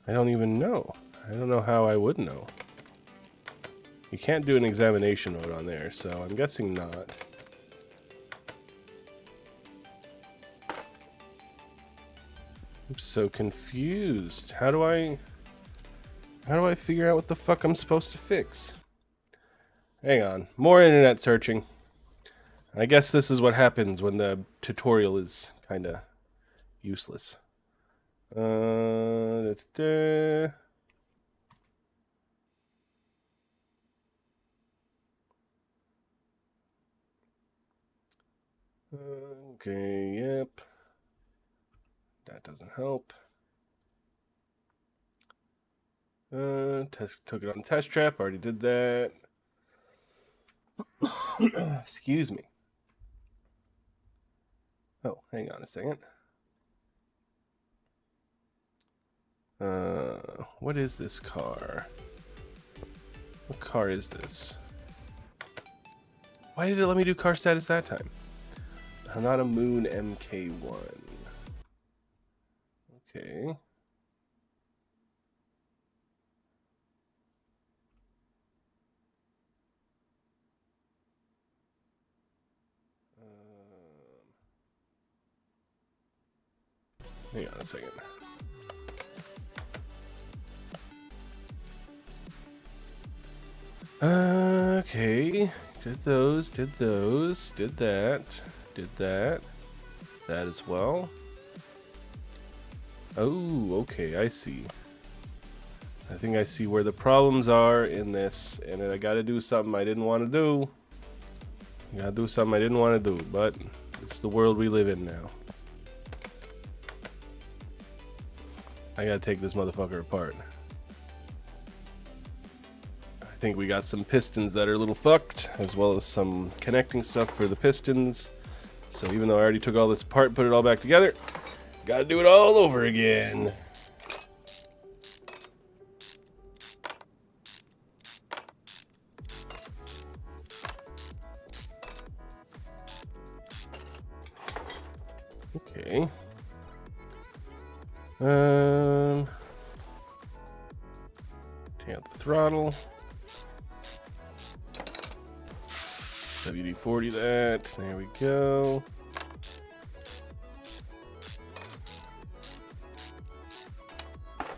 I don't even know. I don't know how I would know. You can't do an examination mode on there, so I'm guessing not. I'm so confused. How do I figure out what the fuck I'm supposed to fix? Hang on. More internet searching. I guess this is what happens when the tutorial is kind of useless. Okay, yep. That doesn't help. Took it on test trap, already did that. Excuse me. Oh, hang on a second. What is this car? What car is this? Why did it let me do car status that time? Not a Moon MK1. Okay. Hang on a second. Okay. Did those, did that, that as well. Oh, okay, I see. I think I see where the problems are in this, and I gotta do something I didn't want to do. Gotta do something I didn't want to do, but it's the world we live in now. I gotta take this motherfucker apart. I think we got some pistons that are a little fucked, as well as some connecting stuff for the pistons. So even though I already took all this apart, put it all back together, gotta do it all over again. Okay. Take out the throttle. WD-40 that. There we go.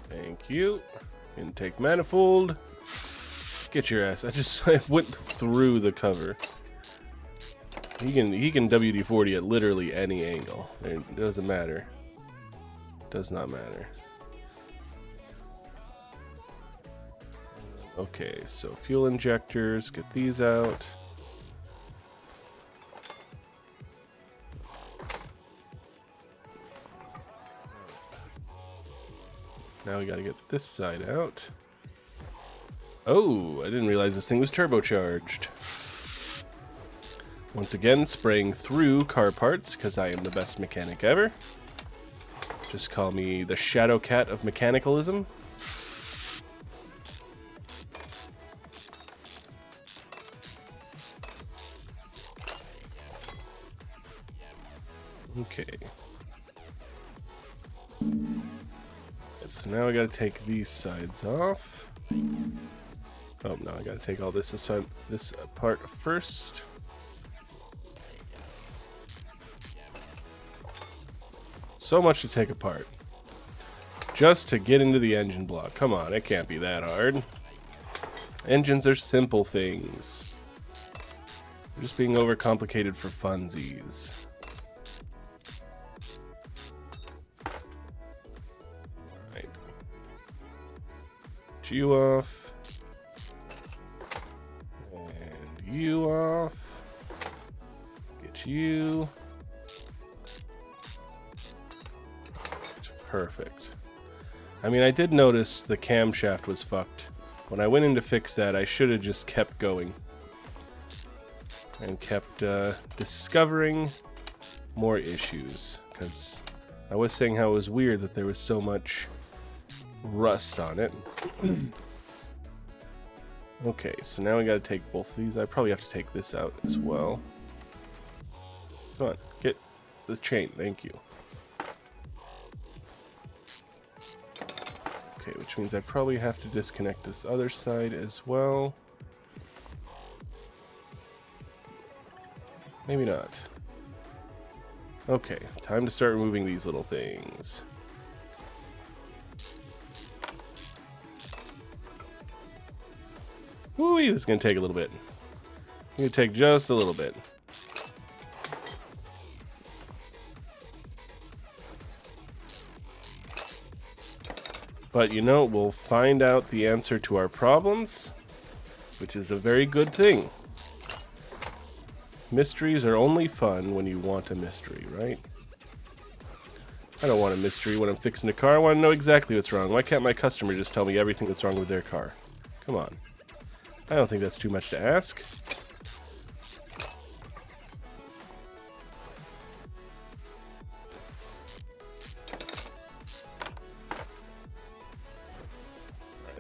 Thank you. Intake manifold. Get your ass. I went through the cover. He can WD-40 at literally any angle. It doesn't matter. Does not matter. Okay, so fuel injectors, get these out. Now we gotta get this side out. Oh, I didn't realize this thing was turbocharged. Once again, spraying through car parts, because I am the best mechanic ever. Just call me the Shadow Cat of mechanicalism. Okay. So now I gotta take these sides off. Oh no, I gotta take all this apart first. So much to take apart. Just to get into the engine block. Come on, it can't be that hard. Engines are simple things. They're just being overcomplicated for funsies. Right. Get you off. And you off. Get you. Perfect. I mean, I did notice the camshaft was fucked. When I went in to fix that, I should have just kept going. And kept discovering more issues. Because I was saying how it was weird that there was so much rust on it. Okay, so now we gotta take both of these. I probably have to take this out as well. Come on, get the chain. Thank you. Okay, which means I probably have to disconnect this other side as well. Maybe not. Okay, time to start removing these little things. Woo, this is going to take a little bit. It's going to take just a little bit. But you know, we'll find out the answer to our problems, which is a very good thing. Mysteries are only fun when you want a mystery, right? I don't want a mystery when I'm fixing a car. I want to know exactly what's wrong. Why can't my customer just tell me everything that's wrong with their car? Come on. I don't think that's too much to ask.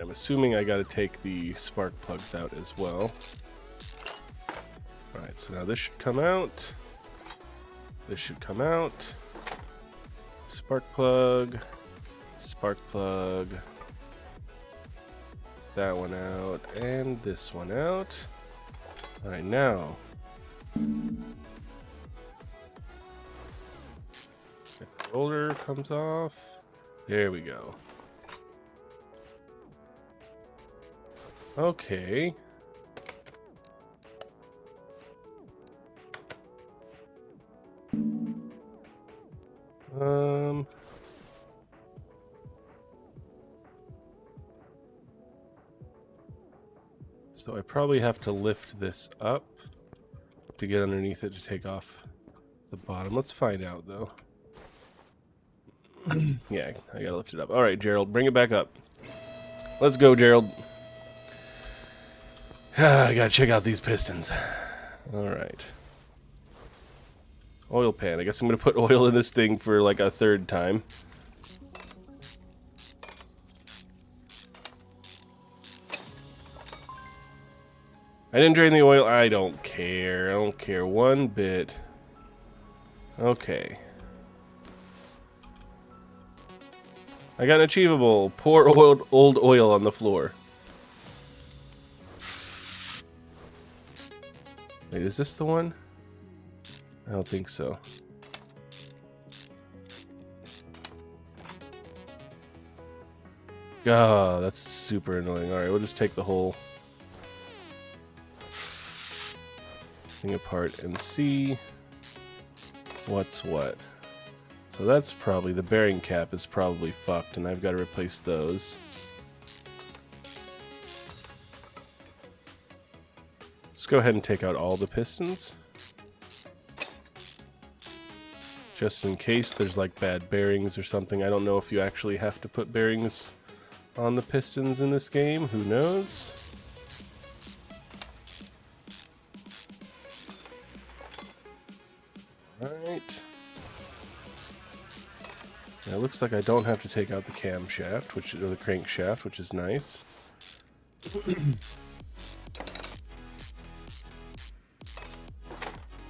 I'm assuming I got to take the spark plugs out as well. Alright, so now this should come out. This should come out. Spark plug. Spark plug. That one out. And this one out. Alright, now. The roller comes off. There we go. Okay. So I probably have to lift this up to get underneath it to take off the bottom. Let's find out though. Yeah, I gotta lift it up. Alright, Gerald, bring it back up. Let's go, Gerald. I gotta check out these pistons. Alright. Oil pan. I guess I'm gonna put oil in this thing for like a third time. I didn't drain the oil. I don't care. I don't care one bit. Okay. I got an achievable. Pour old oil on the floor. Wait, is this the one? I don't think so. God, that's super annoying. Alright, we'll just take the whole thing apart and see what's what. So that's probably, the bearing cap is probably fucked and I've got to replace those. Let's go ahead and take out all the pistons. Just in case there's like bad bearings or something. I don't know if you actually have to put bearings on the pistons in this game. Who knows? Alright. Now it looks like I don't have to take out the camshaft, or the crankshaft, which is nice.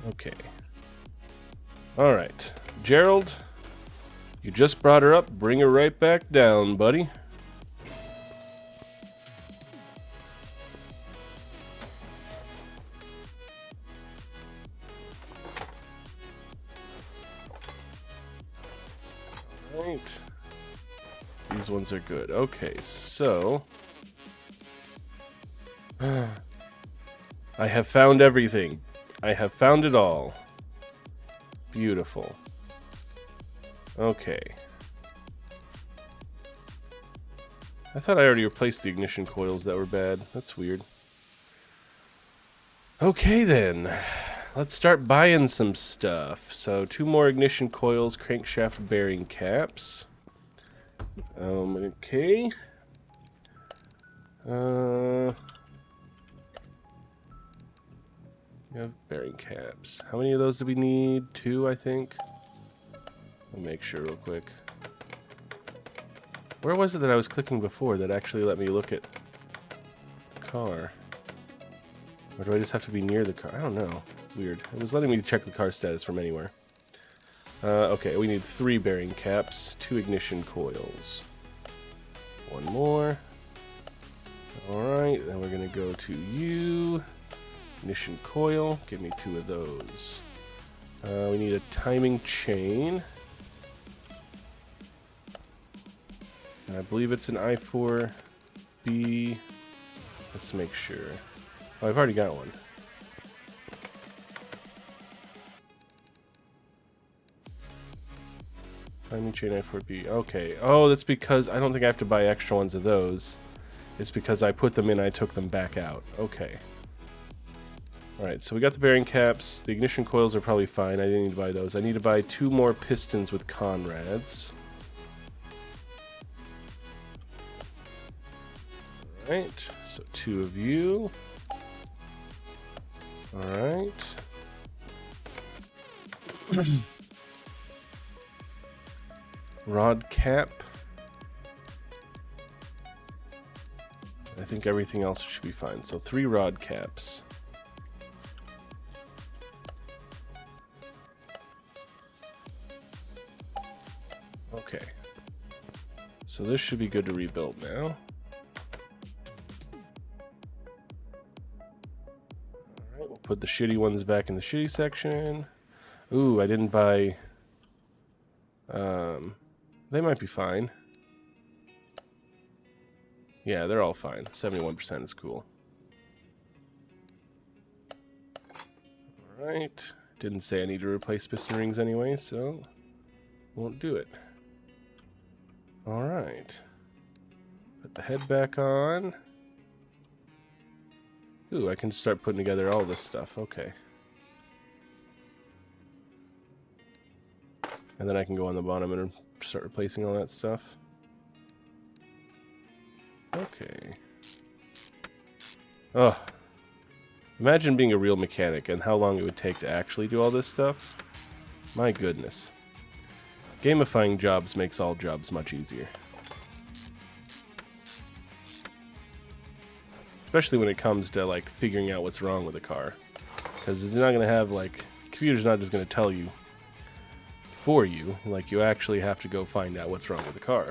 Okay. Alright. Gerald, you just brought her up. Bring her right back down, buddy. Alright. These ones are good. Okay, so... I have found everything. I have found it all. Beautiful. Okay. I thought I already replaced the ignition coils that were bad. That's weird. Okay then. Let's start buying some stuff. So 2 more ignition coils, crankshaft bearing caps. Okay. We have bearing caps. How many of those do we need? 2, I think. I'll make sure real quick. Where was it that I was clicking before that actually let me look at the car? Or do I just have to be near the car? I don't know. Weird. It was letting me check the car status from anywhere. Okay, we need 3 bearing caps, 2 ignition coils. 1 more. Alright, then we're going to go to you. Ignition coil. Give me 2 of those. We need a timing chain. And I believe it's an I4B. Let's make sure. Oh, I've already got one. Timing chain I4B. Okay. Oh, that's because I don't think I have to buy extra ones of those. It's because I put them in, I took them back out. Okay. Alright, so we got the bearing caps. The ignition coils are probably fine. I didn't need to buy those. I need to buy 2 more pistons with Conrads. Alright, so 2 of you. Alright. Rod cap. I think everything else should be fine. So 3 rod caps. Okay. So this should be good to rebuild now. Alright, we'll put the shitty ones back in the shitty section. Ooh, I didn't buy... they might be fine. Yeah, they're all fine. 71% is cool. Alright. Didn't say I need to replace piston rings anyway, so... won't do it. Alright. Put the head back on. Ooh, I can start putting together all this stuff. Okay. And then I can go on the bottom and start replacing all that stuff. Okay. Oh. Imagine being a real mechanic and how long it would take to actually do all this stuff. My goodness. Gamifying jobs makes all jobs much easier. Especially when it comes to, like, figuring out what's wrong with a car. Because it's not going to have, like... computer's not just going to tell you for you. Like, you actually have to go find out what's wrong with the car.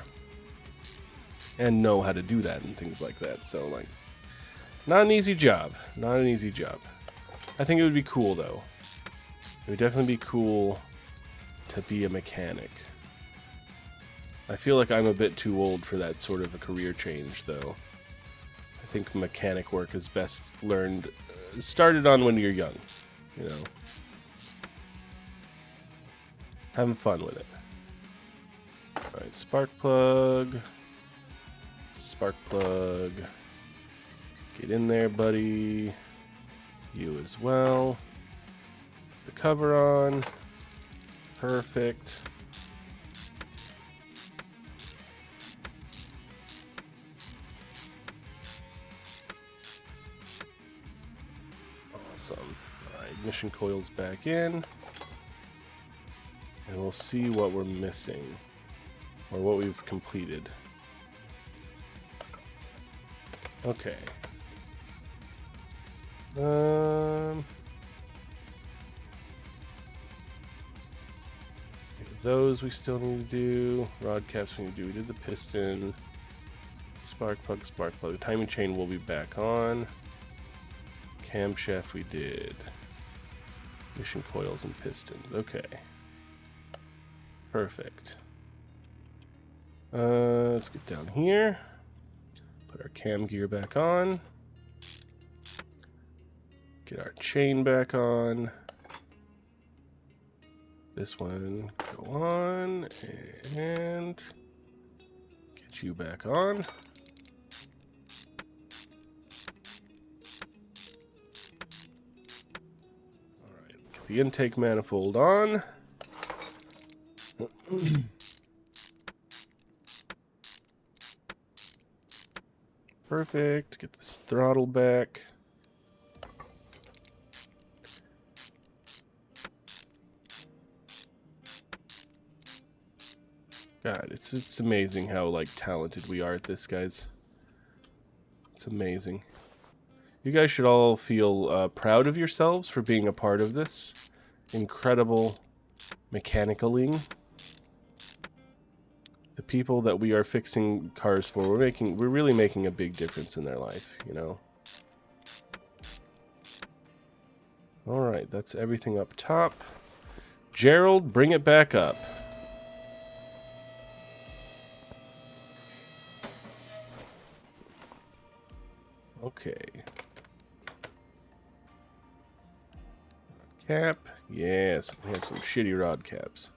And know how to do that and things like that. So, like... not an easy job. Not an easy job. I think it would be cool, though. It would definitely be cool to be a mechanic. I feel like I'm a bit too old for that sort of a career change, though. I think mechanic work is best learned, started on when you're young, you know. Having fun with it. Alright, spark plug. Spark plug. Get in there, buddy. You as well. The cover on. Perfect. Awesome. Alright, ignition coils back in. And we'll see what we're missing. Or what we've completed. Okay. Those we still need to do. Rod caps we need to do. We did the piston. Spark plug, spark plug. The timing chain will be back on. Camshaft we did. Mission coils and pistons. Okay. Perfect. Let's get down here. Put our cam gear back on. Get our chain back on. This one go on and get you back on. Alright, get the intake manifold on. Perfect. Get this throttle back. God, it's amazing how like talented we are at this, guys. It's amazing. You guys should all feel proud of yourselves for being a part of this incredible mechanicaling. The people that we are fixing cars for, we're really making a big difference in their life, you know. All right, that's everything up top. Gerald, bring it back up. Okay. Cap. Yes, we have some shitty rod caps.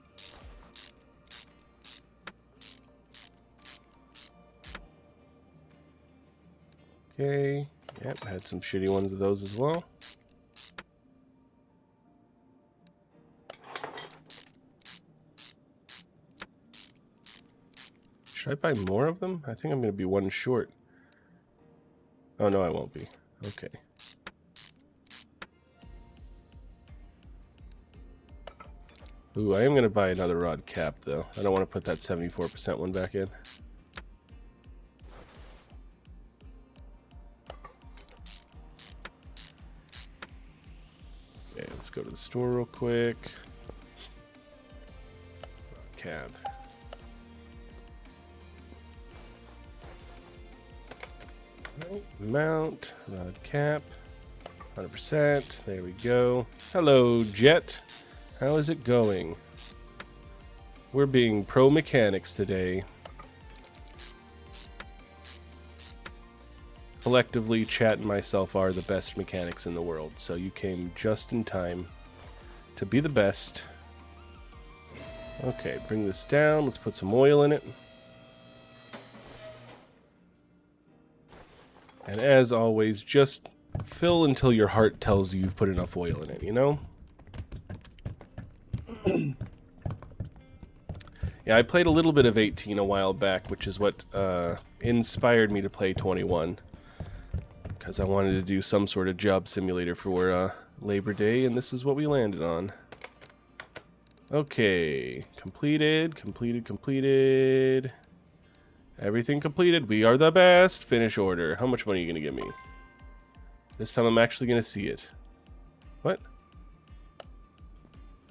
Okay. Yep, had some shitty ones of those as well. Should I buy more of them? I think I'm going to be one short. Oh, no, I won't be. Okay. Ooh, I am going to buy another rod cap, though. I don't want to put that 74% one back in. Okay, let's go to the store real quick. Rod cap. Mount, rod cap, 100%. There we go. Hello, Jet. How is it going? We're being pro mechanics today. Collectively, Chat and myself are the best mechanics in the world, so you came just in time to be the best. Okay, bring this down. Let's put some oil in it. And as always, just fill until your heart tells you you've put enough oil in it, you know? Yeah, I played a little bit of 18 a while back, which is what inspired me to play 21. Because I wanted to do some sort of job simulator for Labor Day, and this is what we landed on. Okay, completed. Everything completed. We are the best. Finish order. How much money are you going to give me? This time I'm actually going to see it. What?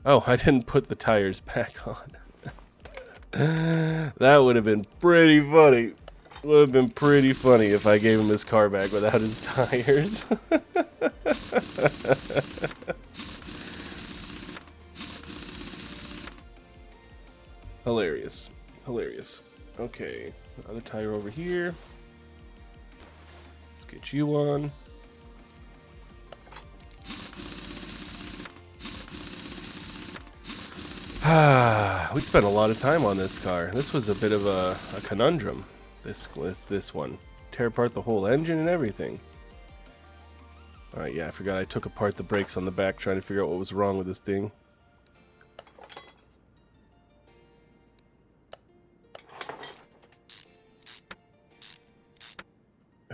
Oh, I didn't put the tires back on. That would have been pretty funny. Would have been pretty funny if I gave him his car back without his tires. Hilarious. Hilarious. Okay. Another tire over here. Let's get you on. We spent a lot of time on this car. This was a bit of a conundrum. This one. Tear apart the whole engine and everything. Alright, yeah, I forgot I took apart the brakes on the back trying to figure out what was wrong with this thing.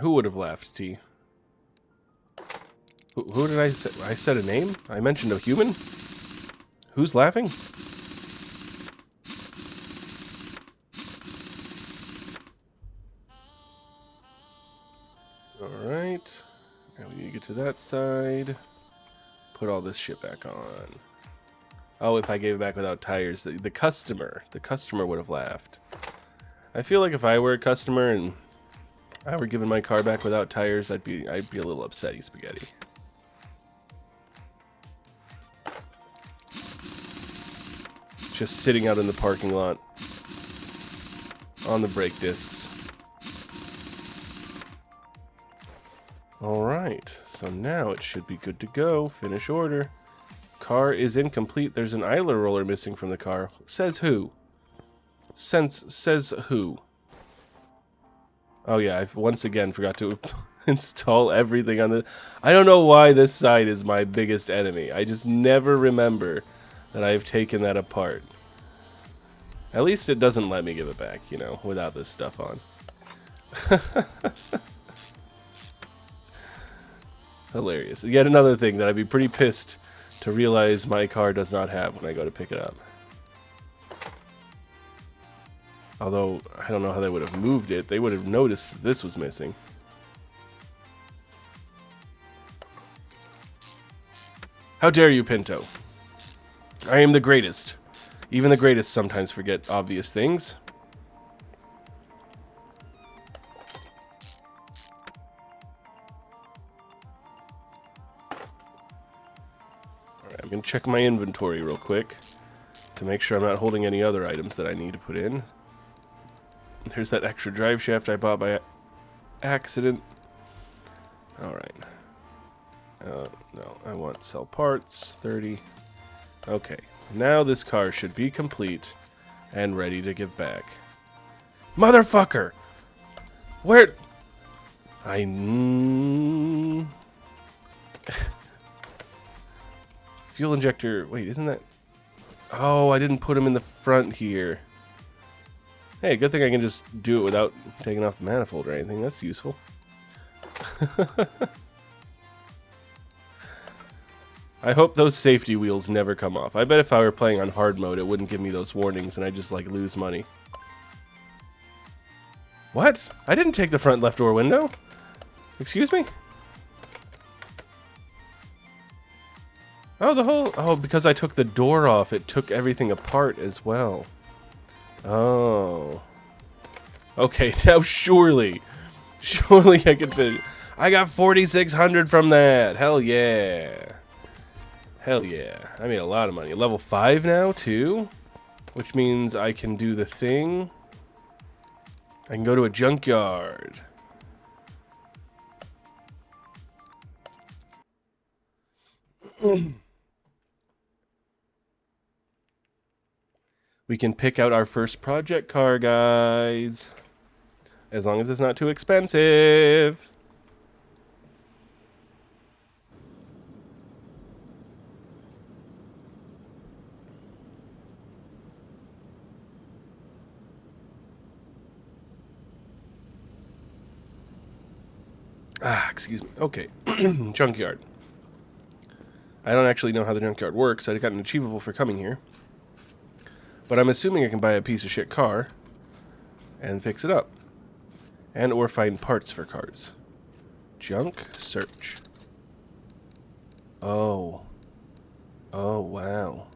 Who would have laughed, T? Who did I say? I said a name? I mentioned a human? Who's laughing? Alright. Now we need to get to that side. Put all this shit back on. Oh, if I gave it back without tires, the customer would have laughed. I feel like if I were a customer and I were giving my car back without tires, I'd be a little upsetty spaghetti. Just sitting out in the parking lot on the brake discs. Alright, so now it should be good to go. Finish order. Car is incomplete. There's an idler roller missing from the car. Says who? Says who? Oh yeah, I've once again forgot to install everything on the... I don't know why this side is my biggest enemy. I just never remember that I've taken that apart. At least it doesn't let me give it back, you know, without this stuff on. Hilarious. Yet another thing that I'd be pretty pissed to realize my car does not have when I go to pick it up. Although, I don't know how they would have moved it. They would have noticed that this was missing. How dare you, Pinto? I am the greatest. Even the greatest sometimes forget obvious things. Alright, I'm going to check my inventory real quick to make sure I'm not holding any other items that I need to put in. Here's that extra drive shaft I bought by accident. Alright. No, I want sell parts, 30. Okay, now this car should be complete and ready to give back. Motherfucker! Where... Fuel injector... Wait, isn't that... Oh, I didn't put him in the front here. Hey, good thing I can just do it without taking off the manifold or anything. That's useful. I hope those safety wheels never come off. I bet if I were playing on hard mode, it wouldn't give me those warnings and I'd just, like, lose money. What? I didn't take the front left door window. Excuse me? Oh, the whole... Oh, because I took the door off, it took everything apart as well. Oh. Okay, now surely I could fit... I got 4,600 from that. Hell yeah. Hell yeah. I made a lot of money. Level 5 now, too? Which means I can do the thing. I can go to a junkyard. We can pick out our first project car, guys. As long as it's not too expensive. Excuse me. Okay. Junkyard. I don't actually know how the junkyard works. I got an achievable for coming here. But I'm assuming I can buy a piece of shit car and fix it up. And or find parts for cars. Junk search. Oh. Oh, wow.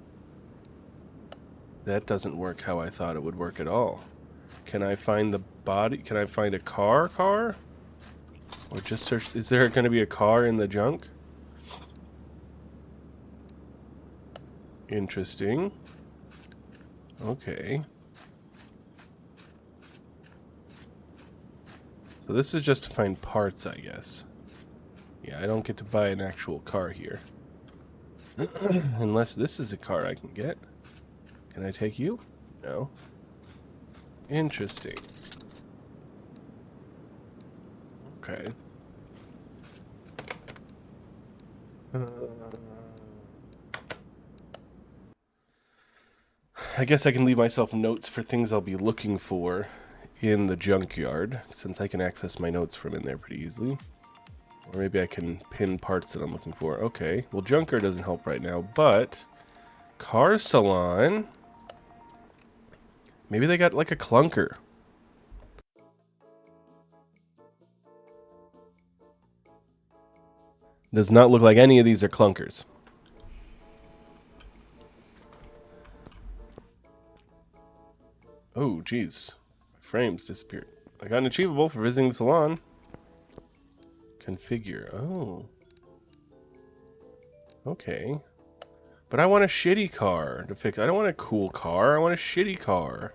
That doesn't work how I thought it would work at all. Can I find the body? Can I find a car? Or just search... Is there going to be a car in the junk? Interesting. Okay. So this is just to find parts, I guess. Yeah, I don't get to buy an actual car here. Unless this is a car I can get. Can I take you? No. Interesting. Okay. I guess I can leave myself notes for things I'll be looking for in the junkyard, since I can access my notes from in there pretty easily. Or maybe I can pin parts that I'm looking for. Okay, well, junkyard doesn't help right now, but car salon. Maybe they got like a clunker. Does not look like any of these are clunkers. Oh, geez. My frames disappeared. I got an achievable for visiting the salon. Configure. Oh. Okay. But I want a shitty car to fix. I don't want a cool car. I want a shitty car.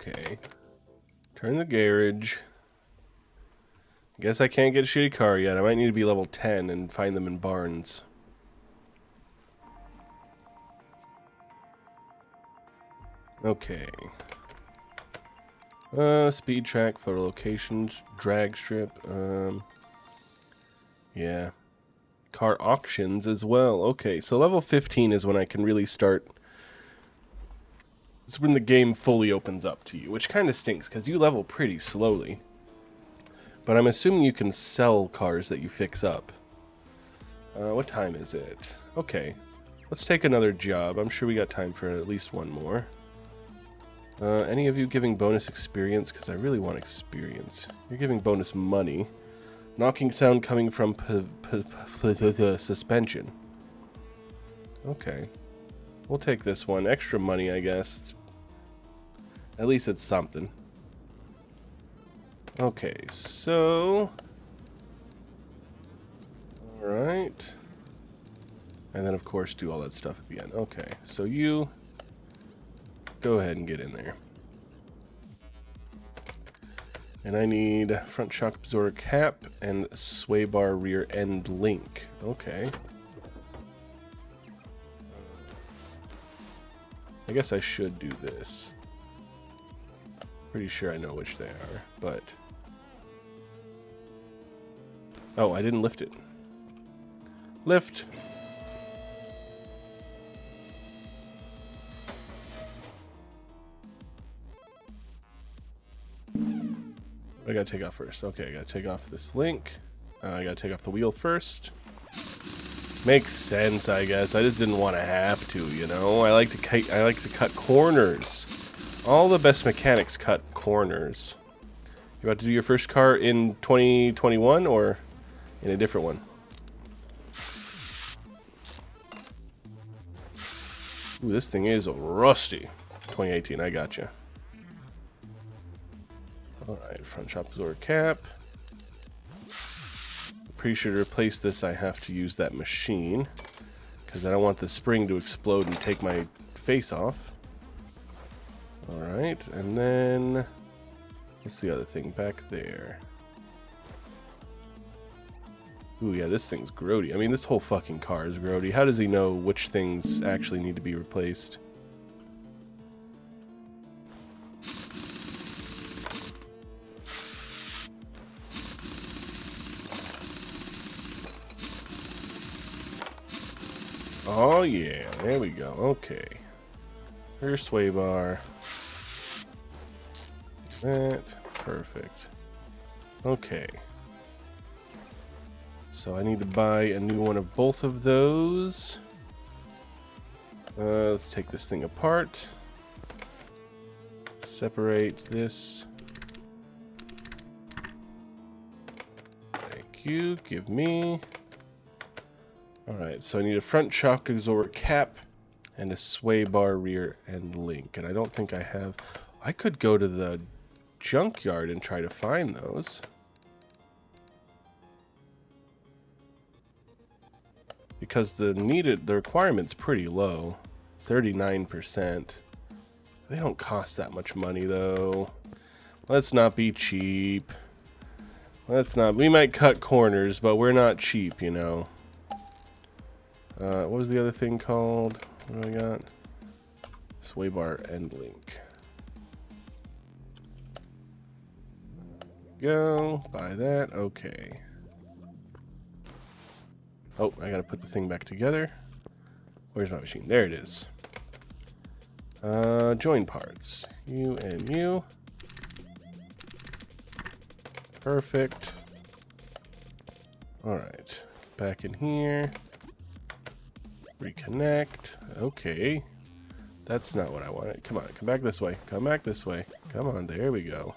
Okay. Turn the garage. Guess I can't get a shitty car yet. I might need to be level 10 and find them in barns. Okay. Speed track, photo locations, drag strip, yeah. Car auctions as well. Okay, so level 15 is when I can really start. It's when the game fully opens up to you, which kind of stinks because you level pretty slowly. But I'm assuming you can sell cars that you fix up. What time is it? Okay. Let's take another job. I'm sure we got time for at least one more. Any of you giving bonus experience? Because I really want experience. You're giving bonus money. Knocking sound coming from suspension. Okay. We'll take this one. Extra money, I guess. At least it's something. Okay, so... Alright. And then, of course, do all that stuff at the end. Okay, so you... Go ahead and get in there. And I need front shock absorber cap and sway bar rear end link. Okay. I guess I should do this. Pretty sure I know which they are, but... Oh, I didn't lift it. Lift! I gotta take off first. Okay, I gotta take off this link. I gotta take off the wheel first. Makes sense, I guess. I just didn't want to have to, you know. I like to cut corners. All the best mechanics cut corners. You about to do your first car in 2021 or in a different one? Ooh, this thing is rusty. 2018, I gotcha. Alright, front shock absorber cap. Pretty sure to replace this I have to use that machine, because I don't want the spring to explode and take my face off. Alright, and then what's the other thing back there? Ooh, yeah, this thing's grody. I mean, this whole fucking car is grody. How does he know which things actually need to be replaced? Oh yeah, there we go. Okay. Rear sway bar. That. Perfect. Okay. So I need to buy a new one of both of those. Let's take this thing apart. Separate this. Thank you. Give me. Alright, so I need a front shock absorber cap and a sway bar rear end link. And I don't think I have... I could go to the junkyard and try to find those. Because the requirement's pretty low. 39%. They don't cost that much money though. Let's not be cheap. We might cut corners, but we're not cheap, you know. What was the other thing called? What do I got? Sway bar end link. go. Buy that. Okay. Oh, I gotta put the thing back together. Where's my machine? There it is. Join parts. You and you. Perfect. Alright. Back in here. Reconnect. Okay. That's not what I wanted. Come on, come back this way. Come back this way. Come on, there we go.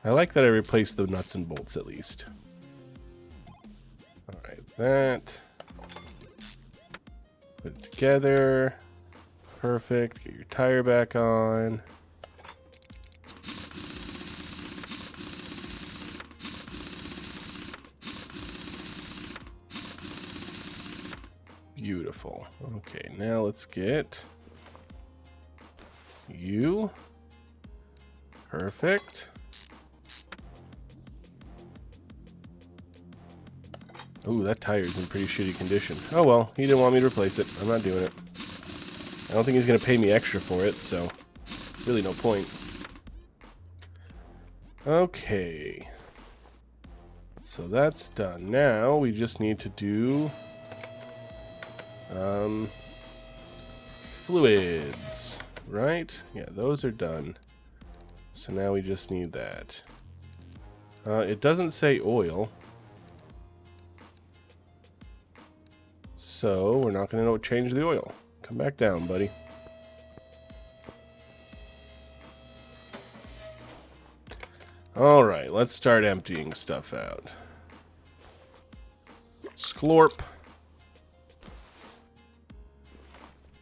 I like that I replaced the nuts and bolts at least. Alright, that. Put it together. Perfect. Get your tire back on. Beautiful. Okay, now let's get you. Perfect. Ooh, that tire's in pretty shitty condition. Oh well, he didn't want me to replace it. I'm not doing it. I don't think he's going to pay me extra for it, so really no point. Okay. So that's done. Now we just need to do fluids, right? Yeah, those are done. So now we just need that. It doesn't say oil. So we're not going to change the oil. Come back down, buddy. Alright, let's start emptying stuff out. Sklorp.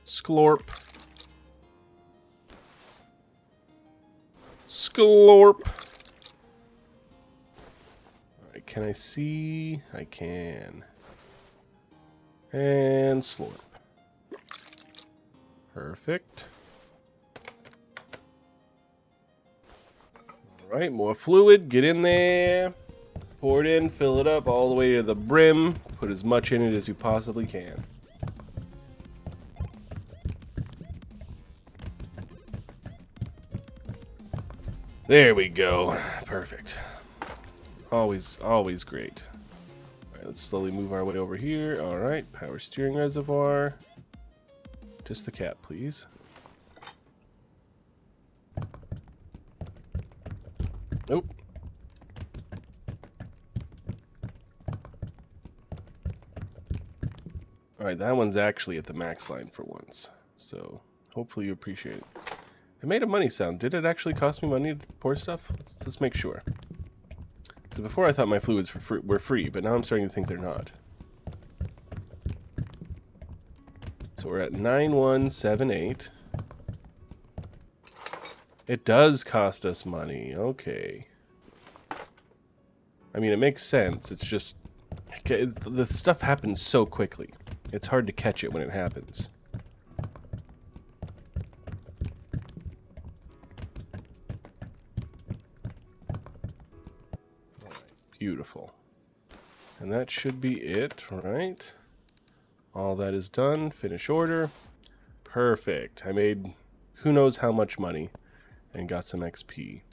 Sklorp. Sklorp. Alright, can I see? I can. And slurp. Perfect. Alright, more fluid. Get in there. Pour it in, fill it up all the way to the brim. Put as much in it as you possibly can. There we go. Perfect. Always great. Alright, let's slowly move our way over here. Alright, power steering reservoir. Just the cap, please. Nope. Alright, that one's actually at the max line for once. So, hopefully you appreciate it. It made a money sound. Did it actually cost me money to pour stuff? Let's make sure. Because before I thought my fluids were free, but now I'm starting to think they're not. So we're at 9178. It does cost us money. Okay. I mean, it makes sense. It's just... the stuff happens so quickly. It's hard to catch it when it happens. Beautiful. And that should be it, right? All that is done. Finish order. Perfect. I made who knows how much money and got some XP.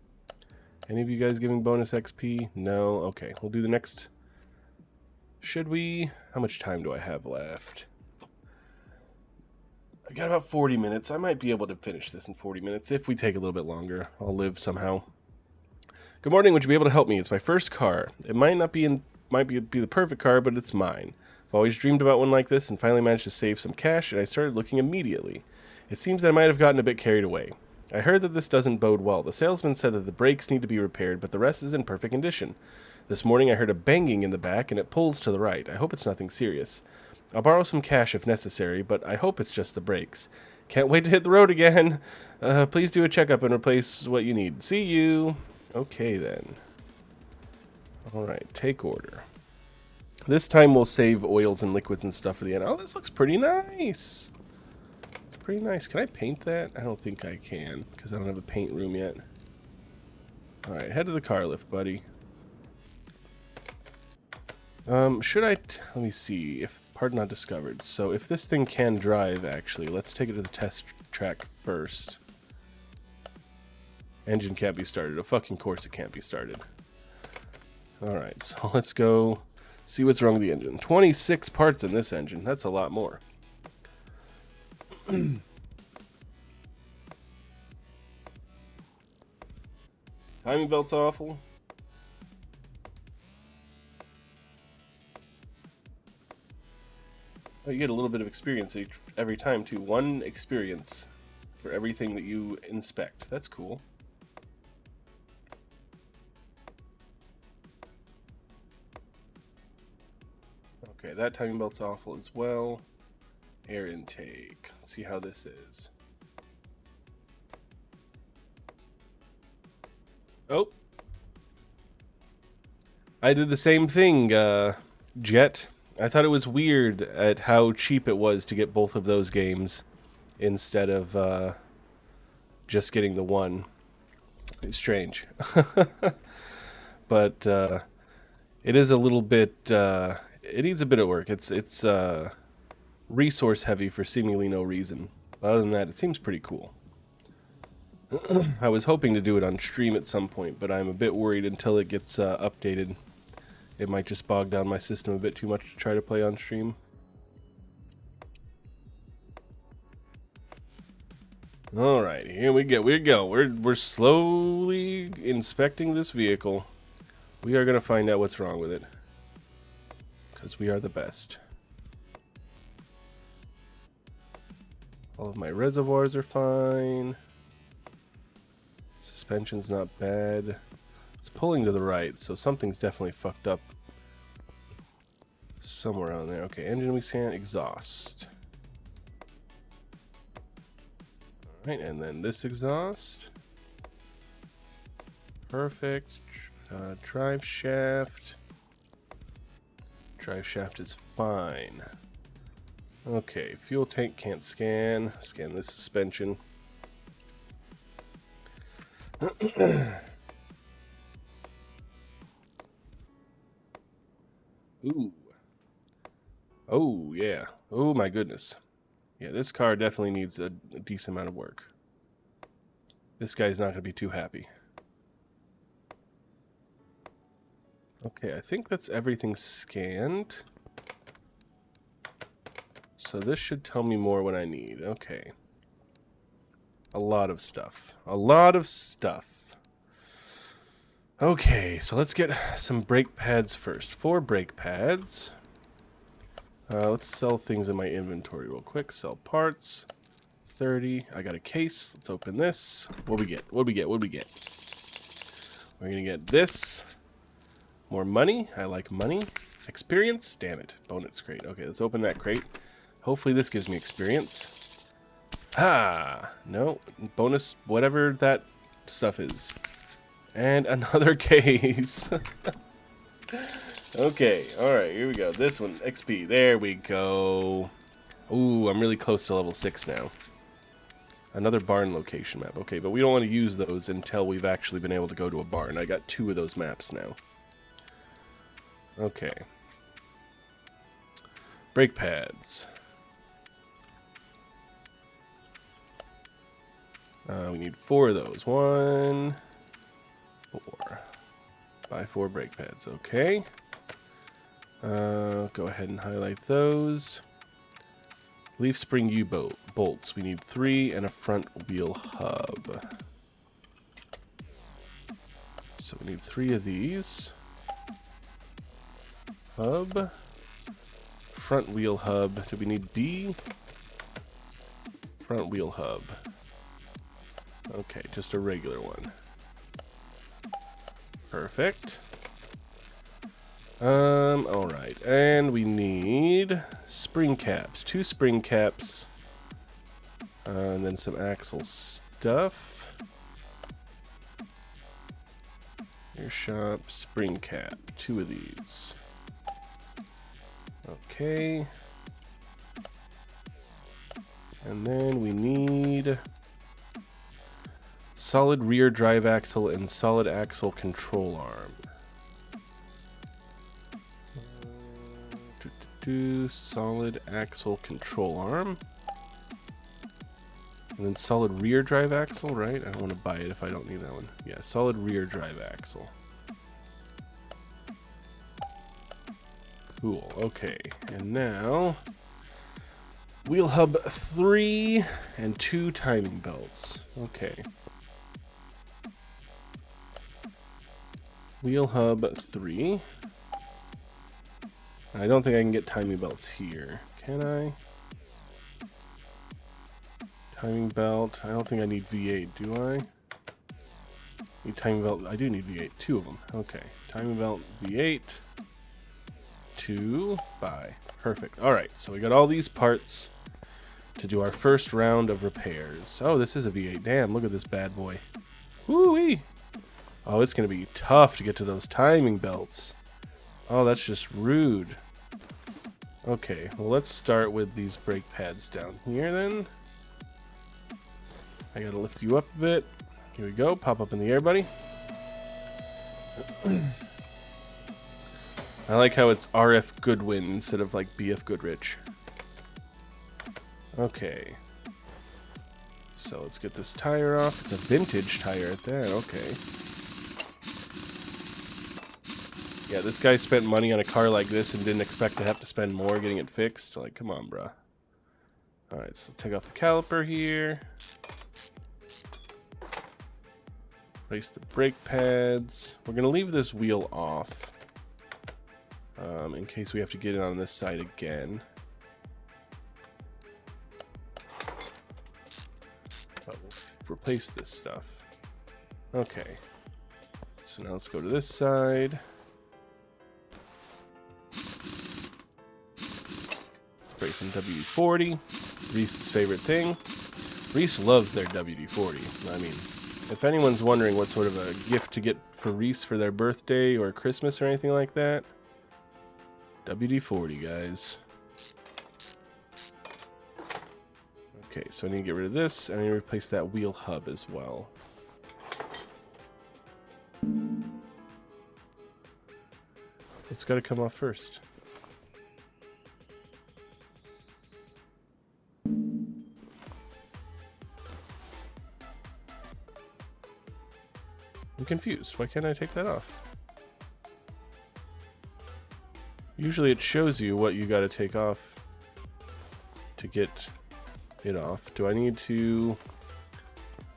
Any of you guys giving bonus XP? No? Okay, we'll do the next. Should we? How much time do I have left? I got about 40 minutes. I might be able to finish this in 40 minutes. If we take a little bit longer, I'll live somehow. Good morning, would you be able to help me? It's my first car. It might not be be the perfect car, but it's mine. I've always dreamed about one like this and finally managed to save some cash, and I started looking immediately. It seems that I might have gotten a bit carried away. I heard that this doesn't bode well. The salesman said that the brakes need to be repaired, but the rest is in perfect condition. This morning I heard a banging in the back, and it pulls to the right. I hope it's nothing serious. I'll borrow some cash if necessary, but I hope it's just the brakes. Can't wait to hit the road again. Please do a checkup and replace what you need. See you. Okay, then. Alright, take order. This time we'll save oils and liquids and stuff for the end. Oh, this looks pretty nice. It's pretty nice. Can I paint that? I don't think I can, because I don't have a paint room yet. Alright, head to the car lift, buddy. Should I... let me see. If part not discovered. So, if this thing can drive, actually, let's take it to the test track first. Engine can't be started. Of fucking course it can't be started. Alright, so let's go see what's wrong with the engine. 26 parts in this engine. That's a lot more. Timing belt's awful. Oh, you get a little bit of experience every time, too. 1 experience for everything that you inspect. That's cool. Okay, that timing belt's awful as well. Air intake. Let's see how this is. Oh. I did the same thing, Jet. I thought it was weird at how cheap it was to get both of those games instead of just getting the one. It's strange. But it is a little bit... it needs a bit of work. It's resource heavy for seemingly no reason. But other than that, it seems pretty cool. I was hoping to do it on stream at some point, but I'm a bit worried until it gets updated. It might just bog down my system a bit too much to try to play on stream. Alright, here we go. We're slowly inspecting this vehicle. We are going to find out what's wrong with it. Because we are the best. All of my reservoirs are fine. Suspension's not bad. It's pulling to the right, so something's definitely fucked up somewhere on there. Okay, engine we scan, exhaust. Alright, and then this exhaust. Perfect. Drive shaft. Drive shaft is fine. Okay, fuel tank can't scan. Scan this suspension. Ooh. Oh, yeah. Oh, my goodness. Yeah, this car definitely needs a decent amount of work. This guy's not going to be too happy. Okay, I think that's everything scanned. So this should tell me more what I need. Okay. A lot of stuff. A lot of stuff. Okay, so let's get some brake pads first. 4 brake pads. Let's sell things in my inventory real quick. Sell parts. 30. I got a case. Let's open this. What we get? What we get? What we get? We're gonna get this. More money. I like money. Experience. Damn it. Bonus crate. Okay, let's open that crate. Hopefully this gives me experience. Ha! No. Bonus whatever that stuff is. And another case. Okay, alright, here we go. This one, XP. There we go. Ooh, I'm really close to level 6 now. Another barn location map. Okay, but we don't want to use those until we've actually been able to go to a barn. I got 2 of those maps now. Okay. Brake pads. We need 4 of those. 1, 4. Buy 4 brake pads. Okay. Go ahead and highlight those. Leaf spring U-bolt bolts. We need 3 and a front wheel hub. So we need 3 of these. Hub. Front wheel hub. Do we need B? Front wheel hub. Okay, just a regular one. Perfect. Alright. And we need spring caps. 2 spring caps. And then some axle stuff. Your shop, spring cap. 2 of these. Okay. And then we need solid rear drive axle and solid axle control arm. Solid axle control arm. And then solid rear drive axle, right? I don't want to buy it if I don't need that one. Yeah, solid rear drive axle. Cool, okay. And now, wheel hub 3 and 2 timing belts. Okay. Wheel hub 3. I don't think I can get timing belts here. Can I? Timing belt. I don't think I need V8, do I? Need timing belt. I do need V8. 2 of them. Okay. Timing belt V8. 2. Buy. Perfect. Alright, so we got all these parts to do our first round of repairs. Oh, this is a V8. Damn, look at this bad boy. Woo-wee! Oh, it's going to be tough to get to those timing belts. Oh, that's just rude. Okay, well, let's start with these brake pads down here then. I gotta lift you up a bit. Here we go. Pop up in the air, buddy. I like how it's RF Goodwin instead of like BF Goodrich. Okay. So let's get this tire off. It's a vintage tire at that. Okay. Yeah, this guy spent money on a car like this and didn't expect to have to spend more getting it fixed. Like, come on, bruh. Alright, so take off the caliper here. Place the brake pads. We're going to leave this wheel off. In case we have to get it on this side again. But we'll replace this stuff. Okay. So now let's go to this side. Spray some WD-40. Reese's favorite thing. Reese loves their WD-40. I mean, if anyone's wondering what sort of a gift to get for Reese for their birthday or Christmas or anything like that, WD-40, guys. Okay, so I need to get rid of this, and I need to replace that wheel hub as well. It's got to come off first. I'm confused. Why can't I take that off? Usually it shows you what you got to take off to get it off. Do I need to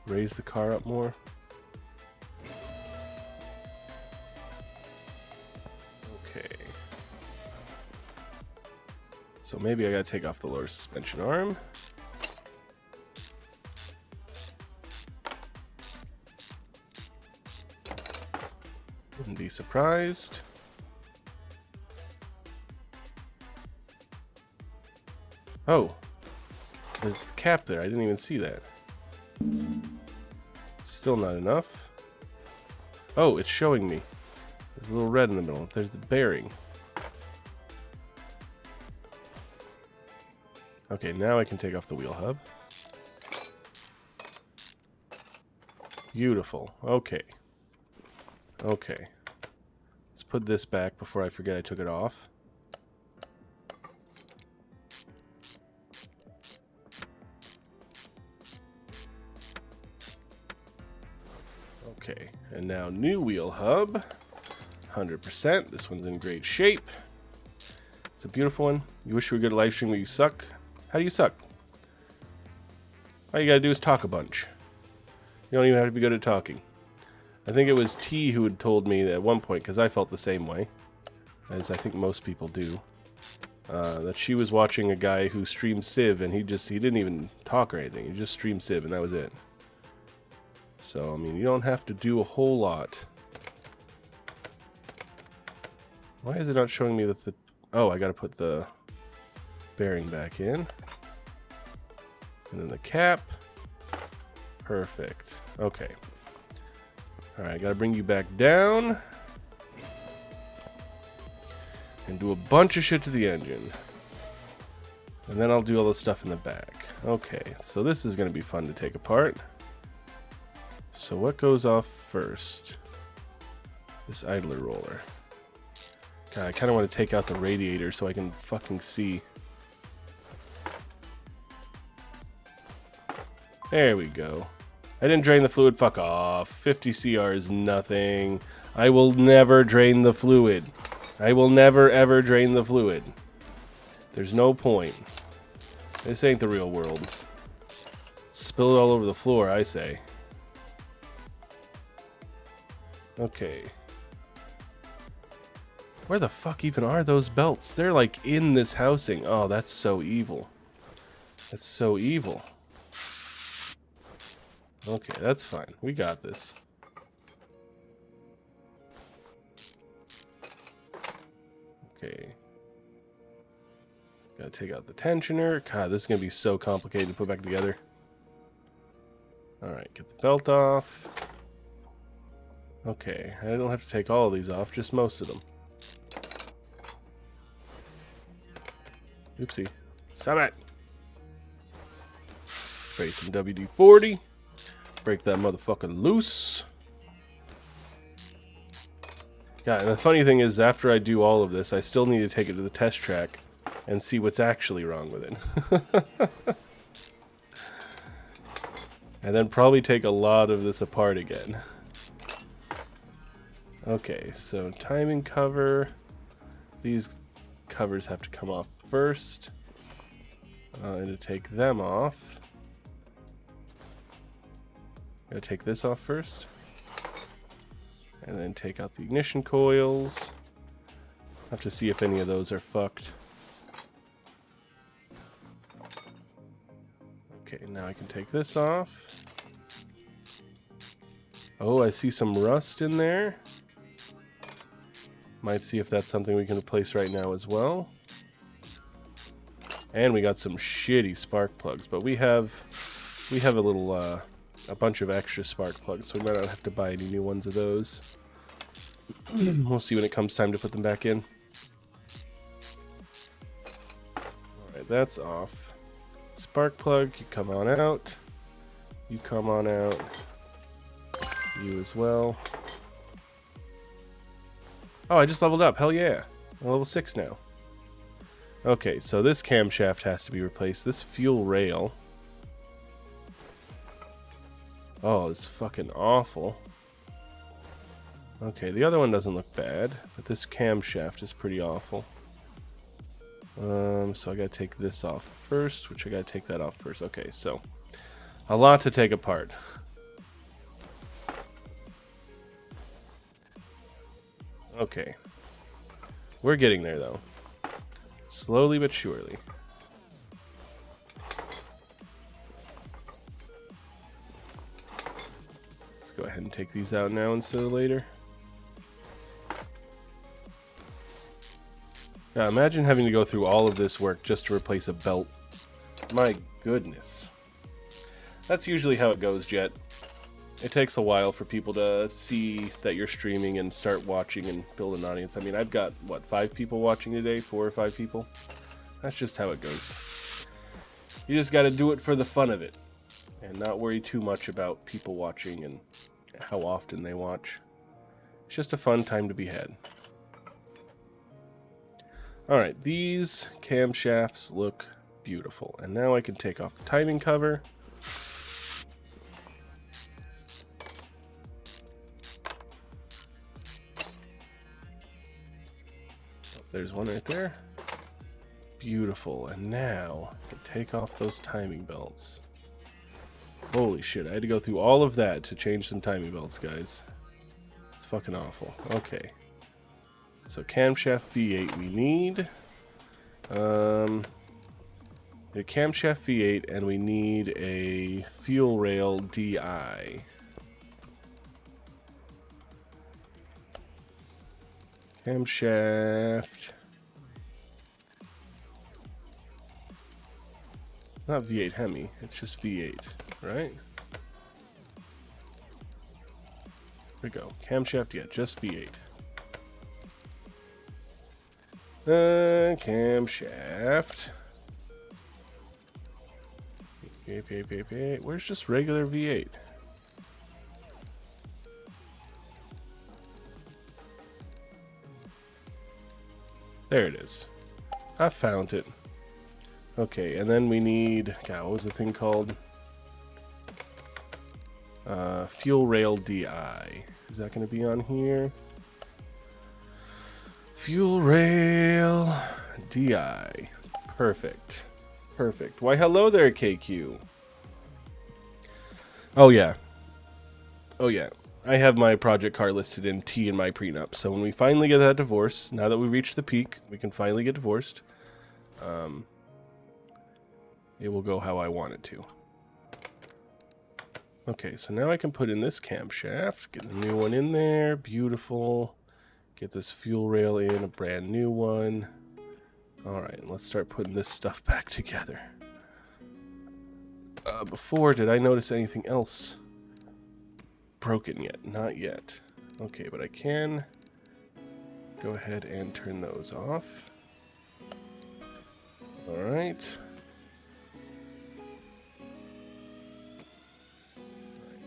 raise the car up more? Okay. So maybe I got to take off the lower suspension arm. Wouldn't be surprised. Oh, there's the cap there. I didn't even see that. Still not enough. Oh, it's showing me. There's a little red in the middle. There's the bearing. Okay, now I can take off the wheel hub. Beautiful. Okay. Okay. Let's put this back before I forget I took it off. Okay, and now new wheel hub. 100%. This one's in great shape. It's a beautiful one. You wish you were good at live stream, but you suck. How do you suck? All you gotta do is talk a bunch. You don't even have to be good at talking. I think it was T who had told me at one point, because I felt the same way, as I think most people do, that she was watching a guy who streamed Civ, and he didn't even talk or anything. He just streamed Civ, and that was it. So, I mean, you don't have to do a whole lot. Why is it not showing me that the... Oh, I gotta put the bearing back in. And then the cap. Perfect. Okay. Alright, I gotta bring you back down. And do a bunch of shit to the engine. And then I'll do all the stuff in the back. Okay, so this is gonna be fun to take apart. So what goes off first? This idler roller. God, I kind of want to take out the radiator so I can fucking see. There we go. I didn't drain the fluid. Fuck off. 50 CR is nothing. I will never drain the fluid. I will never ever drain the fluid. There's no point. This ain't the real world. Spill it all over the floor, I say. Okay. Where the fuck even are those belts? They're like in this housing. Oh, that's so evil. That's so evil. Okay, that's fine. We got this. Okay. Gotta take out the tensioner. God, this is gonna be so complicated to put back together. Alright, get the belt off. Okay, I don't have to take all of these off, just most of them. Oopsie. Stop it! Spray some WD-40. Break that motherfucker loose. Yeah, and the funny thing is, after I do all of this, I still need to take it to the test track and see what's actually wrong with it. And then probably take a lot of this apart again. Okay, so timing cover. These covers have to come off first. And to take them off, gotta take this off first. And then take out the ignition coils. Have to see if any of those are fucked. Okay, now I can take this off. Oh, I see some rust in there. Might see if that's something we can replace right now as well. And we got some shitty spark plugs, but we have a little a bunch of extra spark plugs, so we might not have to buy any new ones of those. We'll see when it comes time to put them back in. Alright, that's off. Spark plug, you come on out. You come on out. You as well. Oh, I just leveled up. Hell yeah. I'm level 6 now. Okay, so this camshaft has to be replaced. This fuel rail. Oh, it's fucking awful. Okay, the other one doesn't look bad, but this camshaft is pretty awful. So I gotta take this off first, which I gotta take that off first. Okay, so a lot to take apart. Okay. We're getting there, though. Slowly but surely. Let's go ahead and take these out now instead of later. Now, imagine having to go through all of this work just to replace a belt. My goodness. That's usually how it goes, Jet. It takes a while for people to see that you're streaming and start watching and build an audience. I mean, I've got, what, 5 people watching today? 4 or 5 people? That's just how it goes. You just gotta do it for the fun of it. And not worry too much about people watching and how often they watch. It's just a fun time to be had. Alright, these camshafts look beautiful. And now I can take off the timing cover. There's one right there. Beautiful. And now I can take off those timing belts. Holy shit, I had to go through all of that to change some timing belts, guys. It's fucking awful. Okay. So camshaft V8 we need. A camshaft V8 and we need a fuel rail DI. Camshaft. Not V8 Hemi, it's just V8, right? There we go. Camshaft, yeah, just V8. Camshaft. V8. Where's just regular V8? There it is. I found it. Okay, and then we need... God, what was the thing called? Fuel Rail DI. Is that going to be on here? Fuel Rail DI. Perfect. Perfect. Why, hello there, KQ. Oh, yeah. Oh, yeah. I have my project car listed in T in my prenup. So when we finally get that divorce, now that we reached the peak, we can finally get divorced. It will go how I want it to. Okay, so now I can put in this camshaft, get a new one in there, beautiful. Get this fuel rail in, a brand new one. Alright, let's start putting this stuff back together. Before, did I notice anything else broken yet? Not yet. Okay, but I can go ahead and turn those off. Alright.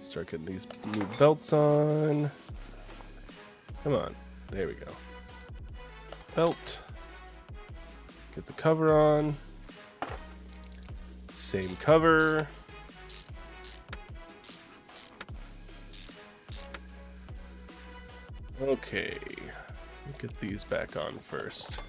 Start getting these new belts on. Come on. There we go. Belt. Get the cover on. Same cover. Okay. Get these back on first.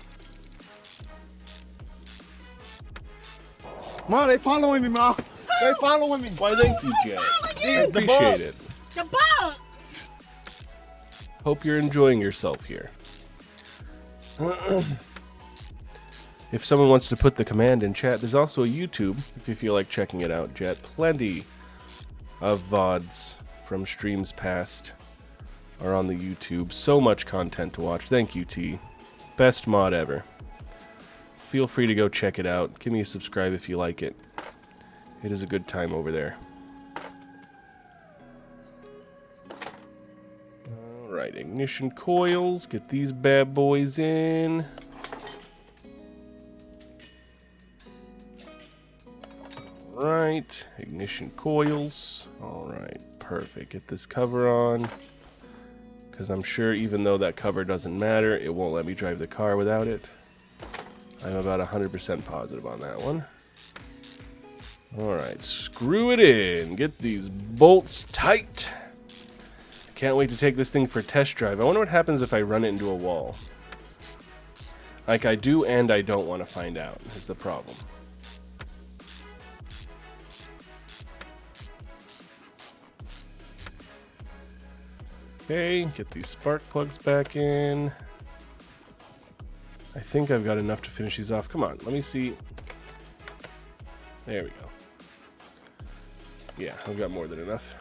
Ma, they following me, Ma. They following me. Why, thank you, Jet. I appreciate it. The boat! Hope you're enjoying yourself here. If someone wants to put the command in chat, there's also a YouTube, if you feel like checking it out, Jet. Plenty of VODs from streams past are on the YouTube. So much content to watch. Thank you, T. Best mod ever. Feel free to go check it out. Give me a subscribe if you like it. It is a good time over there. Alright, ignition coils. Get these bad boys in. Alright, ignition coils. Alright, perfect. Get this cover on. Because I'm sure even though that cover doesn't matter, it won't let me drive the car without it. I'm about 100% positive on that one. Alright, screw it in. Get these bolts tight. Can't wait to take this thing for a test drive. I wonder what happens if I run it into a wall. Like I do and I don't want to find out is the problem. Okay, get these spark plugs back in. I think I've got enough to finish these off. Come on, let me see. There we go. Yeah, I've got more than enough.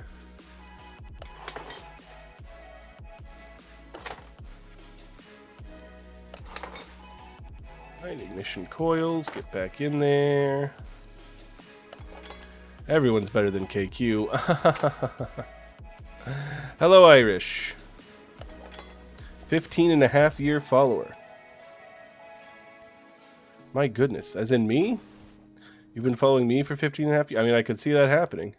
Right, ignition coils, get back in there. Everyone's better than KQ. Hello, Irish. 15.5-year follower. My goodness, as in me? You've been following me for 15.5 years? I mean, I could see that happening.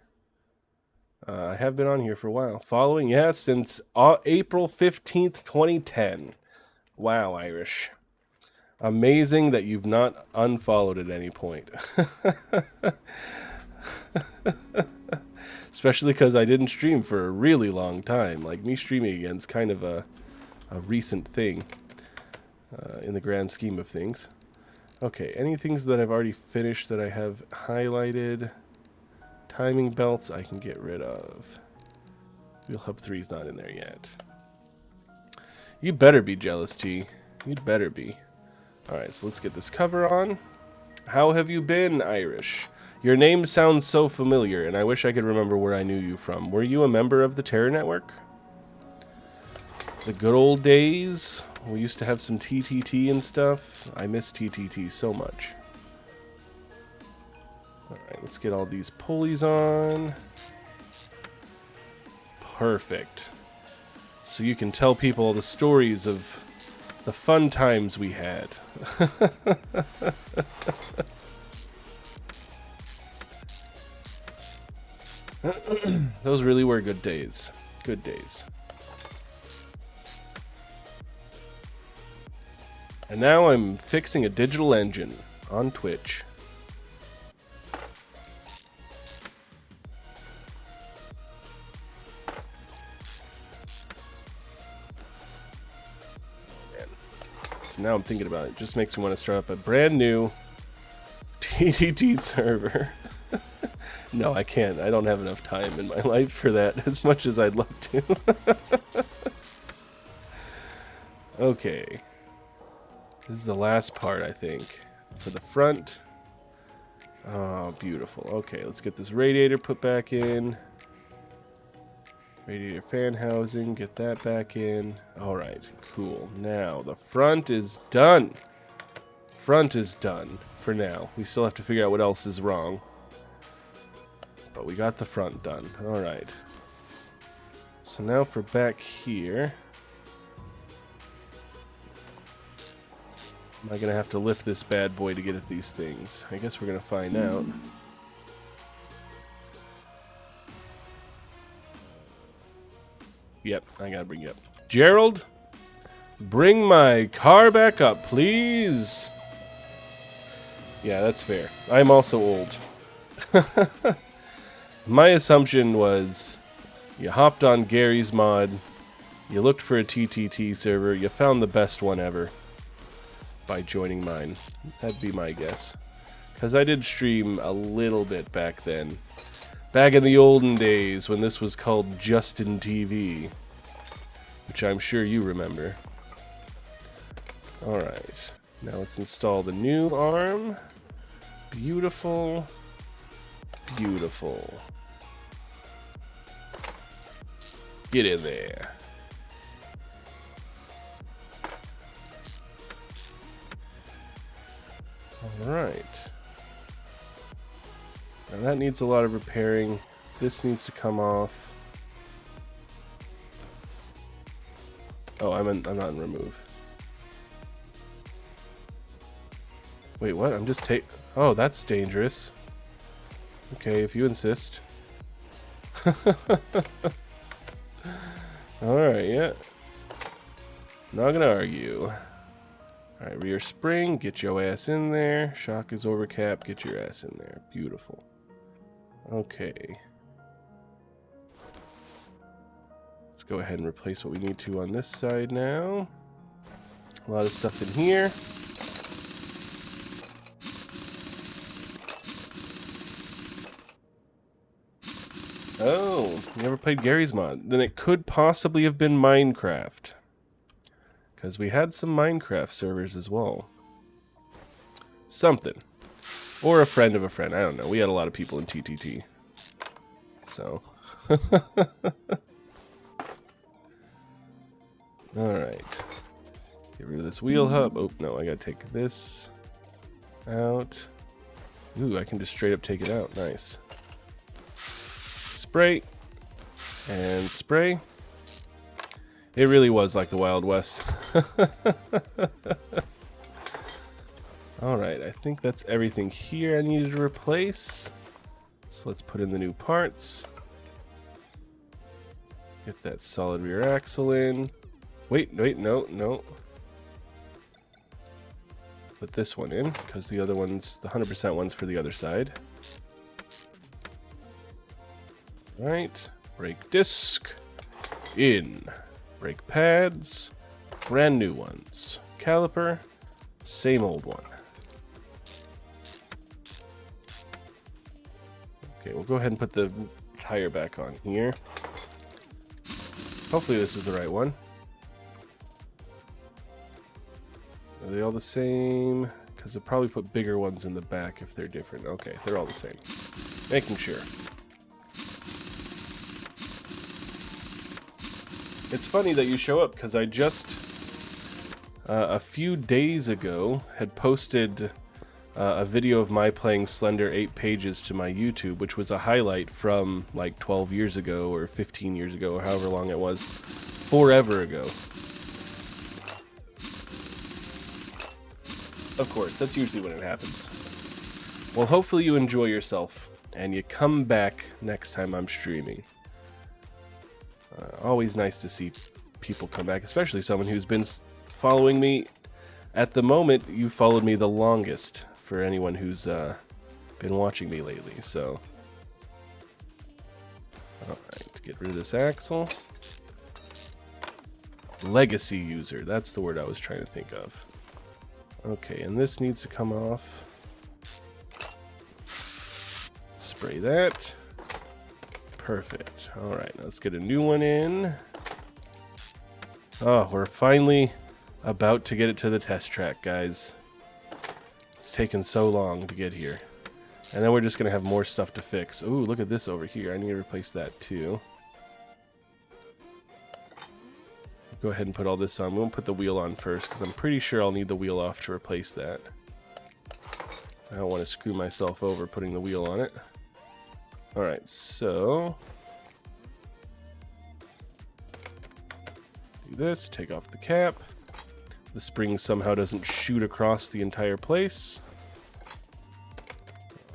I have been on here for a while. Following, yeah, since April 15th, 2010. Wow, Irish. Amazing that you've not unfollowed at any point. Especially because I didn't stream for a really long time. Like, me streaming again is kind of a recent thing in the grand scheme of things. Okay, any things that I've already finished that I have highlighted. Timing belts I can get rid of. Wheel Hub 3's not in there yet. You better be jealous, T. You'd better be. Alright, so let's get this cover on. How have you been, Irish? Your name sounds so familiar, and I wish I could remember where I knew you from. Were you a member of the Terror Network? The good old days? We used to have some TTT and stuff. I miss TTT so much. Alright, let's get all these pulleys on. Perfect. So you can tell people the stories of the fun times we had. Those really were good days. Good days. And now I'm fixing a digital engine on Twitch. now I'm thinking about it. It just makes me want to start up a brand new TTT server. No, I can't. I don't have enough time in my life for that, as much as I'd love to. Okay. This is the last part, I think. For the front. Oh, beautiful. Okay, let's get this radiator put back in. Radiator fan housing, get that back in. Alright, cool. Now, the front is done. Front is done for now. We still have to figure out what else is wrong. But we got the front done. Alright. So now for back here. Am I going to have to lift this bad boy to get at these things? I guess we're going to find out. Yep, I gotta bring you up. Gerald, bring my car back up, please. Yeah, that's fair. I'm also old. My assumption was you hopped on Gary's mod, you looked for a TTT server, you found the best one ever by joining mine. That'd be my guess. Because I did stream a little bit back then. Back in the olden days when this was called Justin TV. Which I'm sure you remember. Alright. Now let's install the new arm. Beautiful. Beautiful. Get in there. Alright. Now that needs a lot of repairing. This needs to come off. Oh, I'm not in remove. Wait, what? I'm just Oh, that's dangerous. Okay, if you insist. Alright, yeah. Not gonna argue. Alright, rear spring, get your ass in there. Shock is over cap, get your ass in there. Beautiful. Okay. Let's go ahead and replace what we need to on this side now. A lot of stuff in here. Oh, you never played Gary's mod? Then it could possibly have been Minecraft. Because we had some Minecraft servers as well. Something. Or a friend of a friend. I don't know. We had a lot of people in TTT. So. Alright. Get rid of this wheel hub. Oh, no. I gotta take this out. Ooh, I can just straight up take it out. Nice. Spray. And spray. It really was like the Wild West. Alright, I think that's everything here I needed to replace. So let's put in the new parts. Get that solid rear axle in. Wait, no. Put this one in, because the other one's, the 100% one's for the other side. Right, brake disc in. Brake pads, brand new ones. Caliper, same old one. Okay, we'll go ahead and put the tire back on here. Hopefully this is the right one. Are they all the same? Because they'll probably put bigger ones in the back if they're different. Okay, they're all the same. Making sure. It's funny that you show up, because I just, a few days ago, had posted a video of my playing Slender 8 Pages to my YouTube, which was a highlight from like 12 years ago, or 15 years ago, or however long it was. Forever ago. Of course, that's usually when it happens. Well, hopefully you enjoy yourself, and you come back next time I'm streaming. Always nice to see people come back, especially someone who's been following me. At the moment, you followed me the longest for anyone who's been watching me lately, so. Alright, get rid of this axle. Legacy user, that's the word I was trying to think of. Okay, and this needs to come off. Spray that. Perfect. Alright, let's get a new one in. Oh, we're finally about to get it to the test track, guys. It's taken so long to get here. And then we're just going to have more stuff to fix. Ooh, look at this over here. I need to replace that too. Go ahead and put all this on. We won't put the wheel on first because I'm pretty sure I'll need the wheel off to replace that. I don't want to screw myself over putting the wheel on it. Alright, so do this, take off the cap. The spring somehow doesn't shoot across the entire place.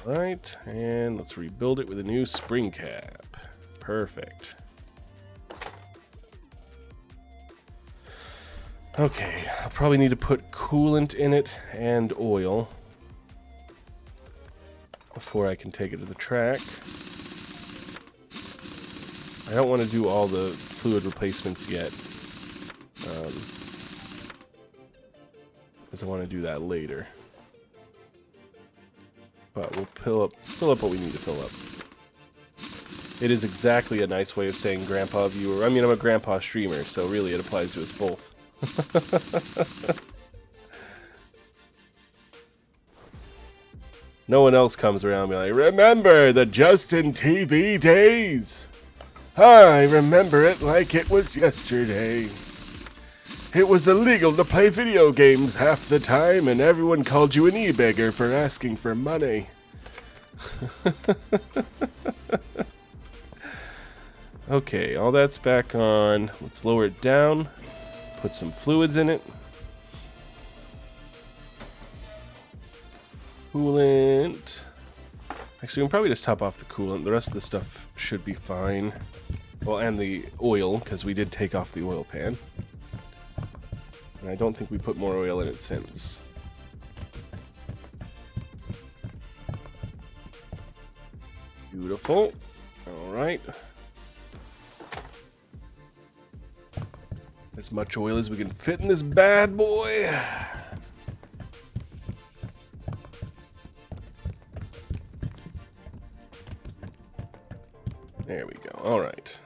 Alright, and let's rebuild it with a new spring cap. Perfect. Okay, I'll probably need to put coolant in it and oil before I can take it to the track. I don't want to do all the fluid replacements yet, because I want to do that later. But we'll fill up what we need to fill up. It is exactly a nice way of saying grandpa viewer. I mean, I'm a grandpa streamer, so really it applies to us both. No one else comes around and be like, remember the Justin TV days? I remember it like it was yesterday. It was illegal to play video games half the time, and everyone called you an e-beggar for asking for money. Okay, all that's back on. Let's lower it down. Put some fluids in it. Coolant. Actually, we can probably just top off the coolant. The rest of the stuff should be fine. Well, and the oil, because we did take off the oil pan. And I don't think we put more oil in it since. Beautiful. Alright. As much oil as we can fit in this bad boy. There we go. Alright.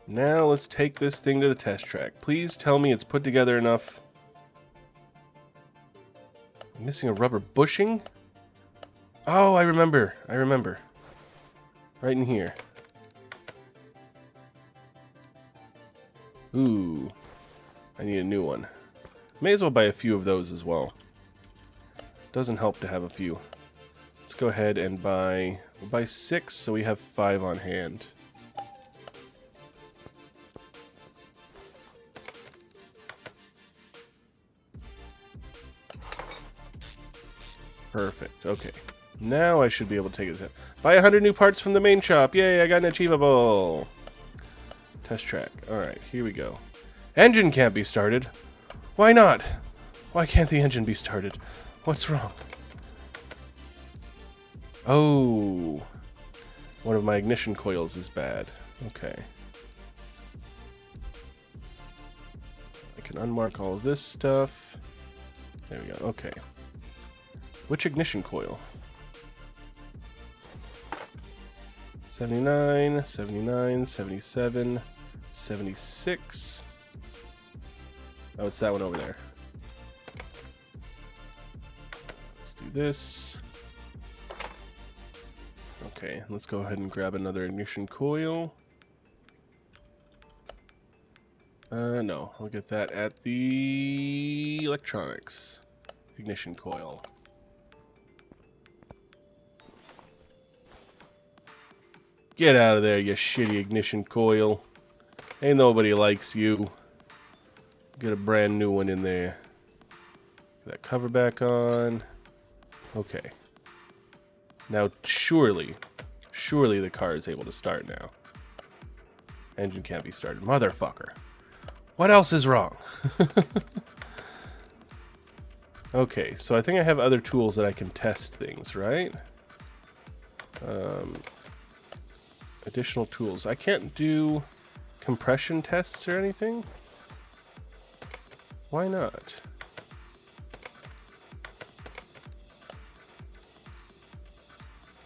Now let's take this thing to the test track. Please tell me it's put together enough. I'm missing a rubber bushing? Oh, I remember. Right in here. Ooh. I need a new one. May as well buy a few of those as well. Doesn't help to have a few. Let's go ahead and buy... We'll buy 6, so we have 5 on hand. Perfect. Okay. Now I should be able to take it. Buy 100 new parts from the main shop. Yay, I got an achievable. Test track. Alright, here we go. Engine can't be started. Why not? Why can't the engine be started? What's wrong? Oh. One of my ignition coils is bad. Okay. I can unmark all of this stuff. There we go. Okay. Which ignition coil? 79, 79, 77, 76. Oh, it's that one over there. Let's do this. Okay, let's go ahead and grab another ignition coil. No, I'll get that at the electronics. Ignition coil. Get out of there, you shitty ignition coil. Ain't nobody likes you. Get a brand new one in there. Get that cover back on. Okay. Now, surely the car is able to start now. Engine can't be started. Motherfucker. What else is wrong? Okay, so I think I have other tools that I can test things, right? Additional tools. I can't do compression tests or anything? Why not?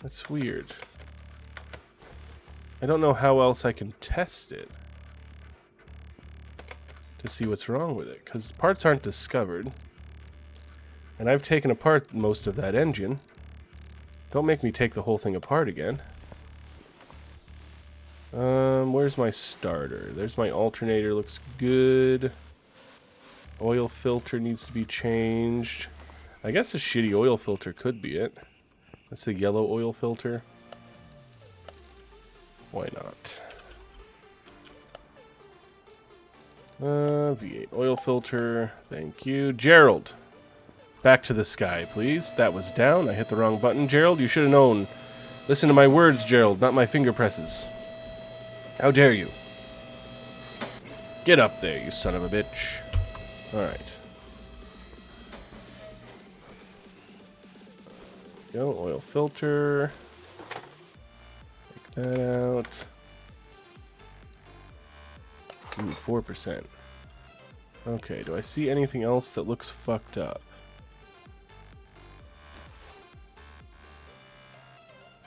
That's weird. I don't know how else I can test it to see what's wrong with it, because parts aren't discovered. And I've taken apart most of that engine. Don't make me take the whole thing apart again. Where's my starter? There's my alternator, looks good. Oil filter needs to be changed. I guess a shitty oil filter could be it. That's a yellow oil filter. Why not? V8 oil filter. Thank you. Gerald, back to the sky, please. That was down. I hit the wrong button. Gerald, you should have known. Listen to my words, Gerald, not my finger presses. How dare you? Get up there, you son of a bitch. Alright. Go, oil filter. Take that out. Ooh, 4%. Okay, do I see anything else that looks fucked up?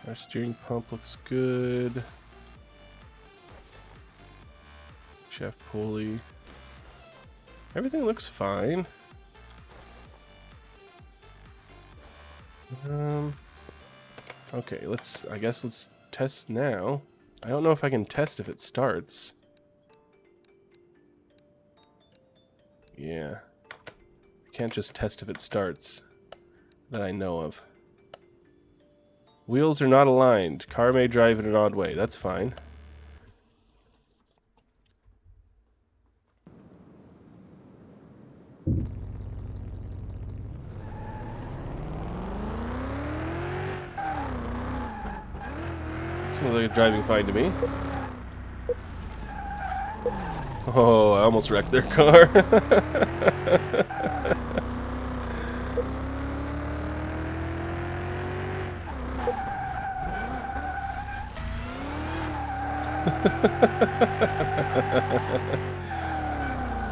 Our steering pump looks good. Shaft pulley. Everything looks fine. Okay, I guess let's test now. I don't know if I can test if it starts. Yeah. Can't just test if it starts. That I know of. Wheels are not aligned. Car may drive in an odd way. That's fine. Seems like it's driving fine to me. Oh, I almost wrecked their car.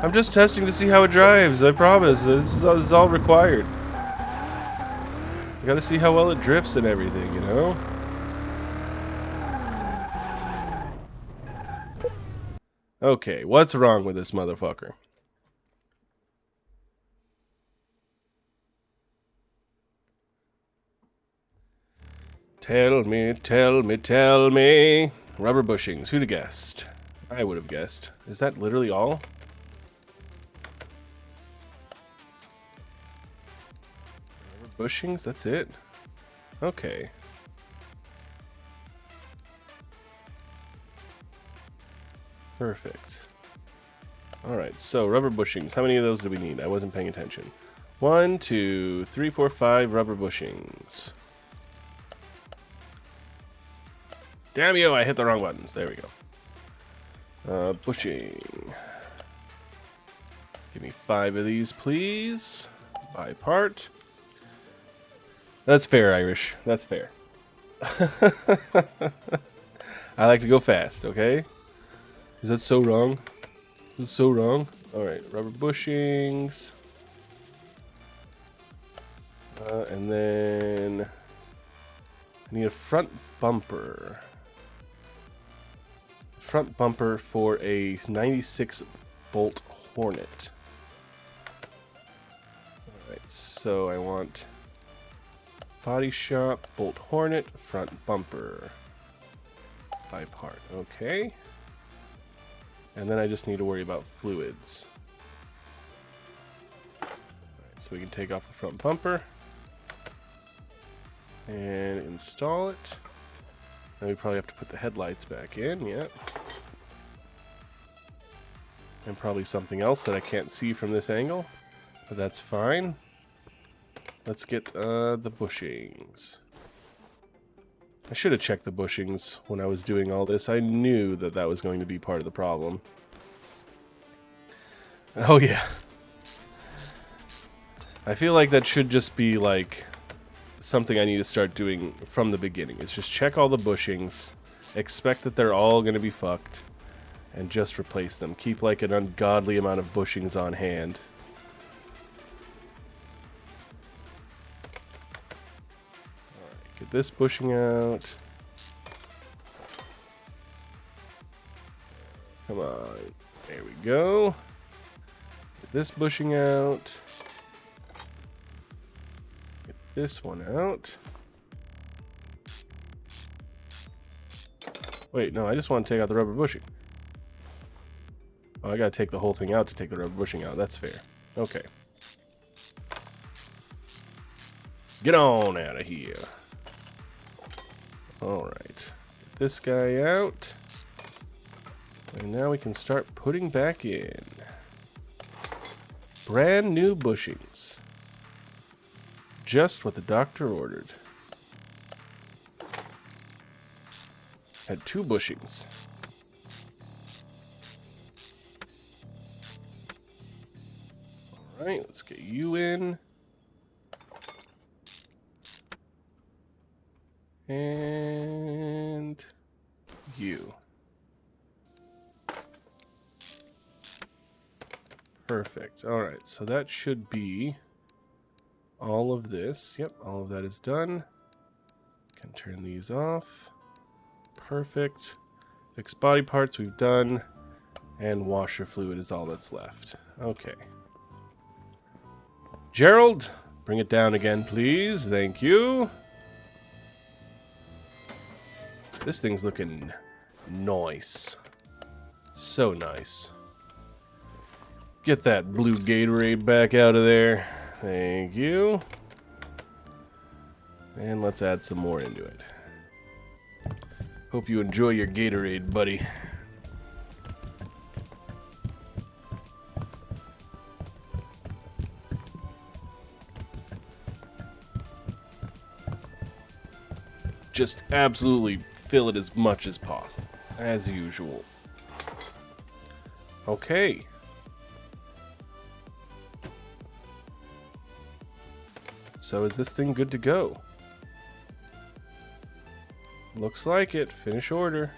I'm just testing to see how it drives, I promise. This is all required. I gotta see how well it drifts and everything, you know? Okay, what's wrong with this motherfucker? Tell me, tell me, tell me. Rubber bushings. Who'd have guessed? I would have guessed. Is that literally all? Rubber bushings? That's it? Okay. Perfect. Alright, so rubber bushings. How many of those do we need? I wasn't paying attention. 1, 2, 3, 4, 5 rubber bushings. Damn you, I hit the wrong buttons. There we go. Bushing. Give me 5 of these, please. By part. That's fair, Irish. That's fair. I like to go fast, okay? Is that so wrong? Is it so wrong? Alright, rubber bushings. And then I need a front bumper. Front bumper for a 96 Bolt Hornet. Alright, so I want body shop, Bolt Hornet, front bumper. 5 part, okay. And then I just need to worry about fluids. Alright, so we can take off the front bumper and install it. Then we probably have to put the headlights back in, yeah. And probably something else that I can't see from this angle, but that's fine. Let's get the bushings. I should have checked the bushings when I was doing all this. I knew that that was going to be part of the problem. Oh yeah. I feel like that should just be like something I need to start doing from the beginning. Is just check all the bushings, expect that they're all going to be fucked, and just replace them. Keep like an ungodly amount of bushings on hand. Get this bushing out. Come on. There we go. Get this bushing out. Get this one out. Wait, no, I just want to take out the rubber bushing. Oh, I gotta take the whole thing out to take the rubber bushing out. That's fair. Okay. Get on out of here. Alright. Get this guy out. And now we can start putting back in. Brand new bushings. Just what the doctor ordered. Had 2 bushings. Alright, let's get you in. And you. Perfect. Alright, so that should be all of this. Yep, all of that is done. Can turn these off. Perfect. Fixed body parts we've done. And washer fluid is all that's left. Okay. Gerald, bring it down again, please. Thank you. This thing's looking nice. So nice. Get that blue Gatorade back out of there. Thank you. And let's add some more into it. Hope you enjoy your Gatorade, buddy. Just absolutely fill it as much as possible, as usual. Okay. So is this thing good to go? Looks like it. Finish order.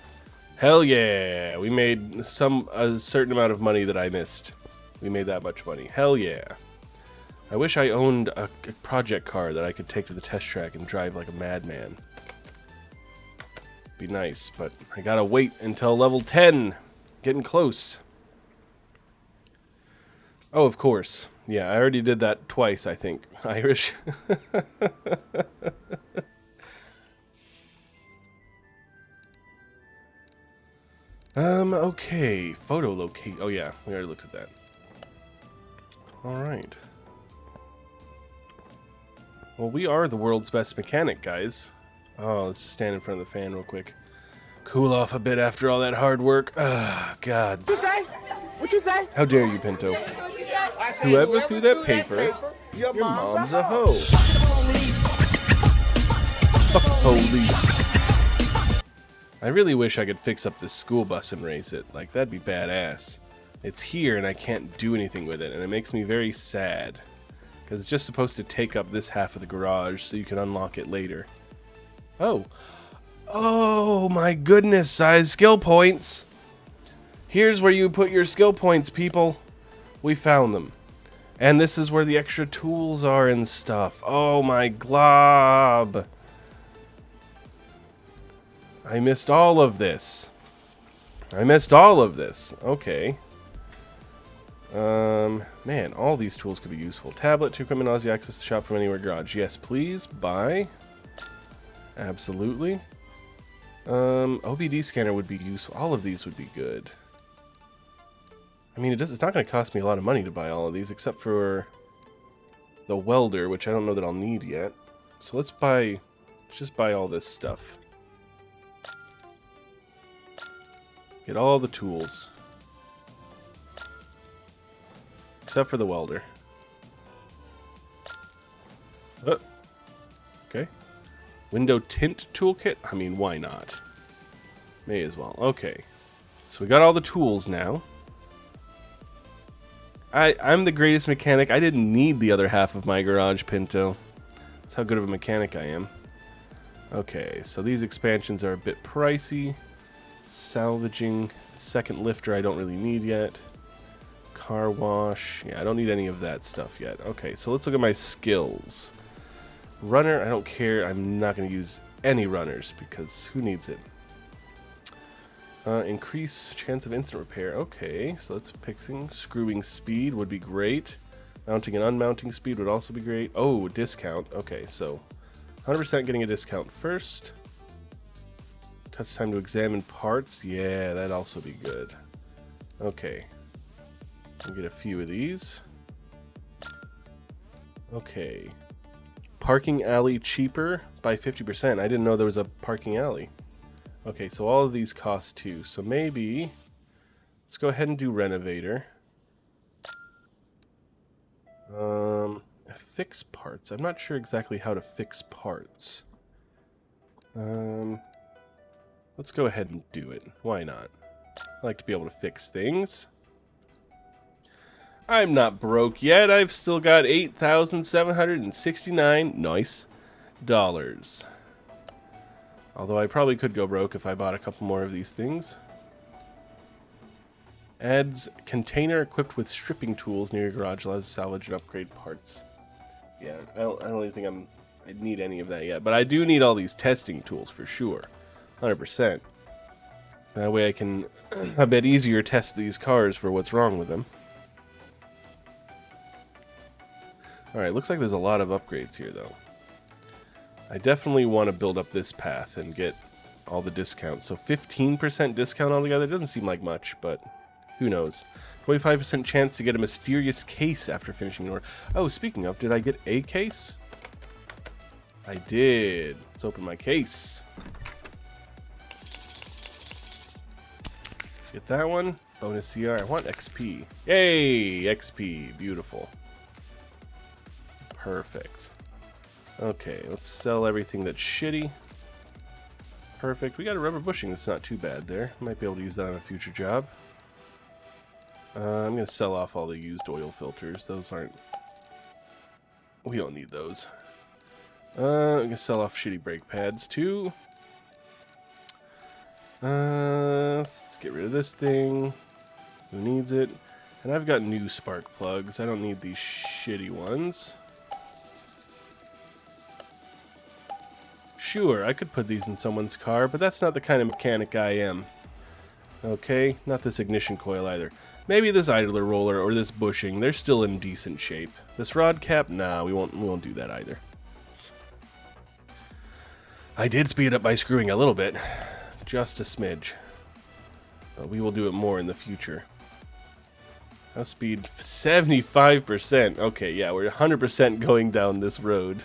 Hell yeah! We made a certain amount of money that I missed. We made that much money. Hell yeah. I wish I owned a project car that I could take to the test track and drive like a madman. Be nice, but I gotta wait until level 10. Getting close. Oh, of course. Yeah, I already did that twice, I think. Irish. Okay. Photo locate. Oh, yeah. We already looked at that. Alright. Well, we are the world's best mechanic, guys. Oh, let's just stand in front of the fan real quick. Cool off a bit after all that hard work. Ah, God. What you say? What you say? How dare you, Pinto? Whoever threw that paper, your mom's a hoe. Fuck police. I really wish I could fix up this school bus and race it. Like, that'd be badass. It's here and I can't do anything with it, and it makes me very sad. Because it's just supposed to take up this half of the garage so you can unlock it later. Oh. Oh my goodness, size skill points. Here's where you put your skill points, people. We found them. And this is where the extra tools are and stuff. Oh my glob. I missed all of this. I missed all of this. Okay. Man, all these tools could be useful. Tablet, 2 equipment, Aussie access to shop from anywhere garage. Yes, please. Buy. Absolutely. OBD scanner would be useful. All of these would be good. I mean, it's not going to cost me a lot of money to buy all of these, except for the welder, which I don't know that I'll need yet. So let's just buy all this stuff. Get all the tools. Except for the welder. Okay. Window tint toolkit? I mean, why not? May as well. Okay. So we got all the tools now. I'm the greatest mechanic. I didn't need the other half of my garage, Pinto. That's how good of a mechanic I am. Okay, so these expansions are a bit pricey. Salvaging. Second lifter I don't really need yet. Car wash. Yeah, I don't need any of that stuff yet. Okay, so let's look at my skills. Runner, I don't care. I'm not going to use any runners because who needs it? Increase chance of instant repair. Okay, so that's fixing. Screwing speed would be great. Mounting and unmounting speed would also be great. Oh, discount. Okay, so 100% getting a discount first. Cuts time to examine parts. Yeah, that'd also be good. Okay. We'll get a few of these. Okay. Parking alley cheaper by 50%. I didn't know there was a parking alley. Okay, so all of these cost 2. So maybe let's go ahead and do renovator. Fix parts. I'm not sure exactly how to fix parts. Let's go ahead and do it. Why not? I like to be able to fix things. I'm not broke yet. I've still got $8,769 nice dollars. Although I probably could go broke if I bought a couple more of these things. Adds container equipped with stripping tools near your garage, allows to salvage and upgrade parts. Yeah, I don't even think I'd need any of that yet. But I do need all these testing tools for sure. 100%. That way I can a bit easier test these cars for what's wrong with them. Alright, looks like there's a lot of upgrades here though. I definitely want to build up this path and get all the discounts. So 15% discount altogether doesn't seem like much, but who knows. 25% chance to get a mysterious case after finishing an order. Oh, speaking of, did I get a case? I did. Let's open my case. Get that one. Bonus CR. I want XP. Yay! XP. Beautiful. Perfect. Okay, let's sell everything that's shitty. Perfect. We got a rubber bushing that's not too bad there. Might be able to use that on a future job. I'm going to sell off all the used oil filters. Those aren't... We don't need those. I'm going to sell off shitty brake pads too. Let's get rid of this thing. Who needs it? And I've got new spark plugs. I don't need these shitty ones. Sure, I could put these in someone's car, but that's not the kind of mechanic I am. Okay, not this ignition coil either. Maybe this idler roller or this bushing, they're still in decent shape. This rod cap, nah, we won't do that either. I did speed up by screwing a little bit, just a smidge. But we will do it more in the future. Now speed 75%. Okay, yeah, we're 100% going down this road.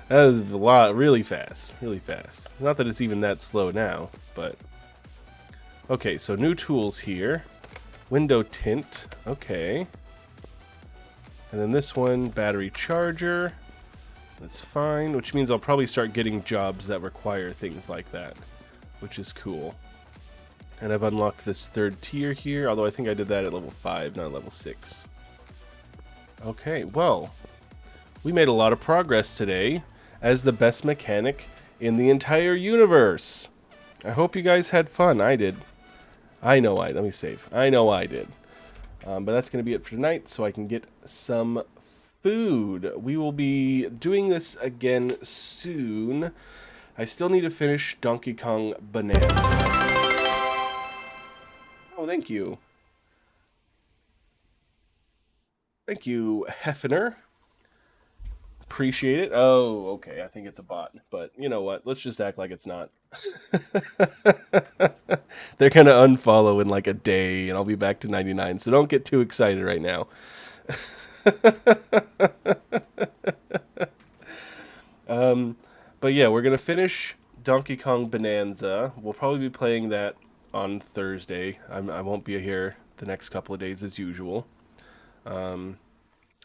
That is a lot, really fast, really fast. Not that it's even that slow now, but... Okay, so new tools here. Window tint, okay. And then this one, battery charger. That's fine, which means I'll probably start getting jobs that require things like that, which is cool. And I've unlocked this third tier here, although I think I did that at level 5, not level 6. Okay, well, we made a lot of progress today as the best mechanic in the entire universe. I hope you guys had fun. I did. Let me save. I know I did. But that's going to be it for tonight, so I can get some food. We will be doing this again soon. I still need to finish Donkey Kong Banana. Oh, thank you. Thank you, Heffner. Appreciate it. Oh, okay. I think it's a bot. But you know what? Let's just act like it's not. They're going to unfollow in like a day, and I'll be back to 99. So don't get too excited right now. But yeah, we're going to finish Donkey Kong Bonanza. We'll probably be playing that on Thursday. I won't be here the next couple of days as usual.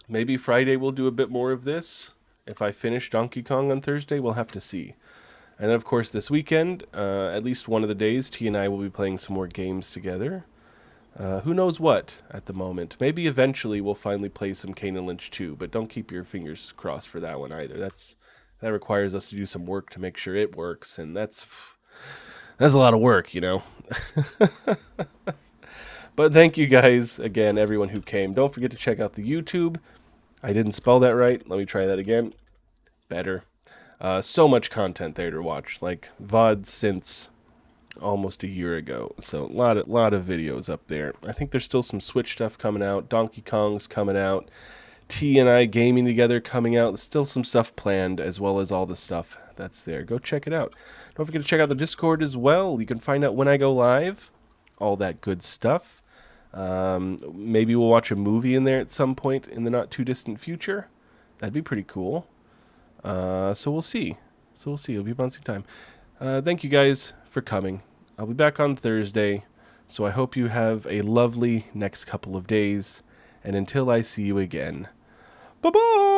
Maybe Friday we'll do a bit more of this. If I finish Donkey Kong on Thursday, we'll have to see. And then, of course, this weekend, at least one of the days, T and I will be playing some more games together. Who knows what at the moment. Maybe eventually we'll finally play some Kane and Lynch 2, but don't keep your fingers crossed for that one either. That requires us to do some work to make sure it works, and that's a lot of work, you know. But thank you guys again, everyone who came. Don't forget to check out the YouTube. I didn't spell that right. Let me try that again. Better. So much content there to watch. Like VOD since almost a year ago. So a lot of videos up there. I think there's still some Switch stuff coming out. Donkey Kong's coming out. T and I gaming together coming out. There's still some stuff planned, as well as all the stuff that's there. Go check it out. Don't forget to check out the Discord as well. You can find out when I go live. All that good stuff. Maybe we'll watch a movie in there at some point in the not too distant future. That'd be pretty cool. So we'll see. It'll be a bouncing time. Thank you guys for coming. I'll be back on Thursday. So I hope you have a lovely next couple of days. And until I see you again, bye-bye!